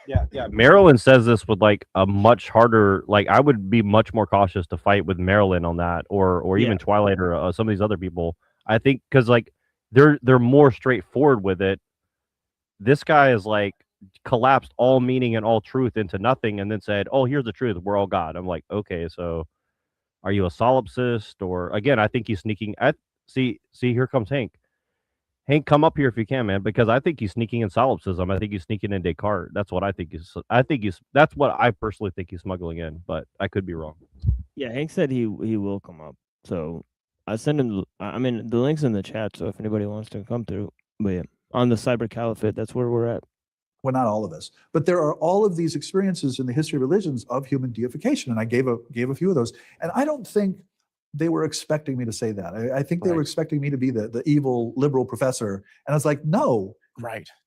Yeah. Marilyn says this with like a much harder. Like I would be much more cautious to fight with Marilyn on that, or even Twilight or some of these other people. I think because like they're more straightforward with it. This guy is like collapsed all meaning and all truth into nothing, and then said, "Oh, here's the truth. We're all God." I'm like, okay, so are you a solipsist? Or again, I think he's sneaking. See, here comes Hank. Hank, come up here if you can, man, because I think he's sneaking in solipsism. I think he's sneaking in Descartes. That's what I think is. That's what I personally think he's smuggling in, but I could be wrong. Yeah, Hank said he will come up. So I send him. I mean, the link's in the chat. So if anybody wants to come through, but yeah, on the Cyber Caliphate, that's where we're at. Well, not all of us, but there are all of these experiences in the history of religions of human deification, and I gave a few of those. And I don't think they were expecting me to say that. I think they were expecting me to be the evil liberal professor. And I was like, no,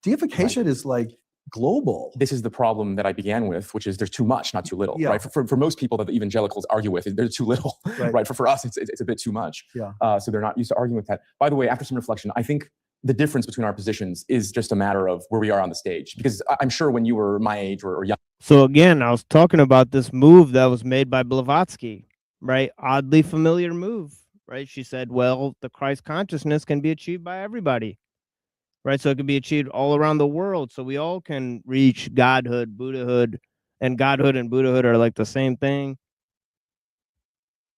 deification is like global. This is the problem that I began with, which is there's too much, not too little, right? For most people that the evangelicals argue with, there's too little, right? For us, it's a bit too much. Yeah. So they're not used to arguing with that. By the way, after some reflection, I think the difference between our positions is just a matter of where we are on the stage. Because I'm sure when you were my age or young. So again, I was talking about this move that was made by Blavatsky. Right? Oddly familiar move, right? She said, well, the Christ consciousness can be achieved by everybody, right? So it can be achieved all around the world. So we all can reach godhood, Buddhahood, and godhood and Buddhahood are like the same thing,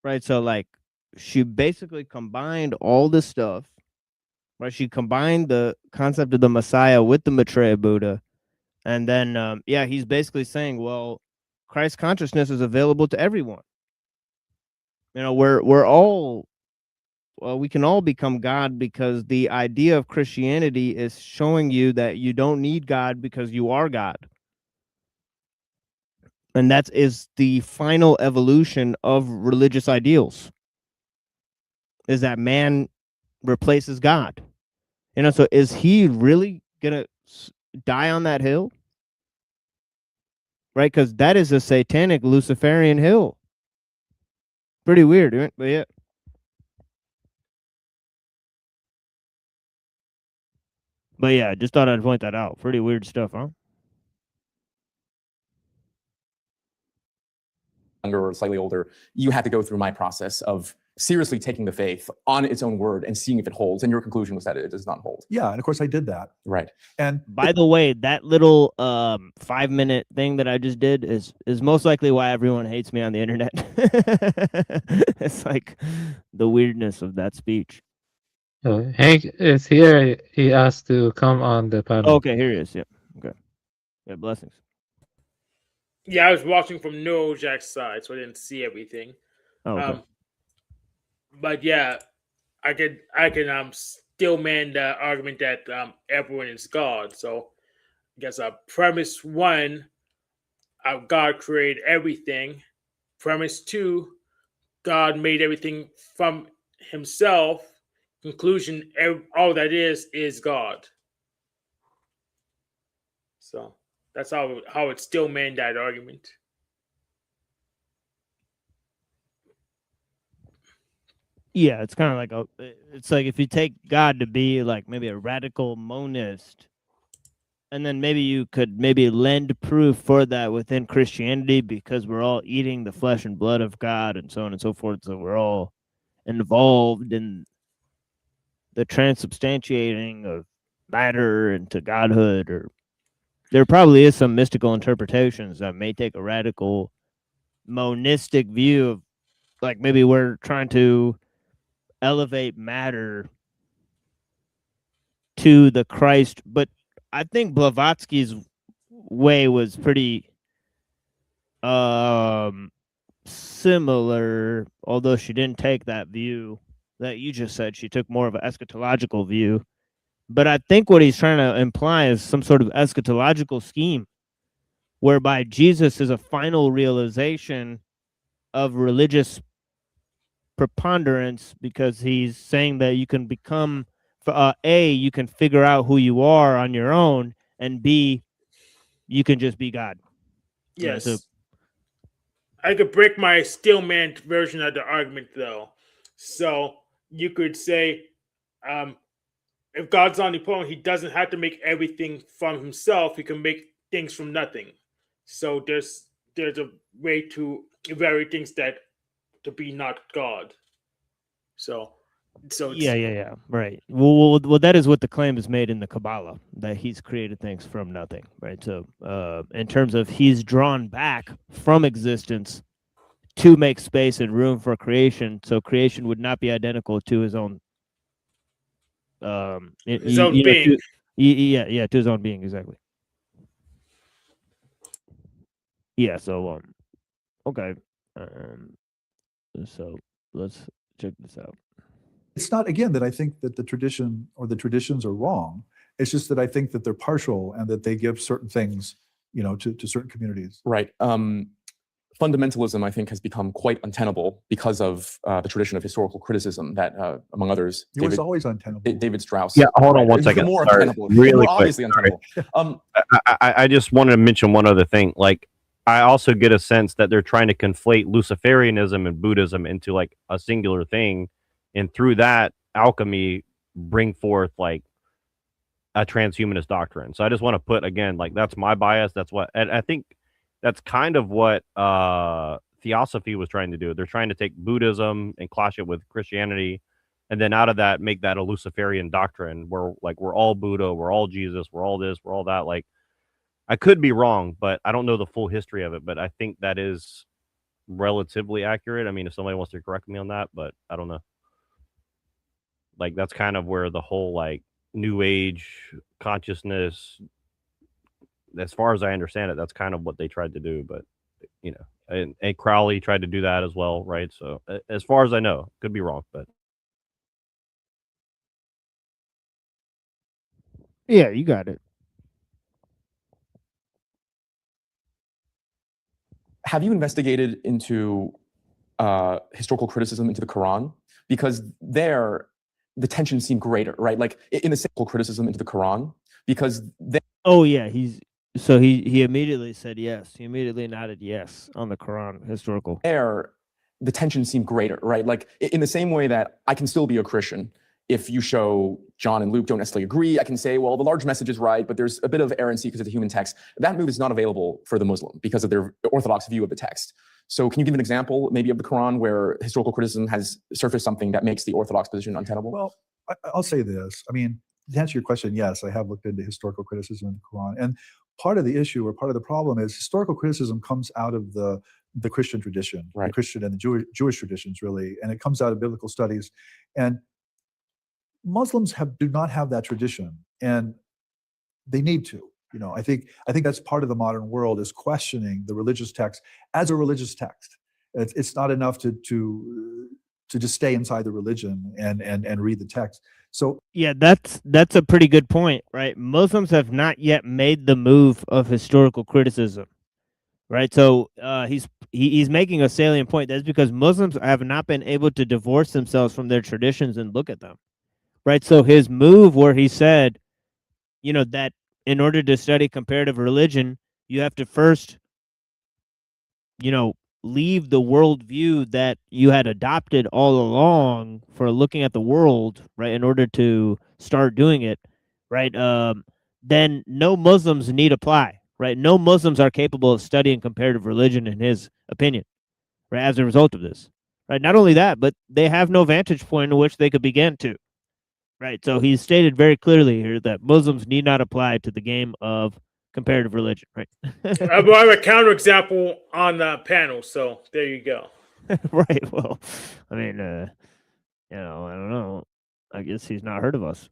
right? So like she basically combined all this stuff, right? She combined the concept of the Messiah with the Maitreya Buddha. And then, he's basically saying, well, Christ consciousness is available to everyone. We're all, we can all become God, because the idea of Christianity is showing you that you don't need God because you are God. And that is the final evolution of religious ideals, is that man replaces God. So is he really going to die on that hill? Right? Because that is a satanic Luciferian hill. Pretty weird, right? But yeah. But yeah, just thought I'd point that out. Pretty weird stuff, huh? Younger or slightly older, you had to go through my process of seriously taking the faith on its own word and seeing if it holds. And your conclusion was that it does not hold. Yeah, and of course I did that. Right. And by the way, that little 5-minute thing that I just did is most likely why everyone hates me on the internet. It's like the weirdness of that speech. Hank is here. He asked to come on the panel. Okay, here he is. Yeah. Okay. Yeah, blessings. Yeah, I was watching from Neurojack's side, so I didn't see everything. Oh, okay. But yeah, I can still man the argument that everyone is God. So I guess premise one, God created everything. Premise two, God made everything from Himself. Conclusion: all that is God. So that's how it still man that argument. Yeah, it's kind of like it's like if you take God to be like maybe a radical monist, and then maybe you could maybe lend proof for that within Christianity because we're all eating the flesh and blood of God and so on and so forth. So we're all involved in the transubstantiating of matter into godhood, or there probably is some mystical interpretations that may take a radical monistic view of like maybe we're trying to elevate matter to the Christ, but I think Blavatsky's way was pretty similar, although she didn't take that view that you just said. She took more of an eschatological view. But I think what he's trying to imply is some sort of eschatological scheme whereby Jesus is a final realization of religious preponderance, because he's saying that you can become A, you can figure out who you are on your own, and B, you can just be God. Yes. So, I could break my Stillman version of the argument though. So you could say, if God's omnipotent, He doesn't have to make everything from Himself. He can make things from nothing. So there's a way to evaluate things that to be not God. So yeah, right. Well, that is what the claim is made in the Kabbalah, that He's created things from nothing, right? So, in terms of He's drawn back from existence to make space and room for creation, so creation would not be identical to His own, His own being. To His own being, exactly. Yeah. So, okay. So let's check this out. It's not, again, that I think that the tradition or the traditions are wrong. It's just that I think that they're partial and that they give certain things, to certain communities. Right. Fundamentalism, I think, has become quite untenable because of the tradition of historical criticism that, among others, It was always untenable. David Strauss. Yeah, hold on one second. More Sorry, untenable, really more quick. obviously untenable. I just wanted to mention one other thing. Like, I also get a sense that they're trying to conflate Luciferianism and Buddhism into like a singular thing, and through that alchemy bring forth like a transhumanist doctrine. So I just want to put, again, like, that's my bias. That's what, and I think that's kind of what Theosophy was trying to do. They're trying to take Buddhism and clash it with Christianity, and then out of that make that a Luciferian doctrine where like we're all Buddha, we're all Jesus, we're all this, we're all that. Like, I could be wrong, but I don't know the full history of it, but I think that is relatively accurate. I mean, if somebody wants to correct me on that, but I don't know. Like, that's kind of where the whole like New Age consciousness, as far as I understand it, that's kind of what they tried to do. But and Crowley tried to do that as well, right? So as far as I know, could be wrong, but yeah, you got it. Have you investigated into historical criticism into the Quran? Because there, the tensions seem greater, right? Like in the historical criticism into the Quran, because oh yeah, he immediately said yes. He immediately nodded yes on the Quran historical. There, the tensions seem greater, right? Like in the same way that I can still be a Christian if you show John and Luke don't necessarily agree. I can say, well, the large message is right, but there's a bit of errancy because of the human text. That move is not available for the Muslim because of their orthodox view of the text. So can you give an example maybe of the Quran where historical criticism has surfaced something that makes the orthodox position untenable? Well, I'll say this. I mean, to answer your question, yes, I have looked into historical criticism in the Quran. And part of the issue or part of the problem is historical criticism comes out of the Christian tradition, right. The Christian and the Jewish traditions, really. And it comes out of biblical studies. And Muslims do not have that tradition, and they need to. I think that's part of the modern world, is questioning the religious text as a religious text. It's not enough to just stay inside the religion and read the text. So yeah, that's a pretty good point, right? Muslims have not yet made the move of historical criticism, right? So he's making a salient point. That's because Muslims have not been able to divorce themselves from their traditions and look at them, right? So his move where he said, that in order to study comparative religion, you have to first, leave the worldview that you had adopted all along for looking at the world, right? In order to start doing it, right? Then no Muslims need apply, right? No Muslims are capable of studying comparative religion, in his opinion, right? As a result of this, right? Not only that, but they have no vantage point in which they could begin to, right? So he's stated very clearly here that Muslims need not apply to the game of comparative religion, right? I have a counterexample on the panel, so there you go. Right. Well, I mean, I don't know. I guess he's not heard of us.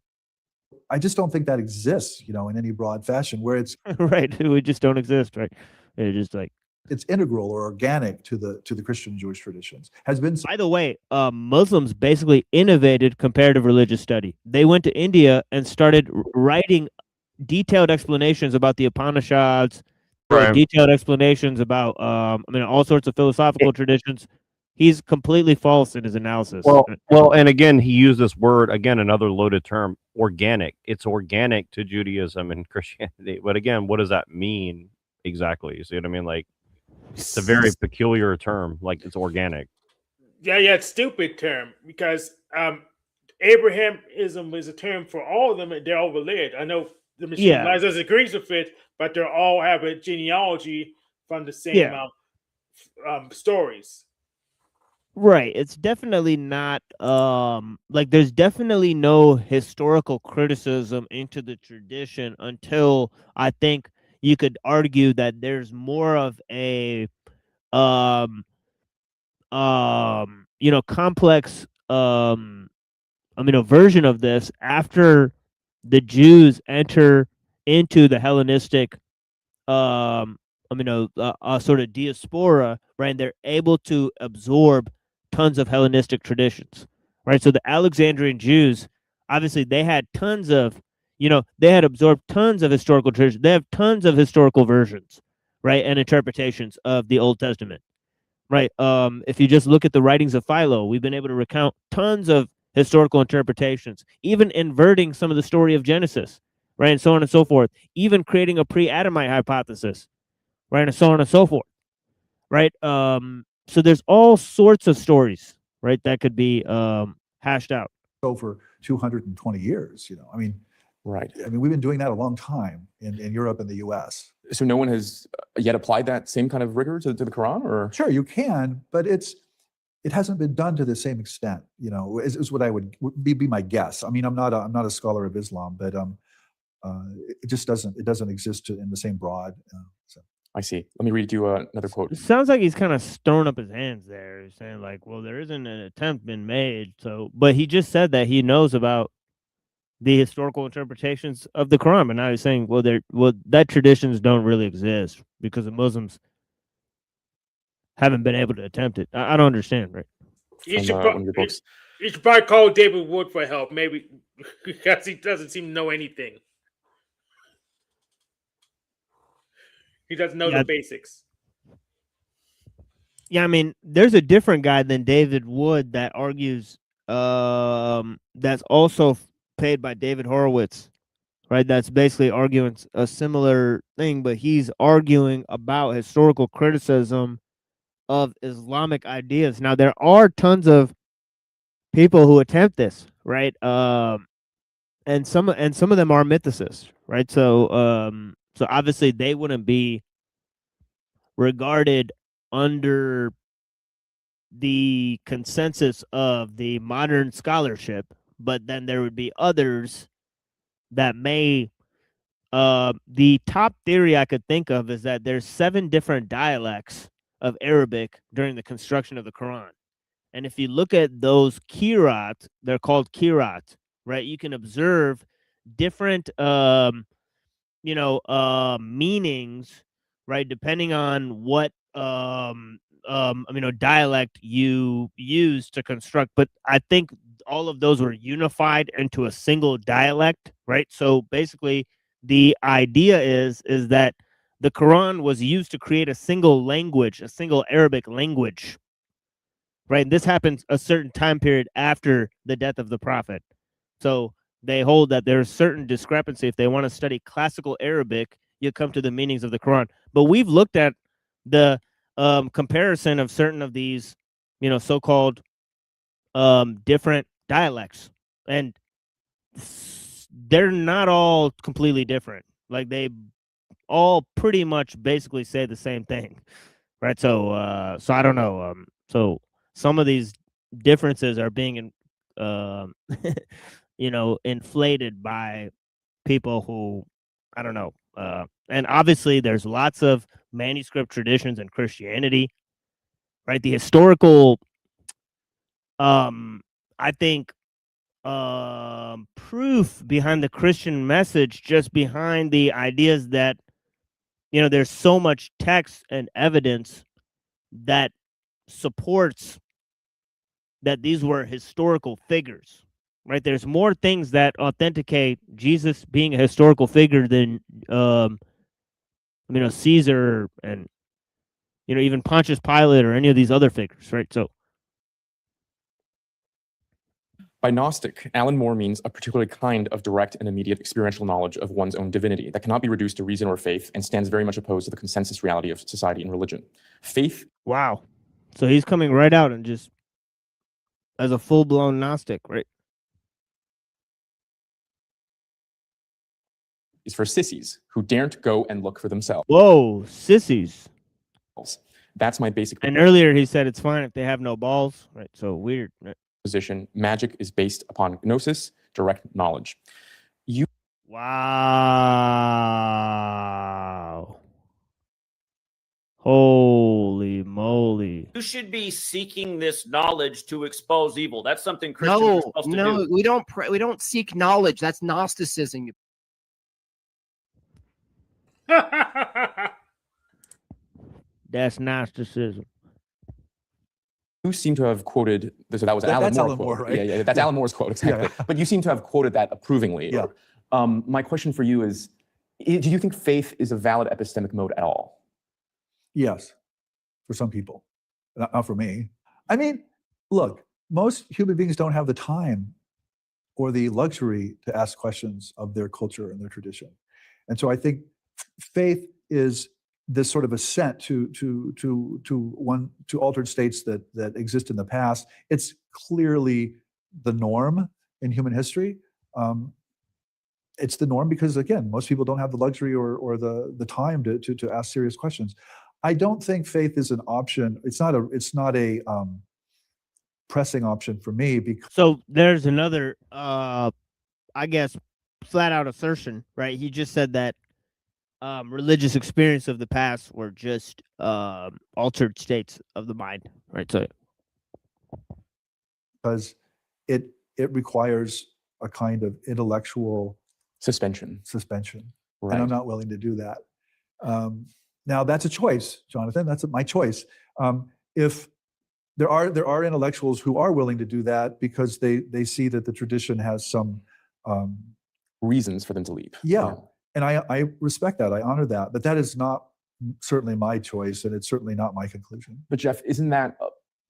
I just don't think that exists, in any broad fashion where it's right. We just don't exist, right? It's just like it's integral or organic to the Christian Jewish traditions. Has been. By the way, Muslims basically innovated comparative religious study. They went to India and started writing detailed explanations about the Upanishads, detailed explanations about all sorts of philosophical traditions. He's completely false in his analysis. Well, and again, he used this word again, another loaded term, organic. It's organic to Judaism and Christianity. But again, what does that mean exactly? You see what I mean? Like, it's a very peculiar term. Like, it's organic. Yeah, it's stupid term because Abrahamism is a term for all of them, and they're all related. I know the Machine Lazarus agrees with it, but they all have a genealogy from the same stories. Right. It's definitely not there's definitely no historical criticism into the tradition until I think you could argue that there's more of a complex version of this after the Jews enter into the Hellenistic sort of diaspora, right? And they're able to absorb tons of Hellenistic traditions, right? So the Alexandrian Jews, obviously, they had tons of, they had absorbed tons of historical traditions. They have tons of historical versions, right, and interpretations of the Old Testament, right? If you just look at the writings of Philo, we've been able to recount tons of historical interpretations, even inverting some of the story of Genesis, right, and so on and so forth, even creating a pre-Adamite hypothesis, right, and so on and so forth, right? So there's all sorts of stories, right, that could be hashed out. Over 220 years, Right. we've been doing that a long time in Europe and the U.S. So no one has yet applied that same kind of rigor to the Quran, or? Sure, you can, but it hasn't been done to the same extent. Is what I would be my guess. I'm not a scholar of Islam, but it just doesn't exist in the same broad. I see. Let me read you another quote. It sounds like he's kind of throwing up his hands there. He's saying like, well, there isn't an attempt been made. So, but he just said that he knows about the historical interpretations of the Quran, and now he's saying, well, that traditions don't really exist because the Muslims haven't been able to attempt it. I don't understand, right? You should probably call David Wood for help, maybe, because he doesn't seem to know anything. He doesn't know the basics. Yeah, there's a different guy than David Wood that argues that's also paid by David Horowitz, right? That's basically arguing a similar thing, but he's arguing about historical criticism of Islamic ideas. Now, there are tons of people who attempt this, right? And some of them are mythicists, right? So so obviously they wouldn't be regarded under the consensus of the modern scholarship, but then there would be others that may the top theory I could think of is that there's 7 different dialects of Arabic during the construction of the Quran. And if you look at those kirat, they're called kirat, right? You can observe different meanings, right, depending on what dialect you use to construct, but I think all of those were unified into a single dialect, right? So basically the idea is that the Quran was used to create a single language, a single Arabic language, right? And this happens a certain time period after the death of the prophet. So they hold that there's certain discrepancy. If they want to study classical Arabic, you come to the meanings of the Quran. But we've looked at the comparison of certain of these, so-called different dialects, and they're not all completely different. Like they all pretty much basically say the same thing, right? So I don't know. So some of these differences are being, inflated by people who, I don't know. And obviously, there's lots of manuscript traditions in Christianity, right? The historical, I think, proof behind the Christian message, just behind the ideas that, there's so much text and evidence that supports that these were historical figures, right? There's more things that authenticate Jesus being a historical figure than, Caesar and, even Pontius Pilate or any of these other figures, right? So, by Gnostic, Alan Moore means a particular kind of direct and immediate experiential knowledge of one's own divinity that cannot be reduced to reason or faith and stands very much opposed to the consensus reality of society and religion. Faith. Wow. So he's coming right out and just as a full-blown Gnostic, right? Is for sissies who daren't go and look for themselves. Whoa, sissies. That's my basic. And earlier he said it's fine if they have no balls, right? So weird. Right? Position. Magic is based upon gnosis, direct knowledge. Wow. Holy moly. You should be seeking this knowledge to expose evil. That's something Christians are supposed to do. We don't seek knowledge. That's Gnosticism. That's Gnosticism. You seem to have quoted, so that was Alan Moore quote. Right? Yeah, that's Alan Moore's quote, exactly. Yeah. But you seem to have quoted that approvingly. Yeah. My question for you is, do you think faith is a valid epistemic mode at all? Yes, for some people, not for me. I mean, look, most human beings don't have the time or the luxury to ask questions of their culture and their tradition. And so I think faith is this sort of ascent to altered states that exist in the past. It's clearly the norm in human history. It's the norm because, again, most people don't have the luxury or the time to ask serious questions. I don't think faith is an option. It's not a pressing option for me. Because so there's another, I guess, flat out assertion, right? He just said that religious experience of the past were just altered states of the mind, right? So, because it requires a kind of intellectual suspension, right. And I'm not willing to do that. Now that's a choice, Jonathan. That's my choice. If there are intellectuals who are willing to do that because they see that the tradition has some reasons for them to leave. Yeah. And I respect that. I honor that. But that is not certainly my choice, and it's certainly not my conclusion. But Jeff, isn't that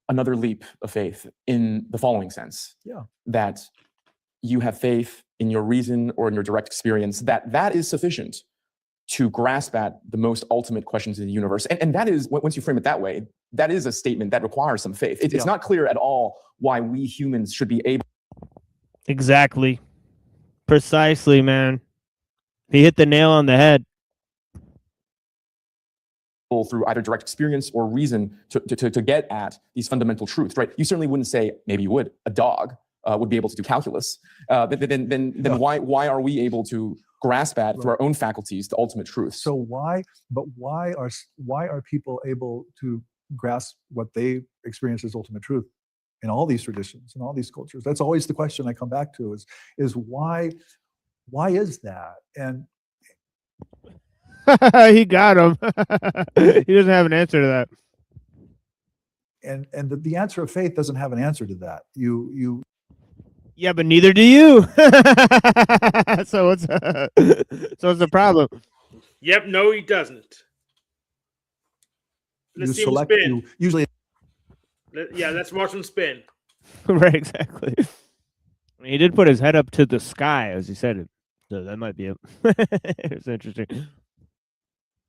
another leap of faith in the following sense? Yeah. That you have faith in your reason or in your direct experience, that is sufficient to grasp at the most ultimate questions in the universe. And that is, once you frame it that way, that is a statement that requires some faith. It's not clear at all why we humans should be able. Exactly. Precisely, man. He hit the nail on the head. Through either direct experience or reason to get at these fundamental truths, right? You certainly wouldn't say, maybe you would, a dog would be able to do calculus. Then why are we able to grasp at through our own faculties the ultimate truth? So why are people able to grasp what they experience as ultimate truth in all these traditions, in all these cultures? That's always the question I come back to is why is that? And he got him. He doesn't have an answer to that. and the answer of faith doesn't have an answer to that. Yeah, but neither do you. So what's the problem? Yep, no, he doesn't. Let's see him spin. Usually. Yeah, let's watch him spin. Right, exactly. I mean, he did put his head up to the sky as he said it, so that might be it. It's interesting.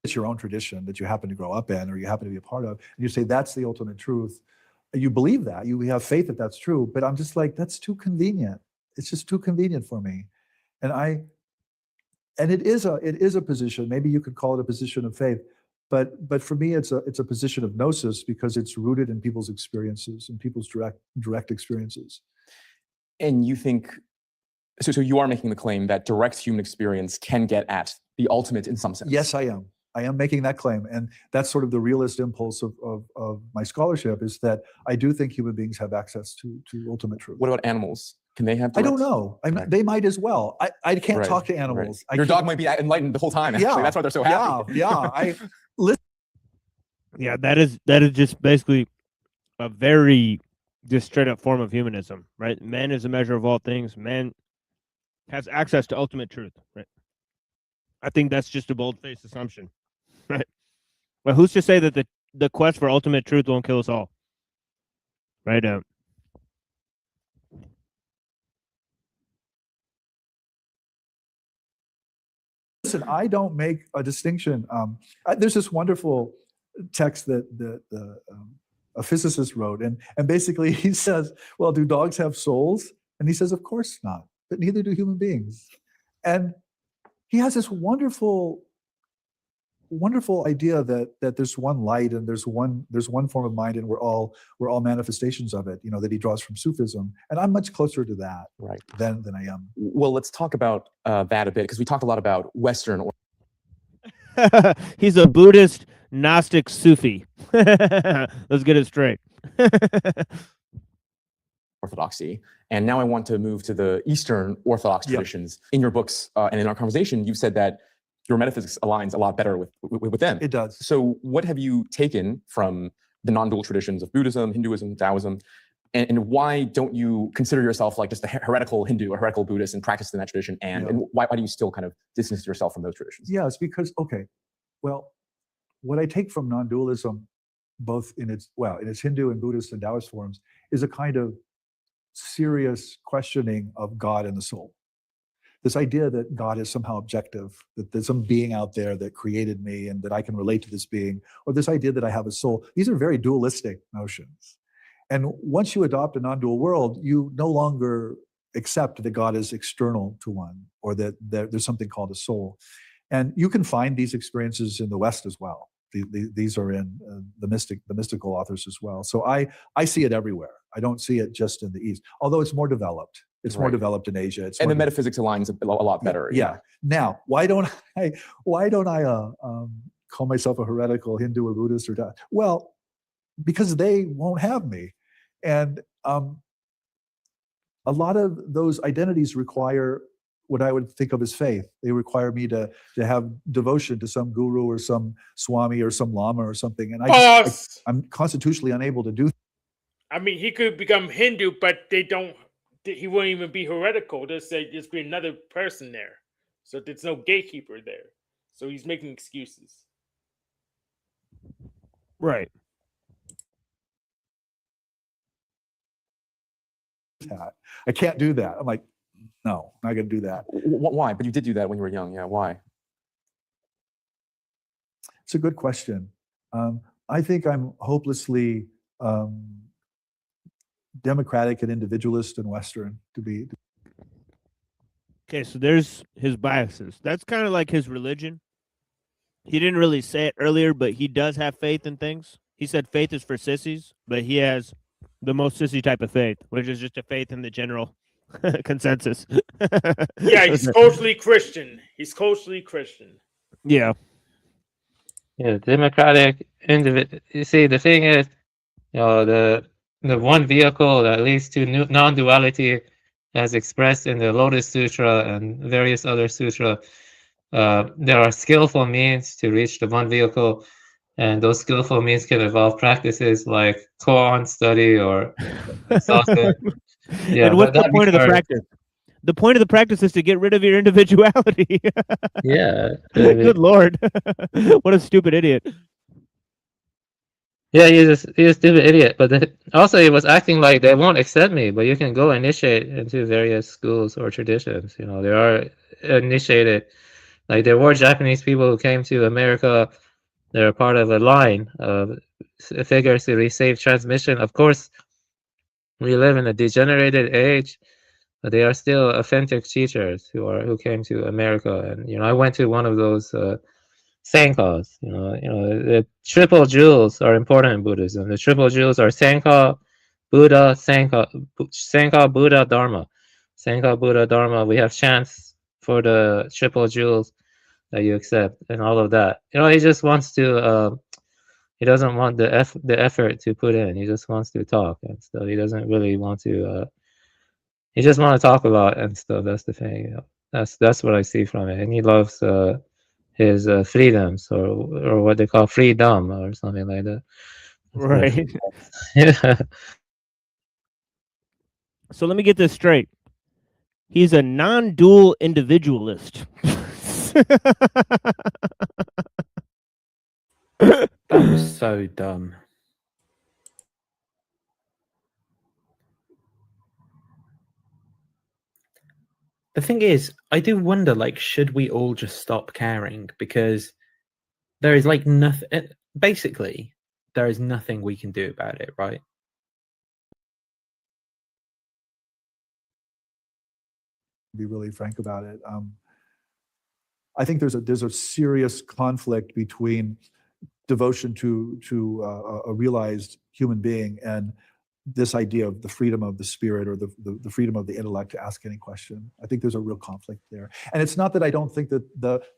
It's your own tradition that you happen to grow up in or you happen to be a part of, and you say that's the ultimate truth. You believe that, you have faith that that's true, but I'm just like, that's too convenient. It's just too convenient for me. And it is a position, maybe you could call it a position of faith, but for me it's a position of gnosis because it's rooted in people's experiences and people's direct experiences. And you think, so you are making the claim that direct human experience can get at the ultimate in some sense? Yes, I am. I am making that claim, and that's sort of the realist impulse of my scholarship, is that I do think human beings have access to ultimate truth. What about animals? Can they have? I don't know. They might as well. I can't Right, talk to animals. right. Your dog might be enlightened the whole time. Actually. Yeah, That's why they're so happy. Yeah, that is just basically a very just straight up form of humanism, right? Man is a measure of all things. Man has access to ultimate truth, right? I think that's just a bold-faced assumption, right? But who's to say that the quest for ultimate truth won't kill us all, right? Listen, I don't make a distinction. There's this wonderful text that a physicist wrote, and basically he says, well, do dogs have souls? And he says, of course not, but neither do human beings. And he has this wonderful idea that there's one light and there's one form of mind, and we're all manifestations of it, that he draws from Sufism. And I'm much closer to that than I am. Well, let's talk about that a bit, because we talked a lot about Western. He's a Buddhist Gnostic Sufi. Let's get it straight. Orthodoxy. And now I want to move to the Eastern Orthodox traditions. In your books and in our conversation, you've said that your metaphysics aligns a lot better with them. It does. So what have you taken from the non-dual traditions of Buddhism, Hinduism, Taoism, and why don't you consider yourself like just a heretical Hindu or heretical Buddhist and practice in that tradition? And why do you still kind of distance yourself from those traditions? Yeah, it's because, well, what I take from non-dualism, both in its Hindu and Buddhist and Taoist forms, is a kind of serious questioning of God and the soul. This idea that God is somehow objective, that there's some being out there that created me and that I can relate to this being, or this idea that I have a soul. These are very dualistic notions. And once you adopt a non-dual world, you no longer accept that God is external to one, or that there's something called a soul. And you can find these experiences in the West as well. These are in the mystical authors as well. So I see it everywhere. I don't see it just in the East, although it's more developed. It's more developed in Asia. And the metaphysics aligns a lot better. Yeah. Now, why don't I call myself a heretical Hindu or Buddhist or that? Well, because they won't have me. And a lot of those identities require what I would think of as faith. They require me to have devotion to some guru or some swami or some lama or something. And I'm constitutionally unable to do that. I mean, he could become Hindu, but he won't even be heretical. There's be another person there. So there's no gatekeeper there. So he's making excuses. Right. I can't do that. I'm like, no, I'm not going to do that. Why? But you did do that when you were young. Yeah, why? It's a good question. I think I'm hopelessly democratic and individualist and Western to be. Okay, so there's his biases. That's kind of like his religion. He didn't really say it earlier, but he does have faith in things. He said faith is for sissies, but he has the most sissy type of faith, which is just a faith in the general consensus. Yeah, he's culturally Christian. Yeah. Yeah, democratic individual. You see, the thing is, the one vehicle that leads to non-duality, as expressed in the Lotus Sutra and various other sutra, there are skillful means to reach the one vehicle. And those skillful means can involve practices like koan study or sausage. Yeah, And what's the that'd be point of the for, practice? The point of the practice is to get rid of your individuality. yeah. Good Lord. What a stupid idiot. Yeah, he's a stupid idiot. But also, he was acting like they won't accept me. But you can go initiate into various schools or traditions. You know, there are initiated. Like there were Japanese people who came to America. They're part of a line of figures who received transmission. Of course, we live in a degenerated age, but they are still authentic teachers who came to America. And I went to one of those Sankas. The triple jewels are important in Buddhism. The triple jewels are Sanka, Buddha, Sanka, Buddha, Dharma. Sanka, Buddha, Dharma. We have chants for the triple jewels that you accept and all of that. He just wants to. He doesn't want the effort to put in. He just wants to talk, and so he doesn't really want to. He just want to talk about and stuff. That's the thing. That's what I see from it, and he loves his freedoms or what they call freedom or something like that. Right. Yeah. So let me get this straight. He's a non-dual individualist. That was so dumb. The thing is, I do wonder, like, should we all just stop caring? Because there is like nothing, basically, there is nothing we can do about it, right? Be really frank about it. I think there's a serious conflict between devotion to a realized human being and this idea of the freedom of the spirit or the freedom of the intellect to ask any question. I think there's a real conflict there. And it's not that I don't think that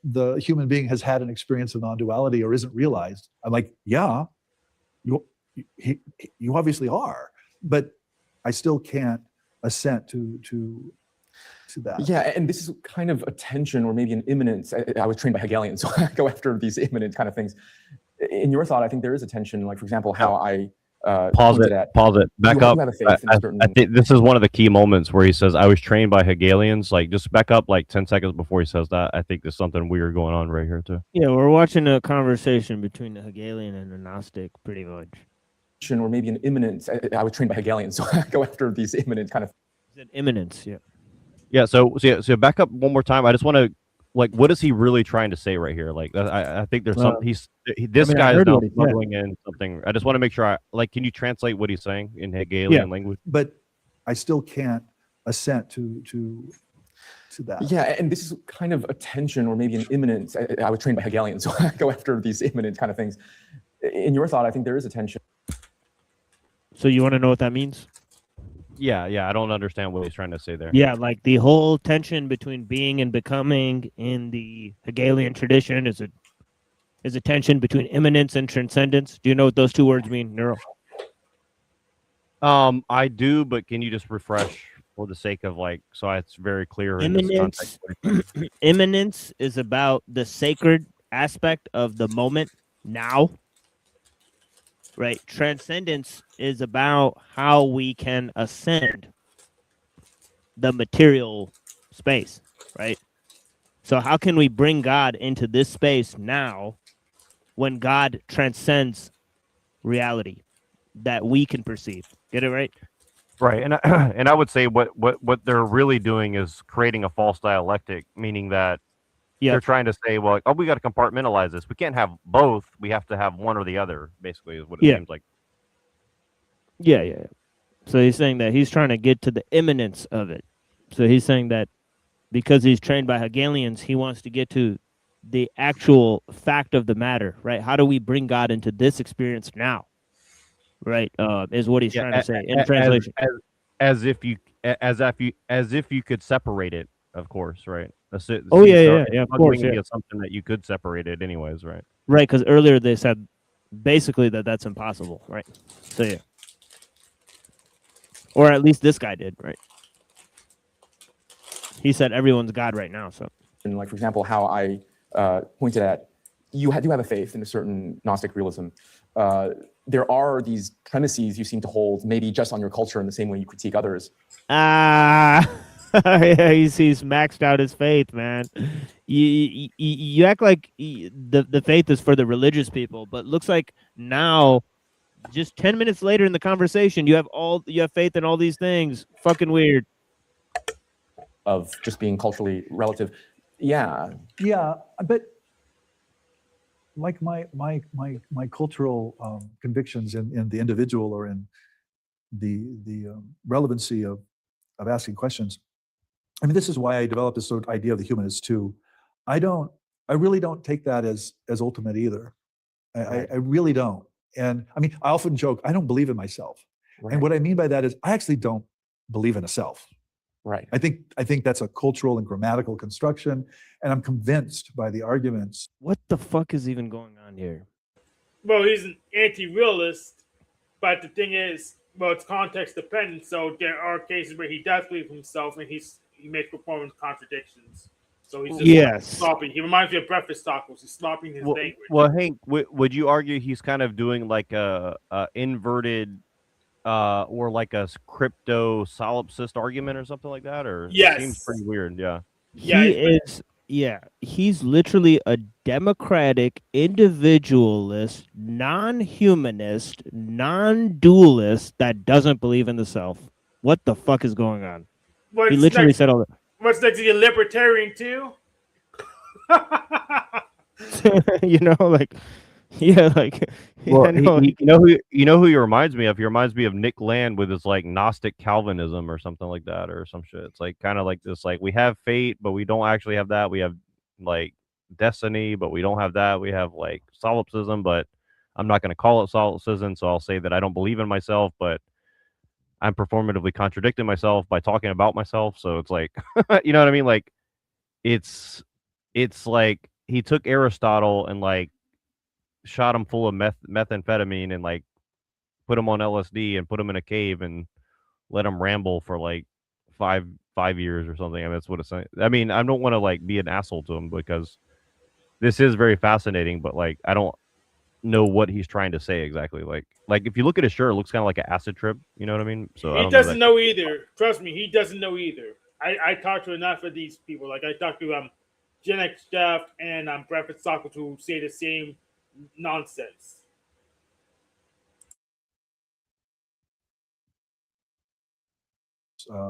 the human being has had an experience of non-duality or isn't realized. I'm like, yeah, you obviously are, but I still can't assent to that. Yeah, and this is kind of a tension or maybe an imminence. I was trained by Hegelians, so I go after these imminent kind of things. In your thought, I think there is a tension, like, for example, how I pause it, back up. I think this is one of the key moments where he says, I was trained by Hegelians. Like, just back up like 10 seconds before he says that. I think there's something weird going on right here too. Yeah, we're watching a conversation between the Hegelian and the Gnostic, pretty much. Or maybe an imminence. I was trained by Hegelians, so I go after these imminent kind of. Imminence, yeah. Yeah, so back up one more time. I just want to, like, what is he really trying to say right here? Like, I think there's some. This guy is now smuggling in something. I just want to make sure. Can you translate what he's saying in Hegelian language? But I still can't assent to that. Yeah, and this is kind of a tension or maybe an imminence. I was trained by Hegelians, so I go after these imminent kind of things. In your thought, I think there is a tension. So you want to know what that means? Yeah, I don't understand what he's trying to say there. Yeah, like the whole tension between being and becoming in the Hegelian tradition is a tension between immanence and transcendence. Do you know what those two words mean, Neuro? I do, but can you just refresh for the sake of, like, so it's very clear in this Immanence, context? immanence is about the sacred aspect of the moment now. Right, transcendence is about how we can ascend the material space, right? So how can we bring God into this space now when God transcends reality that we can perceive? Get it right? Right, and I would say what they're really doing is creating a false dialectic, meaning that they're trying to say, well, we got to compartmentalize this. We can't have both. We have to have one or the other, basically, is what it seems like. Yeah. So he's saying that he's trying to get to the immanence of it. So he's saying that because he's trained by Hegelians, he wants to get to the actual fact of the matter, right? How do we bring God into this experience now? Right, is what he's trying to say in translation. As if you could separate it, of course, right? Of course, the assumption that you could separate it, anyways, right? Right, because earlier they said basically that's impossible, right? So yeah, or at least this guy did, right? He said everyone's God right now. So, and like, for example, how I pointed at you do have a faith in a certain Gnostic realism. There are these premises you seem to hold, maybe just on your culture in the same way you critique others. Yeah, he's maxed out his faith, man. You act like the faith is for the religious people, but looks like now, just 10 minutes later in the conversation, you have faith in all these things. Fucking weird. Of just being culturally relative. Yeah. Yeah, but like my cultural convictions in the individual or in the relevancy of asking questions. I mean, this is why I developed this sort of idea of the humanist too. I really don't take that as ultimate either. I really don't. And I mean, I often joke, I don't believe in myself. Right. And what I mean by that is I actually don't believe in a self. Right. I think that's a cultural and grammatical construction, and I'm convinced by the arguments. What the fuck is even going on here? Well, he's an anti-realist, but the thing is, well, it's context dependent. So there are cases where he does believe himself, and he makes performance contradictions. So he's just sloppy. He reminds me of breakfast tacos. He's slopping his language. Well, Hank, would you argue he's kind of doing like a inverted or like a crypto solipsist argument or something like that? Or yes, it seems pretty weird. Yeah. He's literally a democratic, individualist, non-humanist, non-dualist that doesn't believe in the self. What the fuck is going on? He literally said all that. What's next to you, libertarian too? You know, like, yeah, like. Well, you know who he reminds me of? He reminds me of Nick Land with his like Gnostic Calvinism or something like that, or some shit. It's like kind of like this, like we have fate, but we don't actually have that. We have like destiny, but we don't have that. We have like solipsism, but I'm not going to call it solipsism, so I'll say that I don't believe in myself, but I'm performatively contradicting myself by talking about myself. So it's like, you know what I mean? Like, it's like he took Aristotle and like shot him full of methamphetamine and like put him on LSD and put him in a cave and let him ramble for like five years or something. I mean, that's what it's saying. I mean, I don't want to like be an asshole to him because this is very fascinating, but like I don't know what he's trying to say exactly. Like if you look at his shirt, it looks kind of like an acid trip. You know what I mean? So he doesn't know either. Trust me, he doesn't know either. I talked to enough of these people. Like I talked to Gen X Jeff and Breakfast Tacos who say the same nonsense.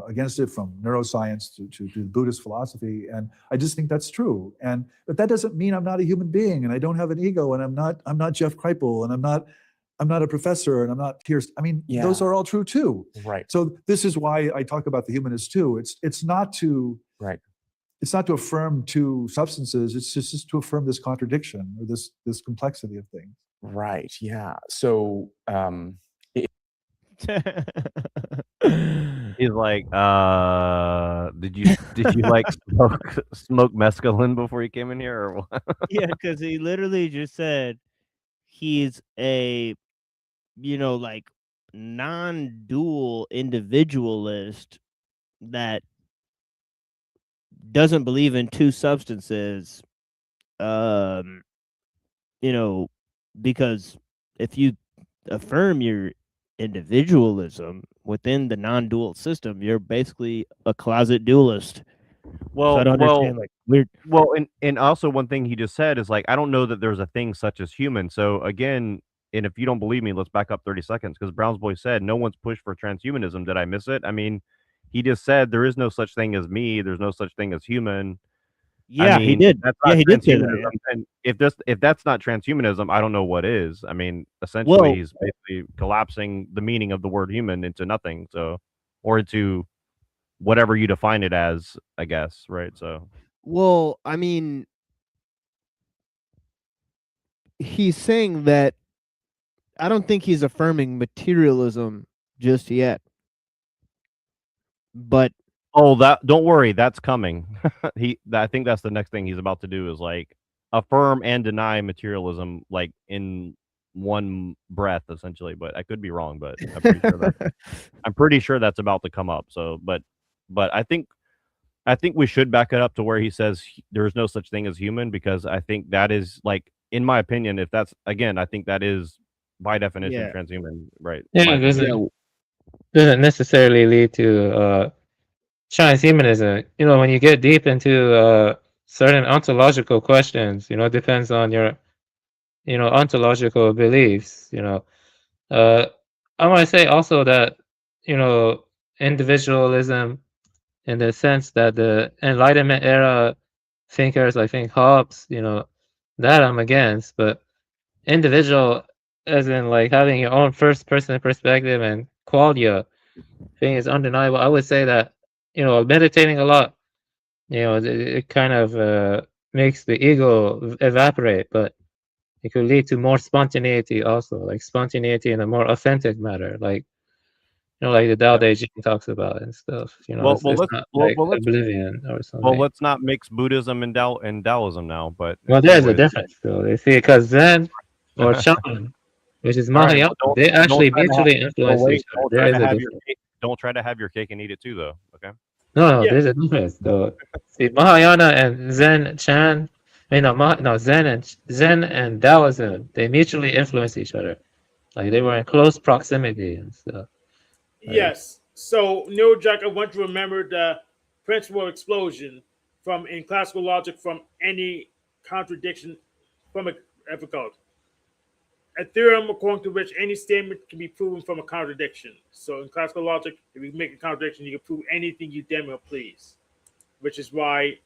Against it, from neuroscience to Buddhist philosophy, and I just think that's true. But that doesn't mean I'm not a human being, and I don't have an ego, and I'm not Jeff Kripal, and I'm not a professor, and I'm not Pierce. I mean, those are all true too. Right. So this is why I talk about the humanist too. It's not to It's not to affirm two substances. It's just to affirm this contradiction or this complexity of things. Right. Yeah. So. He's like, did you like smoke mescaline before you came in here or what? Yeah, because he literally just said he's a, like non-dual individualist that doesn't believe in two substances, because if you affirm your individualism within the non-dual system, you're basically a closet dualist. Well, so I don't understand, like, weird. Well, and also one thing he just said is like, I don't know that there's a thing such as human. So again, and if you don't believe me, let's back up 30 seconds because Brown's boy said no one's pushed for transhumanism. Did I miss it? I mean, he just said there is no such thing as me. There's no such thing as human. Yeah, I mean, he did. He did say that. Yeah. And if that's not transhumanism, I don't know what is. I mean, essentially, he's basically collapsing the meaning of the word human into nothing. So, or into whatever you define it as, I guess. Right. So. Well, I mean, he's saying that I don't think he's affirming materialism just yet. But don't worry, that's coming. I think that's the next thing he's about to do is like affirm and deny materialism like in one breath, essentially. But I could be wrong, but I'm pretty sure that's about to come up. So, but I think we should back it up to where he says there is no such thing as human, because I think that is like in my opinion, if that's, again, I think that is by definition Yeah. transhuman, right? Yeah, it doesn't necessarily lead to transhumanism. You know, when you get deep into certain ontological questions, you know, it depends on your, you know, ontological beliefs. You know, I want to say also that, you know, individualism, in the sense that the Enlightenment era thinkers, I think Hobbes, you know, that I'm against, but individual, as in like having your own first person perspective and qualia, thing is undeniable. I would say that, you know, meditating a lot, you know, it kind of makes the ego evaporate, but it could lead to more spontaneity also, like spontaneity in a more authentic manner, like, you know, like the Tao Te Ching talks about and stuff. You know, it's not like oblivion or something. Well, let's not mix Buddhism and Taoism now. But Well, there's a anyways. difference, though. You see, because Zen or Shaman, which is All right, Mahayana, well, they actually try to mutually influence each other. There is a difference. Don't try to have your cake and eat it too, though. Okay. No, there's a difference, though. See, Mahayana and Zen Chan, Zen and Taoism, they mutually influence each other. Like they were in close proximity and stuff. Like, Yes. So, Neurojack, I want you to remember the principle of explosion in classical logic from any contradiction from a theorem according to which any statement can be proven from a contradiction. So, in classical logic, if you make a contradiction, you can prove anything you damn well please, which is why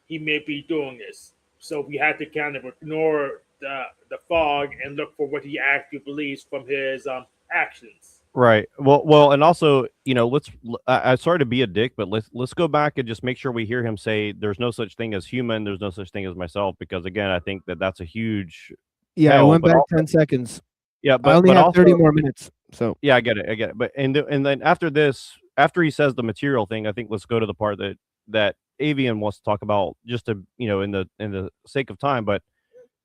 he may be doing this. So, we have to kind of ignore the fog and look for what he actually believes from his actions. Right. Well, and also, you know, I'm sorry to be a dick, but let's go back and just make sure we hear him say, "There's no such thing as human. There's no such thing as myself." Because again, I think that's a huge. Yeah, I went back 10 seconds. Yeah, but I only have also, 30 more minutes. So yeah, I get it. But and then after this, after he says the material thing, I think let's go to the part that Avian wants to talk about, just to, you know, in the sake of time, but.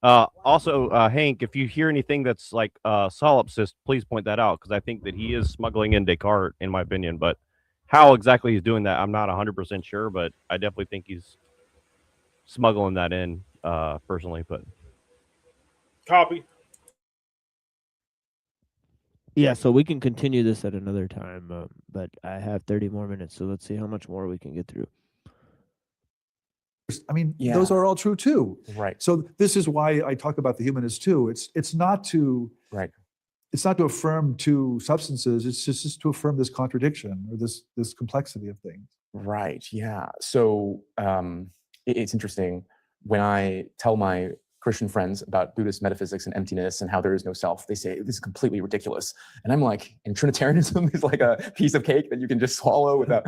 Also, Hank, if you hear anything that's like solipsist, please point that out, because I think that he is smuggling in Descartes, in my opinion. But how exactly he's doing that, I'm not 100% sure, but I definitely think he's smuggling that in personally. But copy. Yeah, so we can continue this at another time, but I have 30 more minutes, so let's see how much more we can get through. I mean, those are all true too. Right. So this is why I talk about the humanist too. It's not to It's not to affirm two substances. It's just to affirm this contradiction or this complexity of things. Right. Yeah. So it's interesting when I tell my Christian friends about Buddhist metaphysics and emptiness and how there is no self. They say this is completely ridiculous, and I'm like, and Trinitarianism is like a piece of cake that you can just swallow without.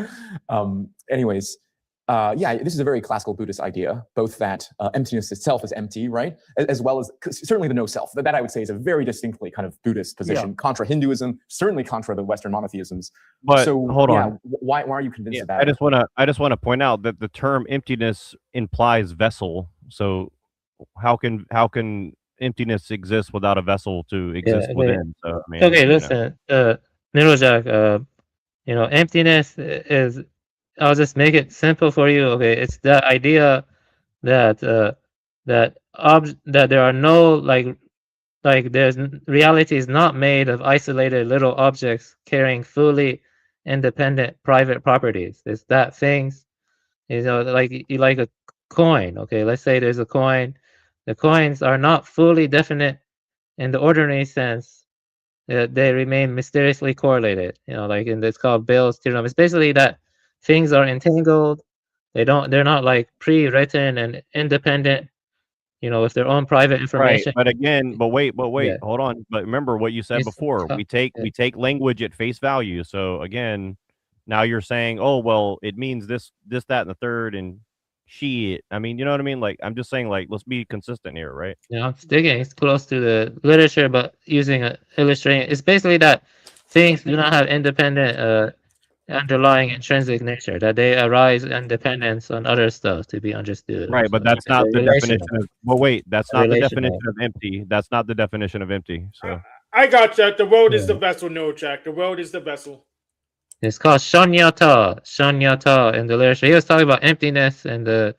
Anyways. Yeah, this is a very classical Buddhist idea, both that emptiness itself is empty, right? As well as certainly the no self. That I would say is a very distinctly kind of Buddhist position, contra Hinduism, certainly contra the Western monotheisms. But so, hold on, why are you convinced of that? I just want to point out that the term emptiness implies vessel. So how can emptiness exist without a vessel to exist within? So, I mean, okay, listen, Neurojack, you know, emptiness is. I'll just make it simple for you. Okay, it's the idea that that there are no like there's reality is not made of isolated little objects carrying fully independent private properties. It's that things, you know, like a coin. Okay, let's say there's a coin. The coins are not fully definite in the ordinary sense. They remain mysteriously correlated. You know, like it's called Bell's theorem. It's basically that. Things are entangled. They're not like pre-written and independent, you know, with their own private information. Right. But again, wait, hold on. But remember what you said before. We take language at face value. So again, now you're saying, oh well, it means this, that, and the third, and shit. I mean, you know what I mean? Like, I'm just saying, like, let's be consistent here, right? Yeah, I'm sticking. It's close to the literature, but using illustrating. It's basically that things do not have independent underlying intrinsic nature, that they arise in dependence on other stuff to be understood. Right, but that's not the definition of. Well, wait, that's not the definition of empty. That's not the definition of empty. So I got you. The world is the vessel, Neurojack. The world is the vessel. It's called Shunyata in the literature. He was talking about emptiness and the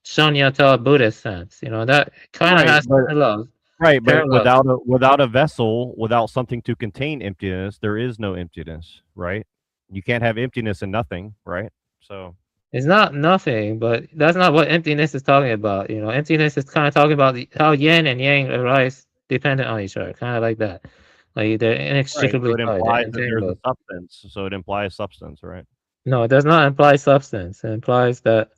Shunyata Buddhist sense. That kind of Right, has but parallels. right, but Parallels. without a vessel, without something to contain emptiness, there is no emptiness, right? You can't have emptiness and nothing, right? So It's not nothing, but that's not what emptiness is talking about. Emptiness is kind of talking about how yin and yang arise dependent on each other, kind of like that. Like they're right, so inextricably it tied, they're implies that there's a entangled. substance. So it implies substance, right? No, it does not imply substance. It implies that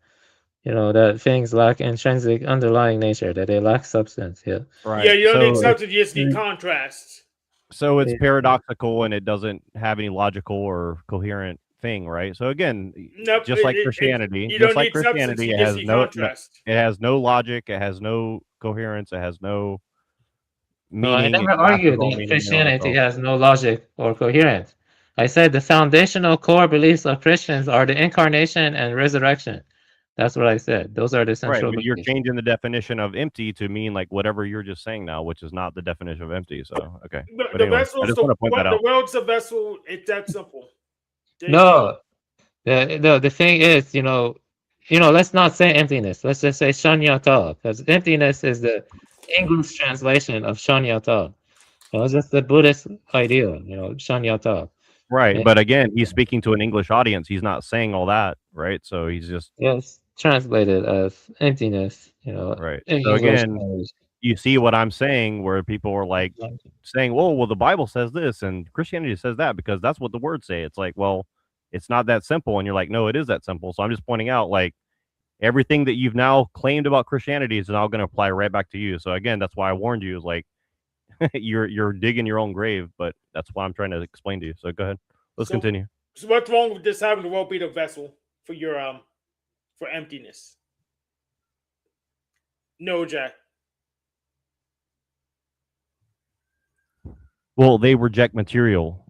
that things lack intrinsic underlying nature, that they lack substance. Yeah. Right. Yeah, you don't need So substance, you just need contrast. so it's Yeah. paradoxical and it doesn't have any logical or coherent thing, right? So again, Nope, just like Christianity, you just don't like need substance, Christianity, you it just has need no contrast. it has no logic, it has no coherence, it has no No, I meaning, it never collapses argued all that meaning in on Christianity itself. has no logic or coherence. I said the foundational core beliefs of Christians are the incarnation and resurrection. That's what I said. Those are the Right, central but you're beliefs. changing the definition of empty to mean like whatever you're just saying now, which is not the definition of empty. So okay. But The anyway, I vessel's just want to point that the out. world's a vessel. It's that simple. No, the thing is, let's not say emptiness. Let's just say shanyata, because emptiness is the English translation of shanyata. It's just the Buddhist idea, shanyata. Right, And but again, he's speaking to an English audience. He's not saying all that, right? So he's just it's translated as emptiness, right. in So English again, language. you see what I'm saying, where people are like saying, well, the Bible says this and Christianity says that because that's what the words say. It's like, well, it's not that simple. And you're like, no, it is that simple. So I'm just pointing out, like, everything that you've now claimed about Christianity is now going to apply right back to you. So again, that's why I warned you, is like, you're digging your own grave, but that's why I'm trying to explain to you. So go ahead. Let's continue. So what's wrong with just having the world be the vessel for your for emptiness? No, Jack. Well, they reject material.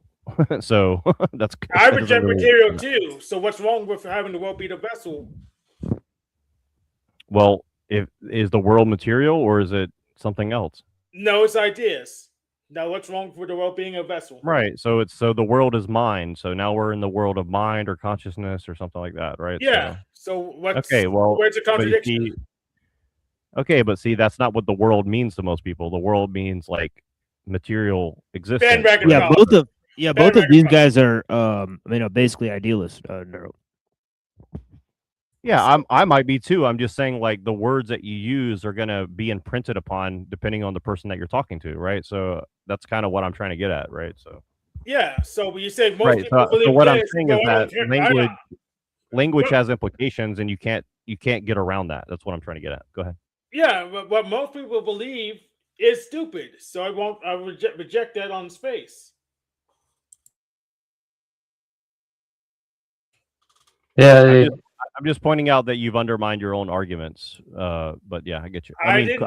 So that's I that doesn't reject really- material too. So what's wrong with having the world be the vessel? Well, is the world material or is it something else? No, it's ideas. Now what's wrong with the world being a vessel? Right. So the world is mind. So now we're in the world of mind or consciousness or something like that, right? Yeah. So what's okay, well, where's the but you contradiction? see- okay, but see, that's not what the world means to most people. The world means like material existence. Bandwagon Yeah, thought. both of these guys are basically idealists. Neuro. Yeah, I might be too. I'm just saying, like, the words that you use are gonna be imprinted upon depending on the person that you're talking to, right? So that's kind of what I'm trying to get at, right? So Yeah. So when you say most right. people So believe what I'm this, saying well, is I don't that care. language has implications, and you can't get around that. That's what I'm trying to get at. Go ahead. Yeah, but what most people believe is stupid. So I reject that on space. Yeah, I'm just pointing out that you've undermined your own arguments. But yeah, I get you. I mean, didn't-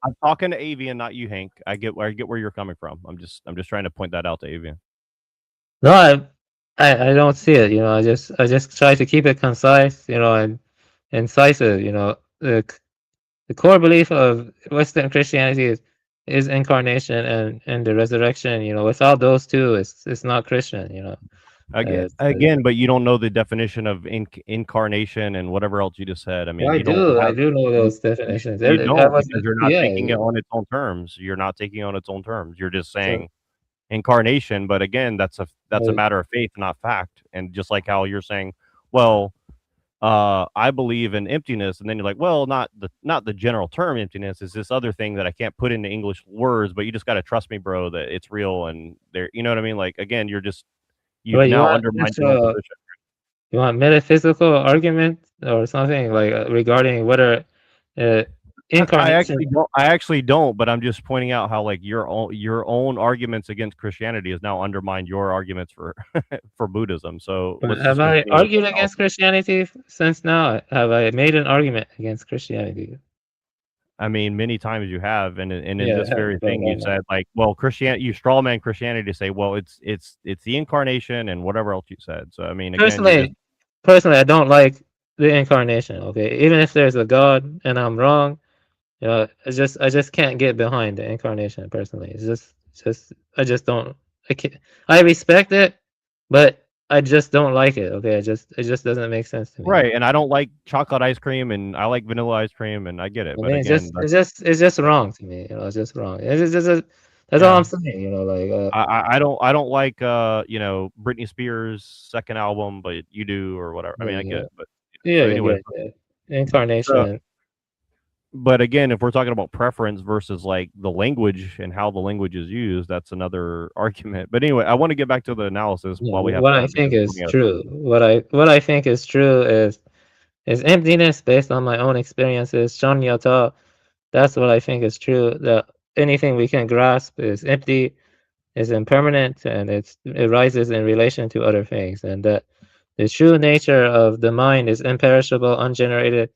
I'm talking to Avian, not you, Hank. I get where you're coming from. I'm just trying to point that out to Avian. No, I don't see it. I just try to keep it concise, and incisive. The core belief of Western Christianity is incarnation and the resurrection. Without those two, it's not Christian. Again, but you don't know the definition of incarnation and whatever else you just said. I mean, I you don't. I do know those definitions. You don't, was, because you're not yeah, taking it on its own terms. You're not taking it on its own terms. You're just saying incarnation, but again, that's a matter of faith, not fact. And just like how you're saying, well, I believe in emptiness, and then you're like, well, not the general term emptiness, is this other thing that I can't put into English words, but you just got to trust me, bro, that it's real. And there, you know what I mean? Like, again, you've now undermined your own position. You want metaphysical argument or something like regarding whether incarnation? I actually don't, but I'm just pointing out how, like, your own arguments against Christianity has now undermined your arguments for for Buddhism. So Have I argued against Christianity since now? Have I made an argument against Christianity? I mean, many times you have, and in Yeah, this very thing, you said, like, well, Christianity, you straw man Christianity to say, well, it's the incarnation and whatever else you said. So I mean, again, personally, I don't like the incarnation. Okay, even if there's a God and I'm wrong, I just can't get behind the incarnation personally. It's just I just don't. I respect it, but I just don't like it. Okay, it just doesn't make sense to me. Right, and I don't like chocolate ice cream, and I like vanilla ice cream, and I get it. I But mean, again, it's just wrong to me. You know, it's just wrong. That's all I'm saying. You know, like I don't like you know, Britney Spears' second album, but you do or whatever. I mean, I get it, but yeah, so yeah, anyway. Incarnation. But again, if we're talking about preference versus like the language and how the language is used, that's another argument. But anyway, I want to get back to the analysis while we have What time. I think because is we're running out of true. What I think is true is emptiness based on my own experiences. Shonyata, that's what I think is true. That anything we can grasp is empty, is impermanent, and it rises in relation to other things, and that the true nature of the mind is imperishable, ungenerated.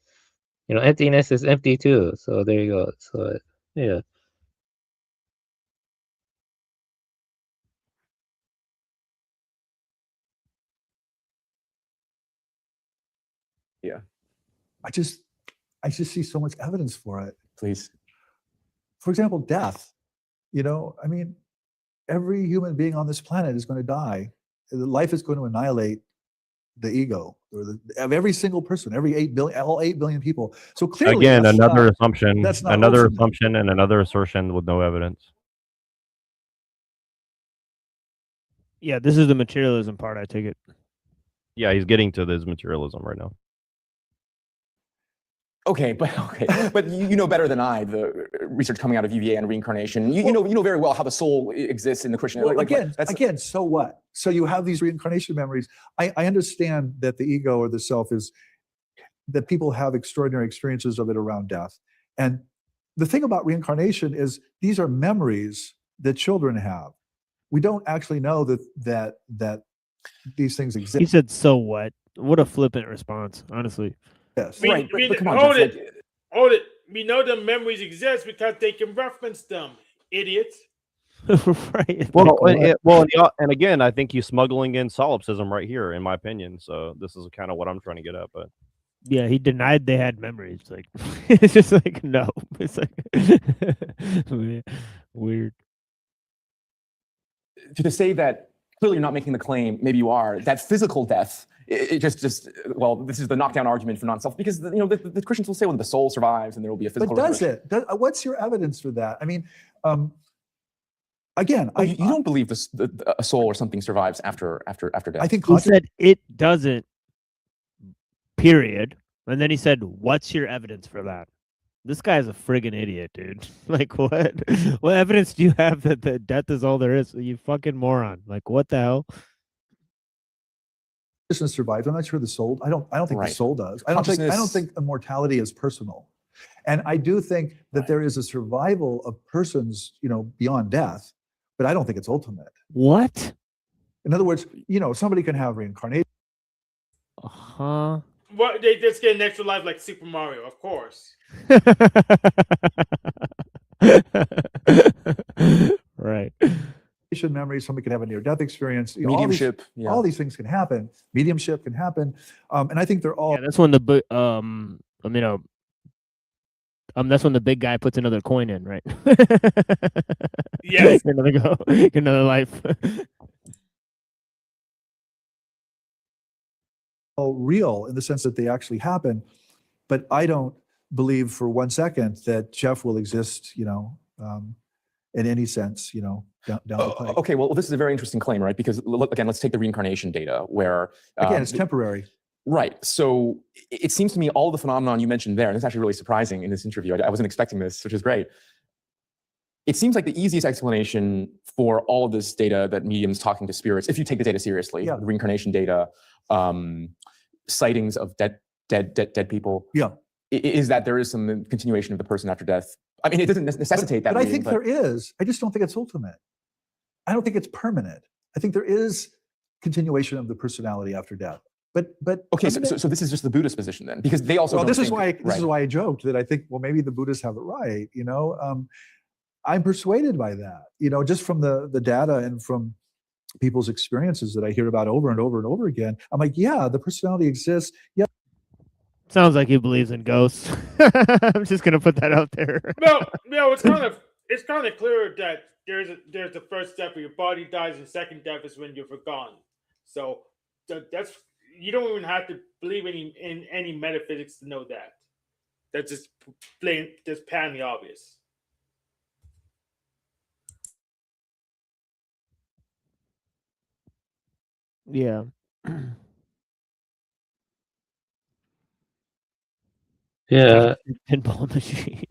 You know, emptiness is empty too. So there you go. So yeah. Yeah. I just see so much evidence for it. Please. For example, death. You know, I mean, every human being on this planet is going to die. Life is going to annihilate the ego of every single person, all 8 billion people. So clearly, again, another not, assumption, that's not another ultimate. assumption, and another assertion with no evidence. Yeah, this is the materialism part. I take it. Yeah, he's getting to this materialism right now. Okay, but you know better than I the research coming out of UVA and reincarnation. You know very well how the soul exists in the Christian. Well, again, so what? So you have these reincarnation memories. I understand that the ego or the self is that people have extraordinary experiences of it around death. And the thing about reincarnation is these are memories that children have. We don't actually know that these things exist. He said, "So what?" What a flippant response, honestly. Yes. Right. Hold it. We know the memories exist because they can reference them, idiots. Right. Well, and again, I think he's smuggling in solipsism right here, in my opinion. So this is kind of what I'm trying to get at. But yeah, he denied they had memories. Like it's just like no. It's like weird. To say that clearly you're not making the claim, maybe you are, that physical death, it just well, this is the knockdown argument for non-self, because the Christians will say, well, the soul survives and there will be a physical. But does it? What's your evidence for that? I mean, again, you don't believe a soul or something survives after death. I think he said it doesn't. Period. And then he said, "What's your evidence for that?" This guy's a friggin' idiot, dude. Like, what? What evidence do you have that death is all there is? You fucking moron. Like, what the hell? Consciousness survives. I'm not sure the soul. I don't think the soul does. I don't think immortality is personal, and I do think that there is a survival of persons, beyond death, but I don't think it's ultimate. What? In other words, somebody can have reincarnation. Huh. What, they just get an extra life like Super Mario, of course. Right. Memories, somebody can have a near-death experience. Mediumship. All these things can happen. Mediumship can happen, and I think they're all. Yeah, that's when that's when the big guy puts another coin in, right? Yes. Get another life. All real in the sense that they actually happen, but I don't believe for 1 second that Jeff will exist, in any sense, down the pike. Okay, well, this is a very interesting claim, right? Because again, let's take the reincarnation data, where again it's temporary. Right. So it seems to me all the phenomenon you mentioned there, and it's actually really surprising in this interview. I wasn't expecting this, which is great. It seems like the easiest explanation for all of this data that mediums talking to spirits, if you take the data seriously, the reincarnation data, sightings of dead people, is that there is some continuation of the person after death. I mean, it doesn't necessitate that. But I think there is. I just don't think it's ultimate. I don't think it's permanent. I think there is continuation of the personality after death. But okay, so this is just the Buddhist position then, because they also. Well, this is why I joked that I think, well, maybe the Buddhists have it right. I'm persuaded by that. Just from the data and from people's experiences that I hear about over and over and over again. I'm like, yeah, the personality exists. Yeah. Sounds like he believes in ghosts. I'm just gonna put that out there. No, it's kind of clear that there's the first death where your body dies, and the second death is when you're forgotten. So that's you don't even have to believe in any metaphysics to know that. That's just plain, just patently obvious. Yeah. Yeah, Pinball machine.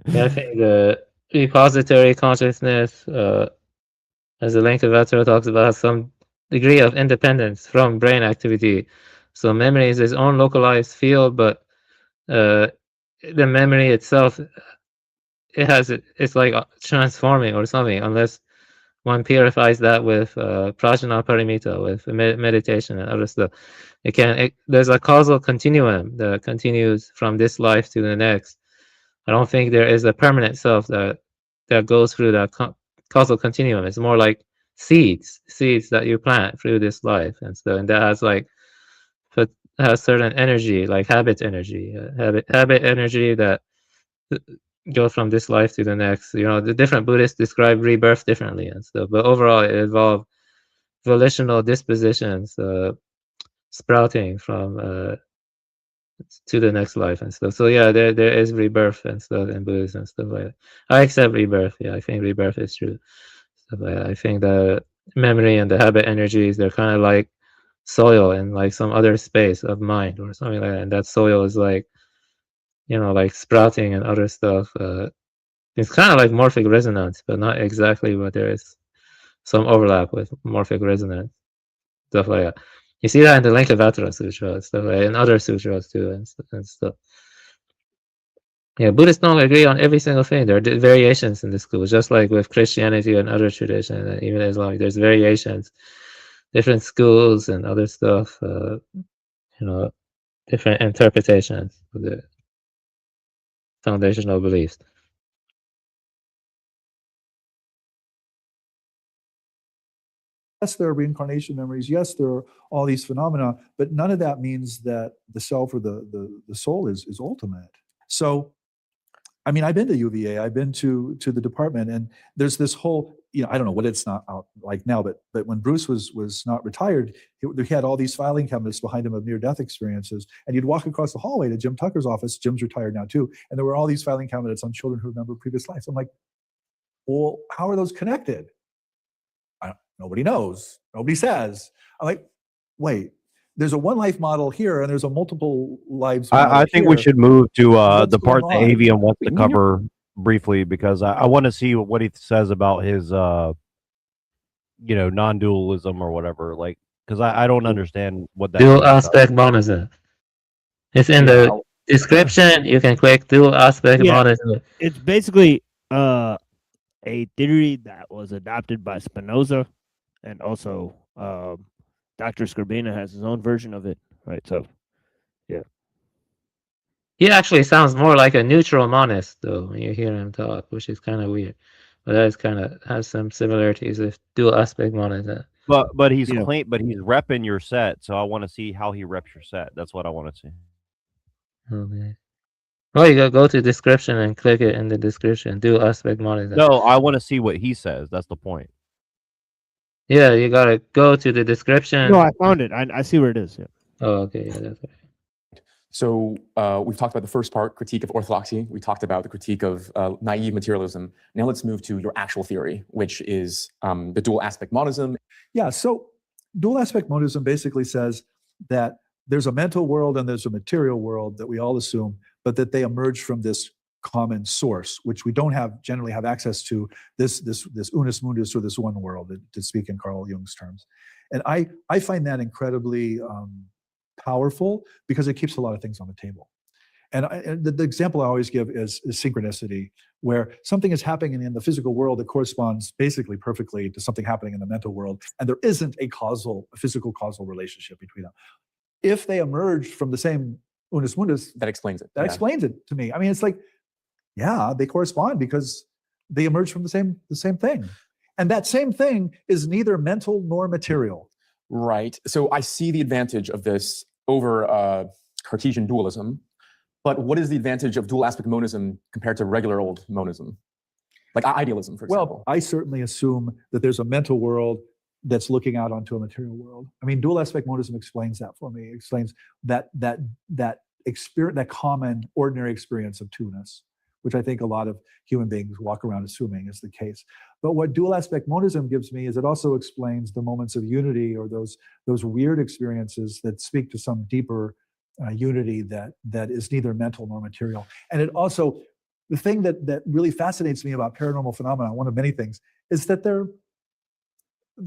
yeah, I think the repository consciousness, as the Lancaster talks about, some degree of independence from brain activity. So memory is its own localized field, but the memory itself, it's like transforming or something, unless one purifies that with prajna paramita, with meditation and other stuff. There's a causal continuum that continues from this life to the next. I don't think there is a permanent self that goes through that causal continuum. It's more like seeds that you plant through this life, and so, and that has certain energy, like habit energy that goes from this life to the next. You know, the different Buddhists describe rebirth differently and stuff, but overall it involves volitional dispositions sprouting from to the next life and stuff. So yeah, there is rebirth and stuff in Buddhism and stuff like that. I accept rebirth. Yeah, I think rebirth is true. Stuff like that. I think the memory and the habit energies, they're kind of like soil in like some other space of mind or something like that. And that soil is like, you know, like sprouting and other stuff. It's kind of like morphic resonance, but not exactly, but there is some overlap with morphic resonance, stuff like that. You see that in the Lankavatara Sutra, stuff like that, and other sutras too, and stuff. Yeah, Buddhists don't agree on every single thing. There are variations in the school, just like with Christianity and other traditions, and even Islam. There's variations, different schools and other stuff. You know, different interpretations of the foundational beliefs. Yes, there are reincarnation memories. Yes, there are all these phenomena, but none of that means that the self or the soul is ultimate. So, I mean, I've been to UVA, I've been to the department, and there's this whole, you know, I don't know what it's not out like now, but when Bruce was not retired, he had all these filing cabinets behind him of near-death experiences, and you'd walk across the hallway to Jim Tucker's office. Jim's retired now too, and there were all these filing cabinets on children who remember previous lives. I'm like, well, how are those connected? Nobody knows. Nobody says. I'm like, wait, there's a one life model here and there's a multiple lives model I think here. we should move to the part going that on? Avian wants to cover briefly, because I want to see what he says about his you know, non-dualism or whatever, like, because I don't understand what that Dual means. aspect monism. It's in the description. You can click dual aspect monism. It's basically a theory that was adopted by Spinoza, and also Dr. Scribina has his own version of it, right? So, yeah. He actually sounds more like a neutral monist, though, when you hear him talk, which is kind of weird. But that is kind of has some similarities with dual aspect monism. But he's repping your set, so I want to see how he reps your set. That's what I want to see. Okay. Well, you go to description and click it in the description. Dual aspect monism. No, I want to see what he says. That's the point. Yeah, you gotta go to the description. No, I found it. I see where it is. Yeah. Oh, okay. Yeah, that's right. So we've talked about the first part, critique of orthodoxy. We talked about the critique of naive materialism. Now let's move to your actual theory, which is the dual aspect monism. Yeah, so dual aspect monism basically says that there's a mental world and there's a material world that we all assume, but that they emerge from this common source, which we don't generally have access to, this unus mundus, or this one world, to speak in Carl Jung's terms. And I find that incredibly powerful, because it keeps a lot of things on the table. And the example I always give is synchronicity, where something is happening in the physical world that corresponds basically perfectly to something happening in the mental world, and there isn't a physical causal relationship between them. If they emerge from the same unus mundus, that explains it. That explains it to me. I mean, it's like, yeah, they correspond because they emerge from the same thing, and that same thing is neither mental nor material. Right. So I see the advantage of this over Cartesian dualism, but what is the advantage of dual aspect monism compared to regular old monism, like idealism, for example? Well, I certainly assume that there's a mental world that's looking out onto a material world. I mean, dual aspect monism explains that for me. It explains that experience, that common ordinary experience of two-ness, which I think a lot of human beings walk around assuming is the case. But what dual aspect monism gives me is it also explains the moments of unity, or those weird experiences that speak to some deeper unity that is neither mental nor material. And it also, the thing that really fascinates me about paranormal phenomena, one of many things, is that they're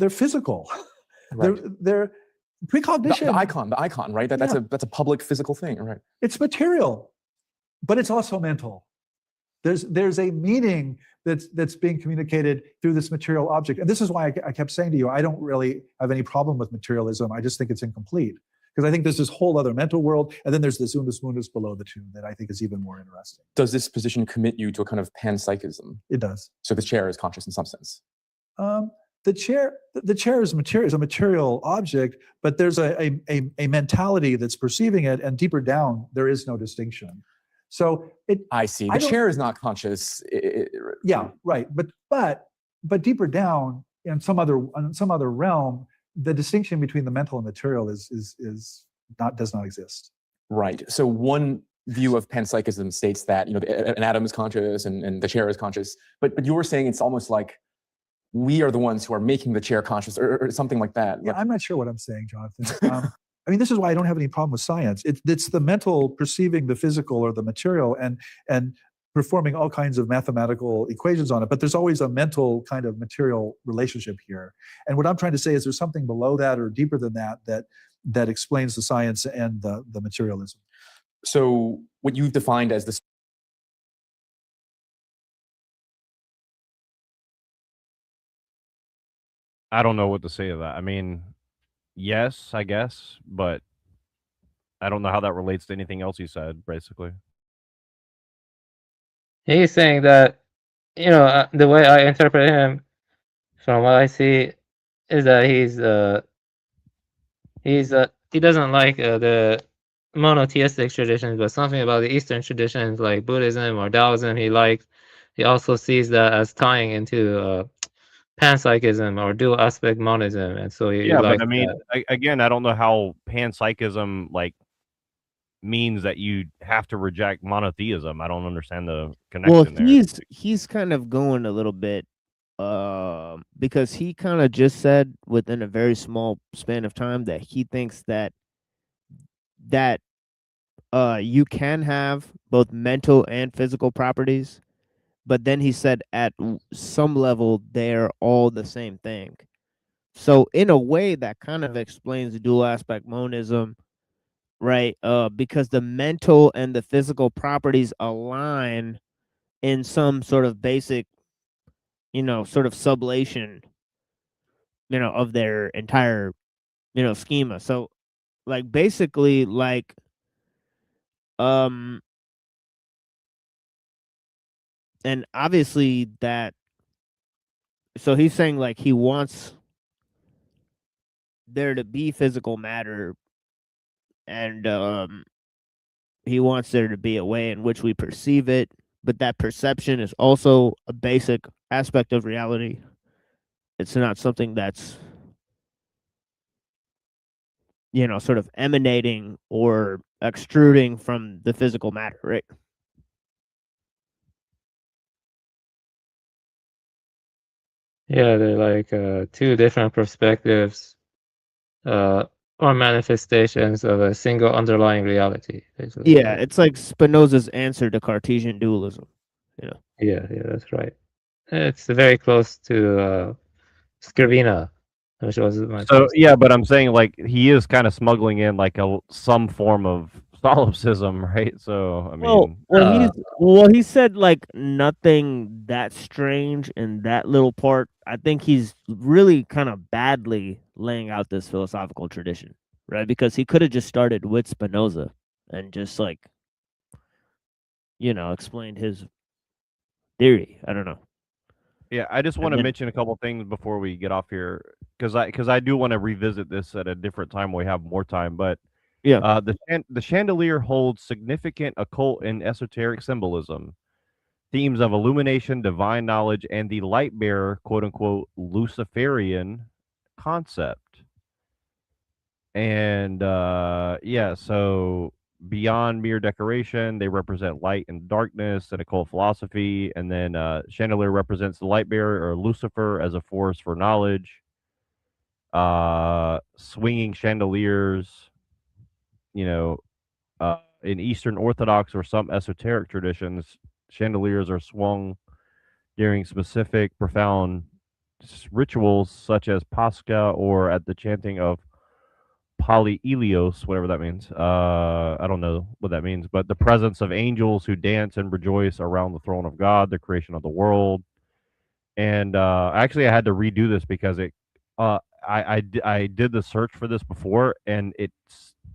physical. Right. They're precognition. The icon, right? That's a public physical thing, right? It's material, but it's also mental. There's a meaning that's being communicated through this material object. And this is why I kept saying to you, I don't really have any problem with materialism. I just think it's incomplete. Because I think there's this whole other mental world, and then there's this undus mundus below the two that I think is even more interesting. Does this position commit you to a kind of panpsychism? It does. So the chair is conscious in some sense. The chair is a material object, but there's a mentality that's perceiving it, and deeper down there is no distinction. So I see. The chair is not conscious. Yeah, right. But deeper down in some other realm, the distinction between the mental and material does not exist. Right. So one view of panpsychism states that an atom is conscious and the chair is conscious, but you were saying it's almost like we are the ones who are making the chair conscious, or something like that. Yeah, I'm not sure what I'm saying, Jonathan. I mean, this is why I don't have any problem with science. It's the mental perceiving the physical or the material and performing all kinds of mathematical equations on it, but there's always a mental kind of material relationship here. And what I'm trying to say is there's something below that or deeper than that explains the science and the materialism. So what you've defined as this. I don't know what to say to that. I mean, yes, I guess, but I don't know how that relates to anything else you said, basically. He's saying that, the way I interpret him, from what I see, is that he doesn't like the monotheistic traditions, but something about the Eastern traditions like Buddhism or Taoism he likes. He also sees that as tying into panpsychism or dual aspect monism, and so he likes but I mean, that. again, I don't know how panpsychism means that you have to reject monotheism. I don't understand the connection there. Well, he's kind of going a little bit because he kind of just said within a very small span of time that he thinks that you can have both mental and physical properties, but then he said at some level they're all the same thing. So in a way that kind of explains dual aspect monism, right? Because the mental and the physical properties align in some sort of basic, sort of sublation, of their entire, schema. So basically and obviously so he's saying he wants there to be physical matter, and he wants there to be a way in which we perceive it, but that perception is also a basic aspect of reality. It's not something that's sort of emanating or extruding from the physical matter, right? Yeah, they're like two different perspectives or manifestations of a single underlying reality, basically. Yeah, it's like Spinoza's answer to Cartesian dualism. Yeah, that's right. It's very close to Scribina, which was my So first. yeah, but I'm saying he is kind of smuggling in some form of solipsism, right? So I mean, he said nothing that strange in that little part. I think he's really kind of badly laying out this philosophical tradition, right? Because he could have just started with Spinoza and just explained his theory. I don't know. Yeah, I just want to mention a couple things before we get off here, because I do want to revisit this at a different time when we have more time. But yeah, the chandelier holds significant occult and esoteric symbolism, themes of illumination, divine knowledge, and the light bearer, quote unquote, Luciferian concept. And yeah, so beyond mere decoration, they represent light and darkness and occult philosophy. And then chandelier represents the light bearer or Lucifer as a force for knowledge. Swinging chandeliers, you know, in Eastern Orthodox or some esoteric traditions, chandeliers are swung during specific profound rituals such as Pascha or at the chanting of Polyelios, whatever that means. I don't know what that means, but the presence of angels who dance and rejoice around the throne of God, the creation of the world. And actually, I had to redo this because I did the search for this before, and it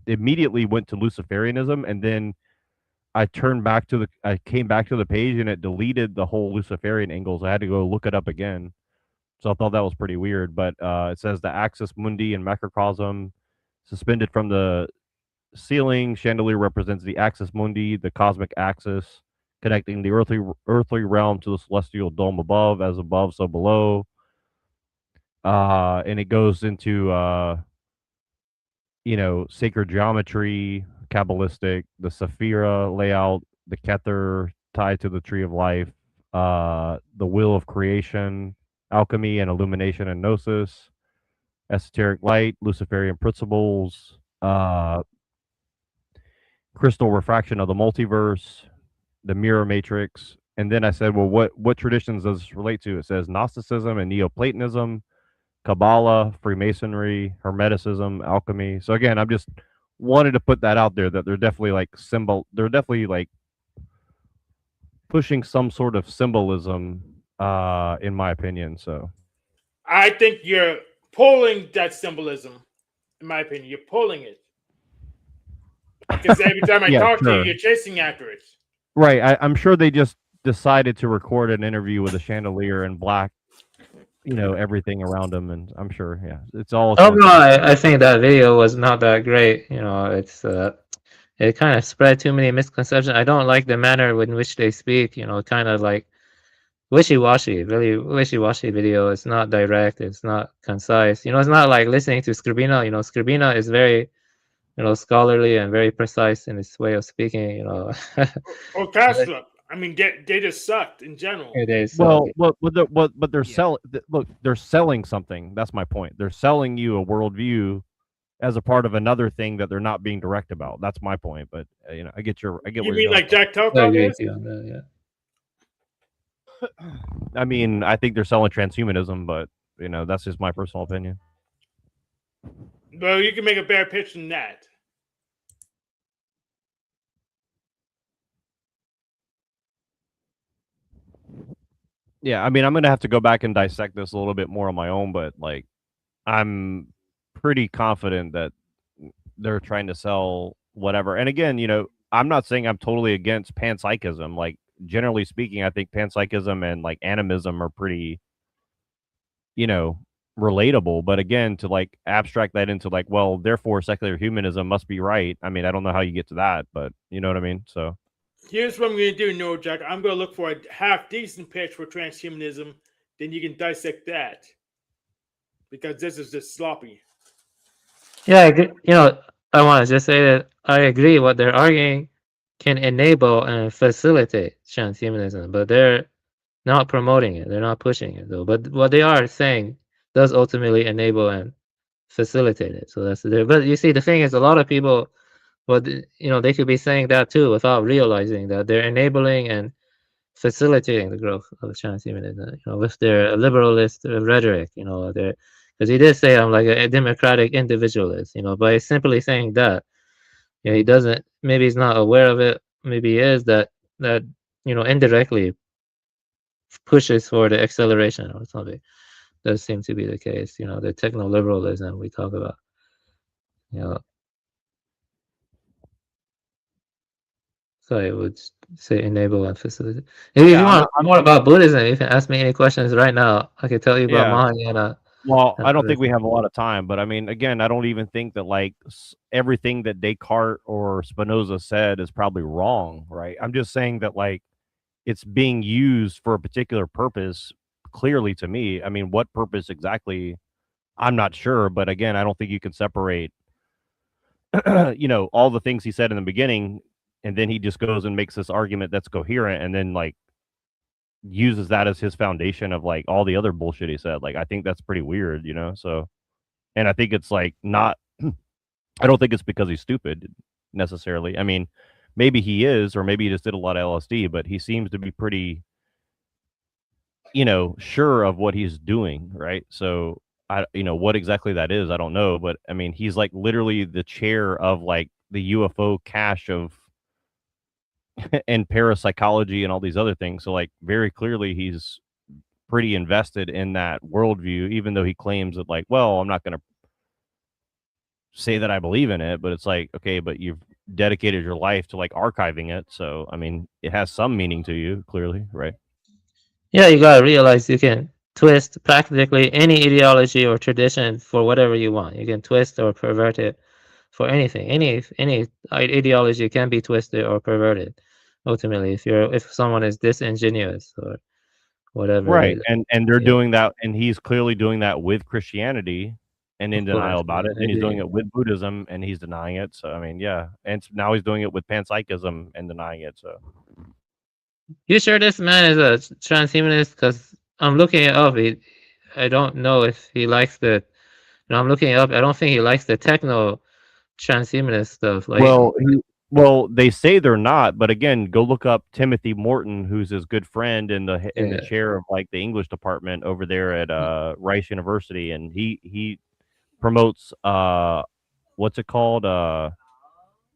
immediately went to Luciferianism, and then I came back to the page, and it deleted the whole Luciferian angles. I had to go look it up again. So I thought that was pretty weird. But it says the axis mundi and macrocosm suspended from the ceiling. Chandelier represents the axis mundi, the cosmic axis, connecting the earthly realm to the celestial dome above, as above, so below. And it goes into sacred geometry, Kabbalistic, the Sephira layout, the Kether tied to the tree of life, the wheel of creation, alchemy and illumination and gnosis, esoteric light, Luciferian principles, crystal refraction of the multiverse, the mirror matrix. And then I said, well, what traditions does this relate to? It says Gnosticism and Neoplatonism, Kabbalah, Freemasonry, Hermeticism, alchemy. So again, I'm just wanted to put that out there that they're definitely like pushing some sort of symbolism, in my opinion. So I think you're pulling that symbolism, in my opinion. You're pulling it. Because every time I talk to you, you're chasing after it. Right. I'm sure they just decided to record an interview with a chandelier and black, everything around them, and I'm sure, yeah, it's all. Oh no, I think that video was not that great. It's it kind of spread too many misconceptions. I don't like the manner in which they speak. Kind of like wishy-washy, really wishy-washy video. It's not direct. It's not concise. It's not like listening to Scribina. Scribina is very, scholarly and very precise in its way of speaking. Or Castro. I mean, they just sucked in general. But they're selling. Look, they're selling something. That's my point. They're selling you a worldview as a part of another thing that they're not being direct about. That's my point. But I get You where mean you're like going. Jack Telco is? Yeah. I mean, I think they're selling transhumanism, but that's just my personal opinion. Well, you can make a better pitch than that. Yeah, I mean, I'm gonna have to go back and dissect this a little bit more on my own, but like, I'm pretty confident that they're trying to sell whatever. And again, I'm not saying I'm totally against panpsychism. Like, generally speaking, I think panpsychism and like animism are pretty, relatable. But again, to like abstract that into like, well, therefore secular humanism must be right. I mean, I don't know how you get to that, but you know what I mean? So Here's what I'm going to do, No Jack. I'm going to look for a half-decent pitch for transhumanism. Then you can dissect that. Because this is just sloppy. Yeah, I agree. I want to just say that I agree what they're arguing can enable and facilitate transhumanism, but they're not promoting it. They're not pushing it, though. But what they are saying does ultimately enable and facilitate it. So that's there. But you see, the thing is, a lot of people, they could be saying that too without realizing that they're enabling and facilitating the growth of transhumanism. With their liberalist rhetoric. Because he did say I'm like a democratic individualist. By simply saying that, he doesn't. Maybe he's not aware of it. Maybe he is that indirectly pushes for the acceleration or something. Does seem to be the case. The techno-liberalism we talk about. So I would say enable and facilitate. If you want more about Buddhism, you can ask me any questions right now. I can tell you about Mahayana. Well, I don't think we have a lot of time, but I mean, again, I don't even think that like everything that Descartes or Spinoza said is probably wrong, right? I'm just saying that like it's being used for a particular purpose. Clearly, to me, I mean, what purpose exactly? I'm not sure, but again, I don't think you can separate, all the things he said in the beginning, and then he just goes and makes this argument that's coherent, and then like uses that as his foundation of like all the other bullshit he said. Like, I think that's pretty weird, So, and I think it's like not. I don't think it's because he's stupid necessarily. I mean, maybe he is, or maybe he just did a lot of LSD, but he seems to be pretty, sure of what he's doing, right? So what exactly that is, I don't know, but I mean, he's like literally the chair of like the UFO cache of and parapsychology and all these other things. So like very clearly he's pretty invested in that worldview, even though he claims that like, well, I'm not going to say that I believe in it, but it's like, okay, but you've dedicated your life to like archiving it. So, I mean, it has some meaning to you, clearly, right? Yeah, you gotta realize you can twist practically any ideology or tradition for whatever you want. You can twist or pervert it for anything. Any ideology can be twisted or perverted. Ultimately, if someone is disingenuous or whatever. Right. And they're doing that, and he's clearly doing that with Christianity and in denial about it. And he's doing it with Buddhism and he's denying it. So I mean, yeah. And now he's doing it with panpsychism and denying it. So You sure this man is a transhumanist? Because I'm looking it up. I don't know if he likes the. I'm looking it up. I don't think he likes the techno transhumanist stuff. Like, well, they say they're not, but again, go look up Timothy Morton, who's his good friend in the chair of like the English department over there at Rice University, and he promotes what's it called,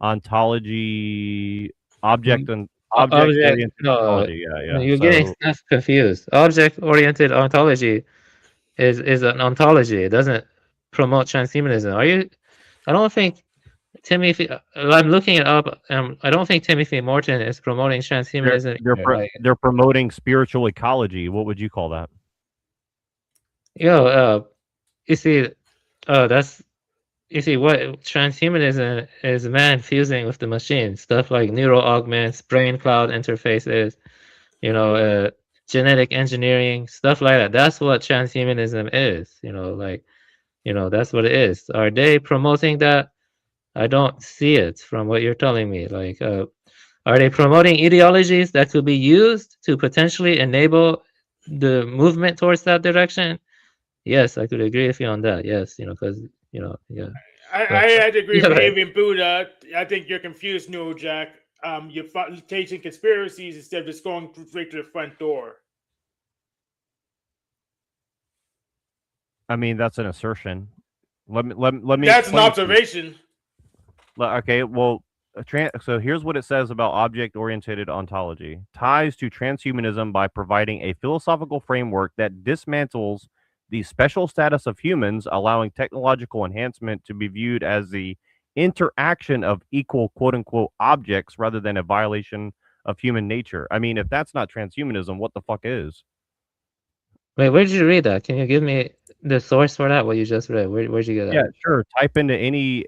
ontology, object and object oriented ontology. Yeah. You're getting stuff confused. Object oriented ontology is an ontology. It doesn't promote transhumanism. I don't think Timothy. I'm looking it up. I don't think Timothy Morton is promoting transhumanism. They're promoting spiritual ecology. What would you call that? You see, you see what transhumanism is man fusing with the machine. Stuff like neural augments, brain cloud interfaces, genetic engineering, stuff like that. That's what transhumanism is. That's what it is. Are they promoting that? I don't see it from what you're telling me. Like, are they promoting ideologies that could be used to potentially enable the movement towards that direction? Yes, I could agree with you on that. Yes, because yeah. I had to agree with Avian Buddha. I think you're confused, Jack. You're chasing conspiracies instead of just going straight to the front door. I mean, that's an assertion. Let me. That's an observation. Okay, well, so here's what it says about object-oriented ontology. Ties to transhumanism by providing a philosophical framework that dismantles the special status of humans, allowing technological enhancement to be viewed as the interaction of equal quote-unquote objects rather than a violation of human nature. I mean, if that's not transhumanism, what the fuck is? Wait, where did you read that? Can you give me the source for that? What you just read? Where'd you get that? Yeah, sure. Type into any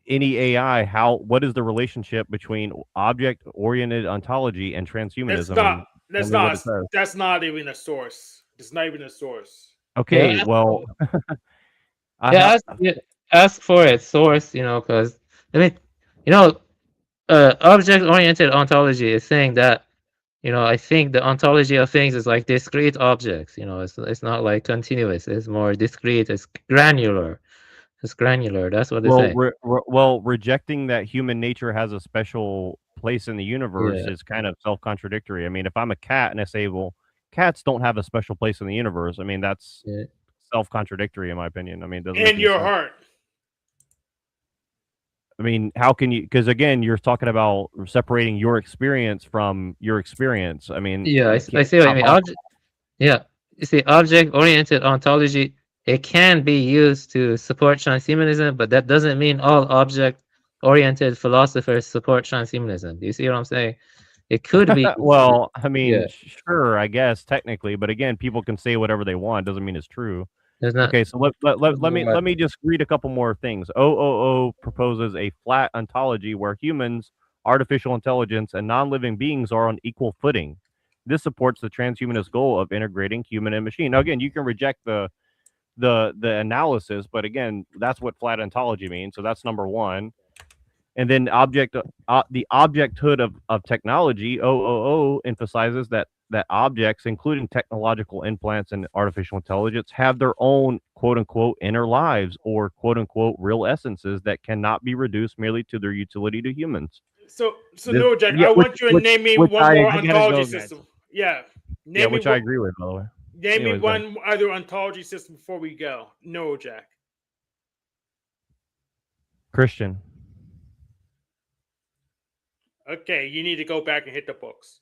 AI what is the relationship between object-oriented ontology and transhumanism? That's not even a source. It's not even a source. Okay, yeah. Well, ask for its source, because object-oriented ontology is saying that, I think the ontology of things is like discrete objects. It's not like continuous. It's more discrete. It's granular. It's granular. That's what they say. Rejecting that human nature has a special place in the universe is kind of self-contradictory. I mean, if I'm a cat and I say, well, cats don't have a special place in the universe, I mean, that's self-contradictory in my opinion. I mean, in your heart. I mean, how can you? Because again, you're talking about separating your experience from your experience. I mean, I see what you mean. You see, object-oriented ontology. It can be used to support transhumanism, but that doesn't mean all object-oriented philosophers support transhumanism. Do you see what I'm saying? It could be. Well, I mean, sure, I guess technically, but again, people can say whatever they want. Doesn't mean it's true. Okay, so let me just read a couple more things. OOO proposes a flat ontology where humans, artificial intelligence, and non-living beings are on equal footing. This supports the transhumanist goal of integrating human and machine. Now, again, you can reject the the analysis, but again, that's what flat ontology means. So that's number one. And then the objecthood of technology, OOO, emphasizes that objects, including technological implants and artificial intelligence, have their own quote unquote inner lives or quote unquote real essences that cannot be reduced merely to their utility to humans. So no, Jack, I want you to name me one more ontology system. Yeah. Which I agree with, by the way. Name me one other ontology system before we go. No, Jack. Christian. Okay, you need to go back and hit the books.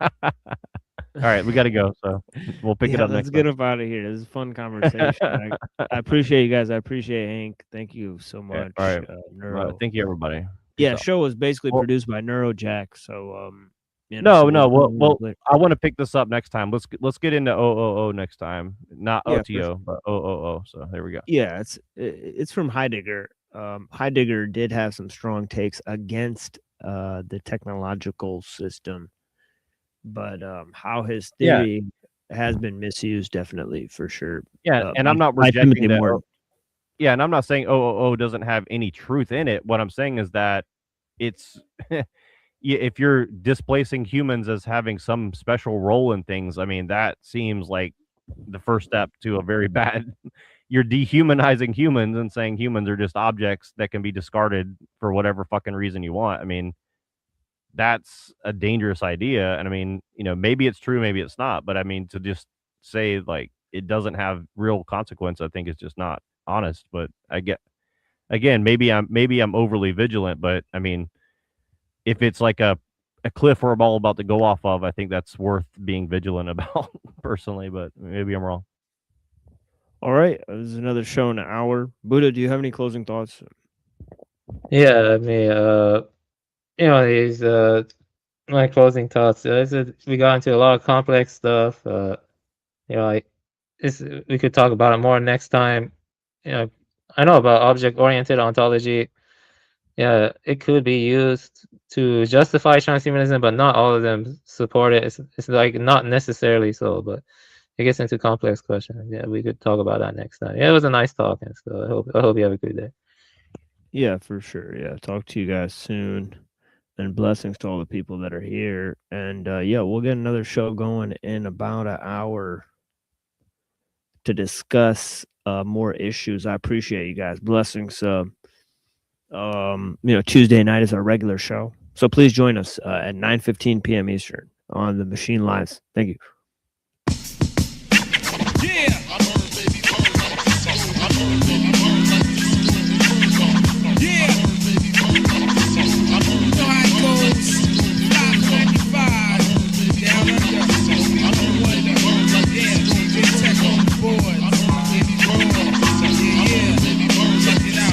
All right, we got to go, so we'll pick it up next time. Let's get up out of here. This is a fun conversation. I appreciate you guys. I appreciate Hank. Thank you so much. All right. Neuro. Thank you, everybody. Yeah, show was basically produced by Neuro Jack. So no. Well, I want to pick this up next time. Let's get into OOO next time, not OTO, but OOO. So there we go. Yeah, it's from Heidegger. Heidegger did have some strong takes against the technological system, but how his theory has been misused, definitely, for sure. Yeah, and I'm not rejecting that. Yeah, and I'm not saying OOO doesn't have any truth in it. What I'm saying is that it's if you're displacing humans as having some special role in things, I mean, that seems like the first step to a very bad. You're dehumanizing humans and saying humans are just objects that can be discarded for whatever fucking reason you want. I mean, that's a dangerous idea. And I mean, maybe it's true, maybe it's not. But I mean, to just say like it doesn't have real consequence, I think is just not honest. But maybe I'm overly vigilant. But I mean, if it's like a cliff we're all about to go off of, I think that's worth being vigilant about personally. But maybe I'm wrong. All right, this is another show in an hour. Buddha, do you have any closing thoughts? Yeah, I mean, these my closing thoughts. We got into a lot of complex stuff. We could talk about it more next time. I know about object-oriented ontology. Yeah, it could be used to justify transhumanism, but not all of them support it. It's like not necessarily so, but it gets into complex questions. Yeah, we could talk about that next time. Yeah, it was a nice talk, and so I hope you have a good day. Yeah, for sure. Yeah, talk to you guys soon, and blessings to all the people that are here. And we'll get another show going in about an hour to discuss more issues. I appreciate you guys. Blessings. Tuesday night is our regular show, so please join us at 9:15 p.m. Eastern on the Machine Lives. Thank you. Yeah. Yeah. You know how it goes. 595. Down under. Yeah, DJ Tech on the board. Yeah. Check it out.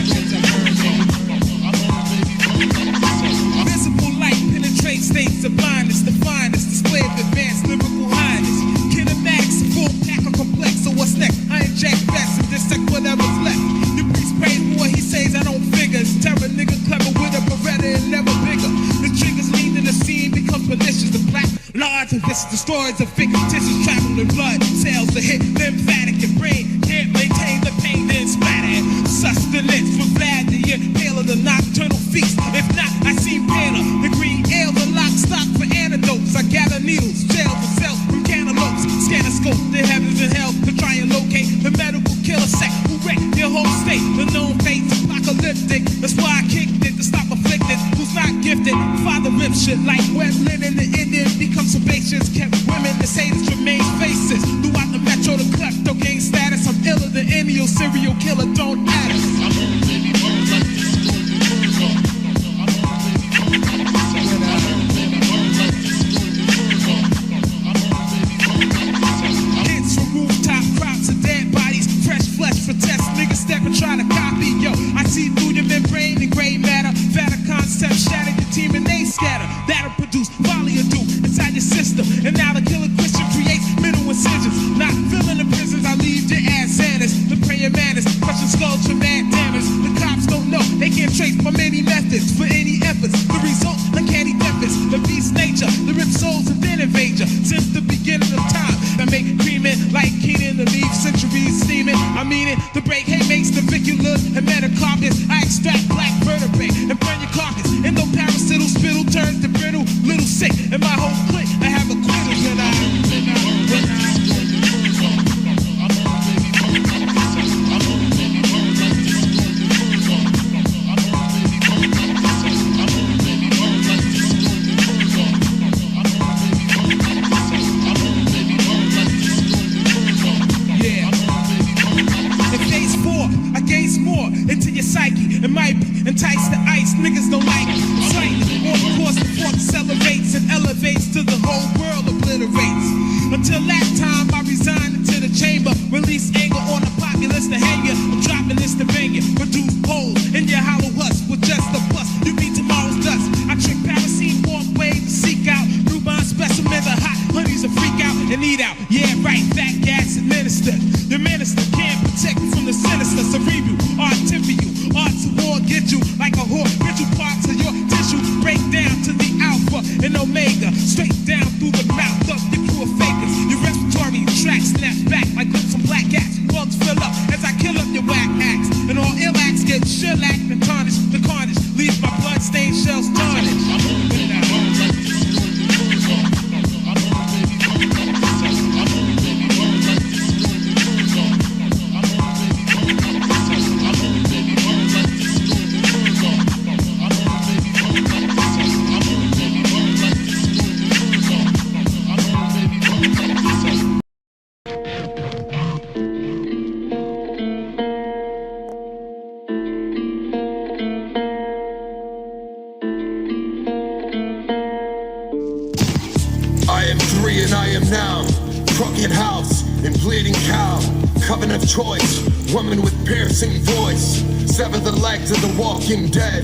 Visible light penetrates states of blindness. The finest display of advanced lyrical highness. Kinematics, full pack of complex. So what's next? I inject best and dissect whatever's left. The priest prays for what he says, I don't figure. Terror nigga clever with a Beretta and never bigger. The triggers lead in the scene, becomes malicious. The black large and vicious destroys of fictitious traveling blood. Cells to hit lymphatic and brain. Can't maintain the pain, then splatter. Sustenance from Vlad the inhaler, the nocturnal feast. If not, I see paler. The green ale, the lock stock for antidotes. I gather needles, jail for cells from cantaloupes. Scan a scope, the heavens and hell to try and locate the medical killer sect who wrecked your whole state. The known fate's apocalyptic. That's why I kicked it to stop afflicted. Who's not gifted? Father rip shit like wet linen. The Indian becomes sebaceous. Kept women to say this remains faces. Throughout the metro, the klepto gain status. I'm iller than any serial killer. Don't add us. Hits from rooftop crops of dead bodies, fresh flesh for tests. Niggas step and try to copy. Yo, I see through your membrane and gray matter. Fatter concepts shatter your team and they scatter. That'll produce volley of doom inside your system. And now the killer Christian creates middle incisions. Not filling the prisons, I leave your ass Sanders. The praying man is crushing K makes the fibula and metacarpus. I extract black vertebrae and burn your carcass. Endoparasital spittle turns to brittle, little sick. In my whole clique, I have a quitter when I into your psyche. It might be entice the ice, niggas don't like it. Slightly, on the course the force accelerates and elevates to the whole world obliterates. Until that time, I resign into the chamber, release anger on the populace to hang you. I'm dropping this to bang you, produce holes in your hollow husk with just a bust. You be tomorrow's dust. I trick parasite walkway to seek out newborn specimens of hot honeys to freak out and eat out. Yeah, right, fat gas administered. The minister can't protect you from the sinister cerebral. Art to war, get you like a whore. Get you parts of your tissue. Break down to the alpha and omega. Straight down through the mouth of your crew of fakers. Your respiratory tract snap back like with some black cats. Lungs fill up as I kill up your whack acts. And all ill acts get shellacked and tarnished. The carnage leaves my blood-stained shells tarnished. Choice, woman with piercing voice, sever the legs of the walking dead,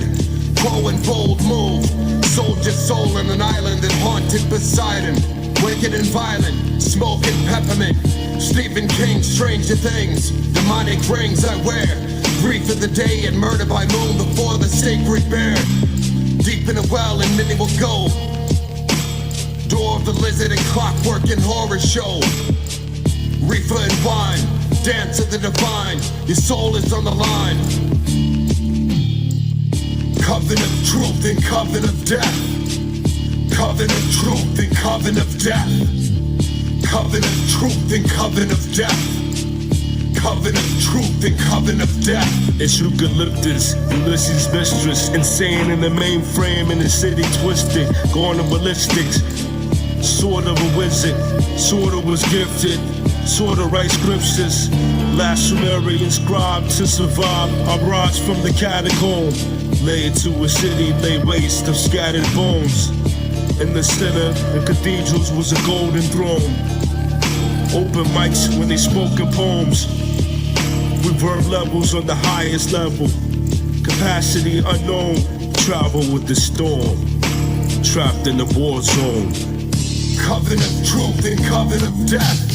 grow and bold move, soldier soul on an island that haunted Poseidon, wicked and violent, smoke and peppermint, Stephen King, Stranger Things, demonic rings I wear, grief of the day and murder by moon before the sacred bear, deep in a well and many will go, door of the lizard and clockwork and horror show, reefer and wine, dance of the divine, your soul is on the line. Coven of truth and coven of death. Coven of truth and coven of death. Coven of truth and coven of death. Coven of truth and coven of death. It's eucalyptus, Ulysses' mistress, insane in the mainframe in the city twisted, going to ballistics. Sort of a wizard, sort of was gifted. Sort of write scriptures, last Sumerian scribe to survive. I rise from the catacomb, laid to a city laid waste of scattered bones. In the center, the cathedrals was a golden throne. Open mics when they spoke in poems. Reverb levels on the highest level. Capacity unknown, travel with the storm. Trapped in the war zone. Coven of truth and coven of death.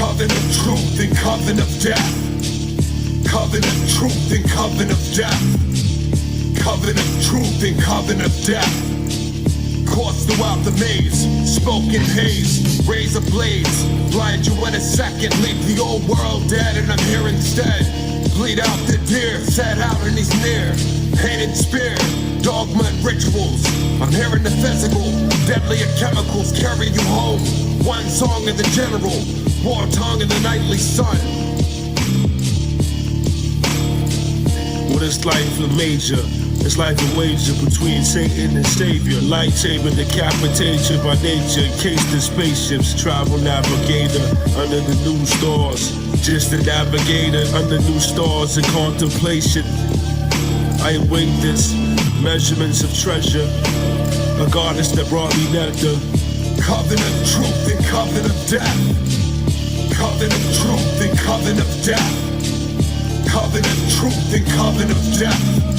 Coven of truth and coven of death. Coven of truth and coven of death. Coven of truth and coven of death. Course throughout the maze, smoke and haze, razor blades, blind you in a second, leave the old world dead and I'm here instead. Bleed out the deer, set out and he's near, hand and spear, dogma and rituals. I'm hearing the physical, deadlier chemicals carry you home. One song of the general, war tongue in the nightly sun. What is life a major? It's like a wager between Satan and Savior. Lightsaber decapitation by nature. Encased in spaceships. Travel navigator under the new stars. Just a navigator under new stars in contemplation. I await this. Measurements of treasure. A goddess that brought me nectar. Coven of truth and coven of death. Coven of truth and coven of death. Coven of truth and coven of death.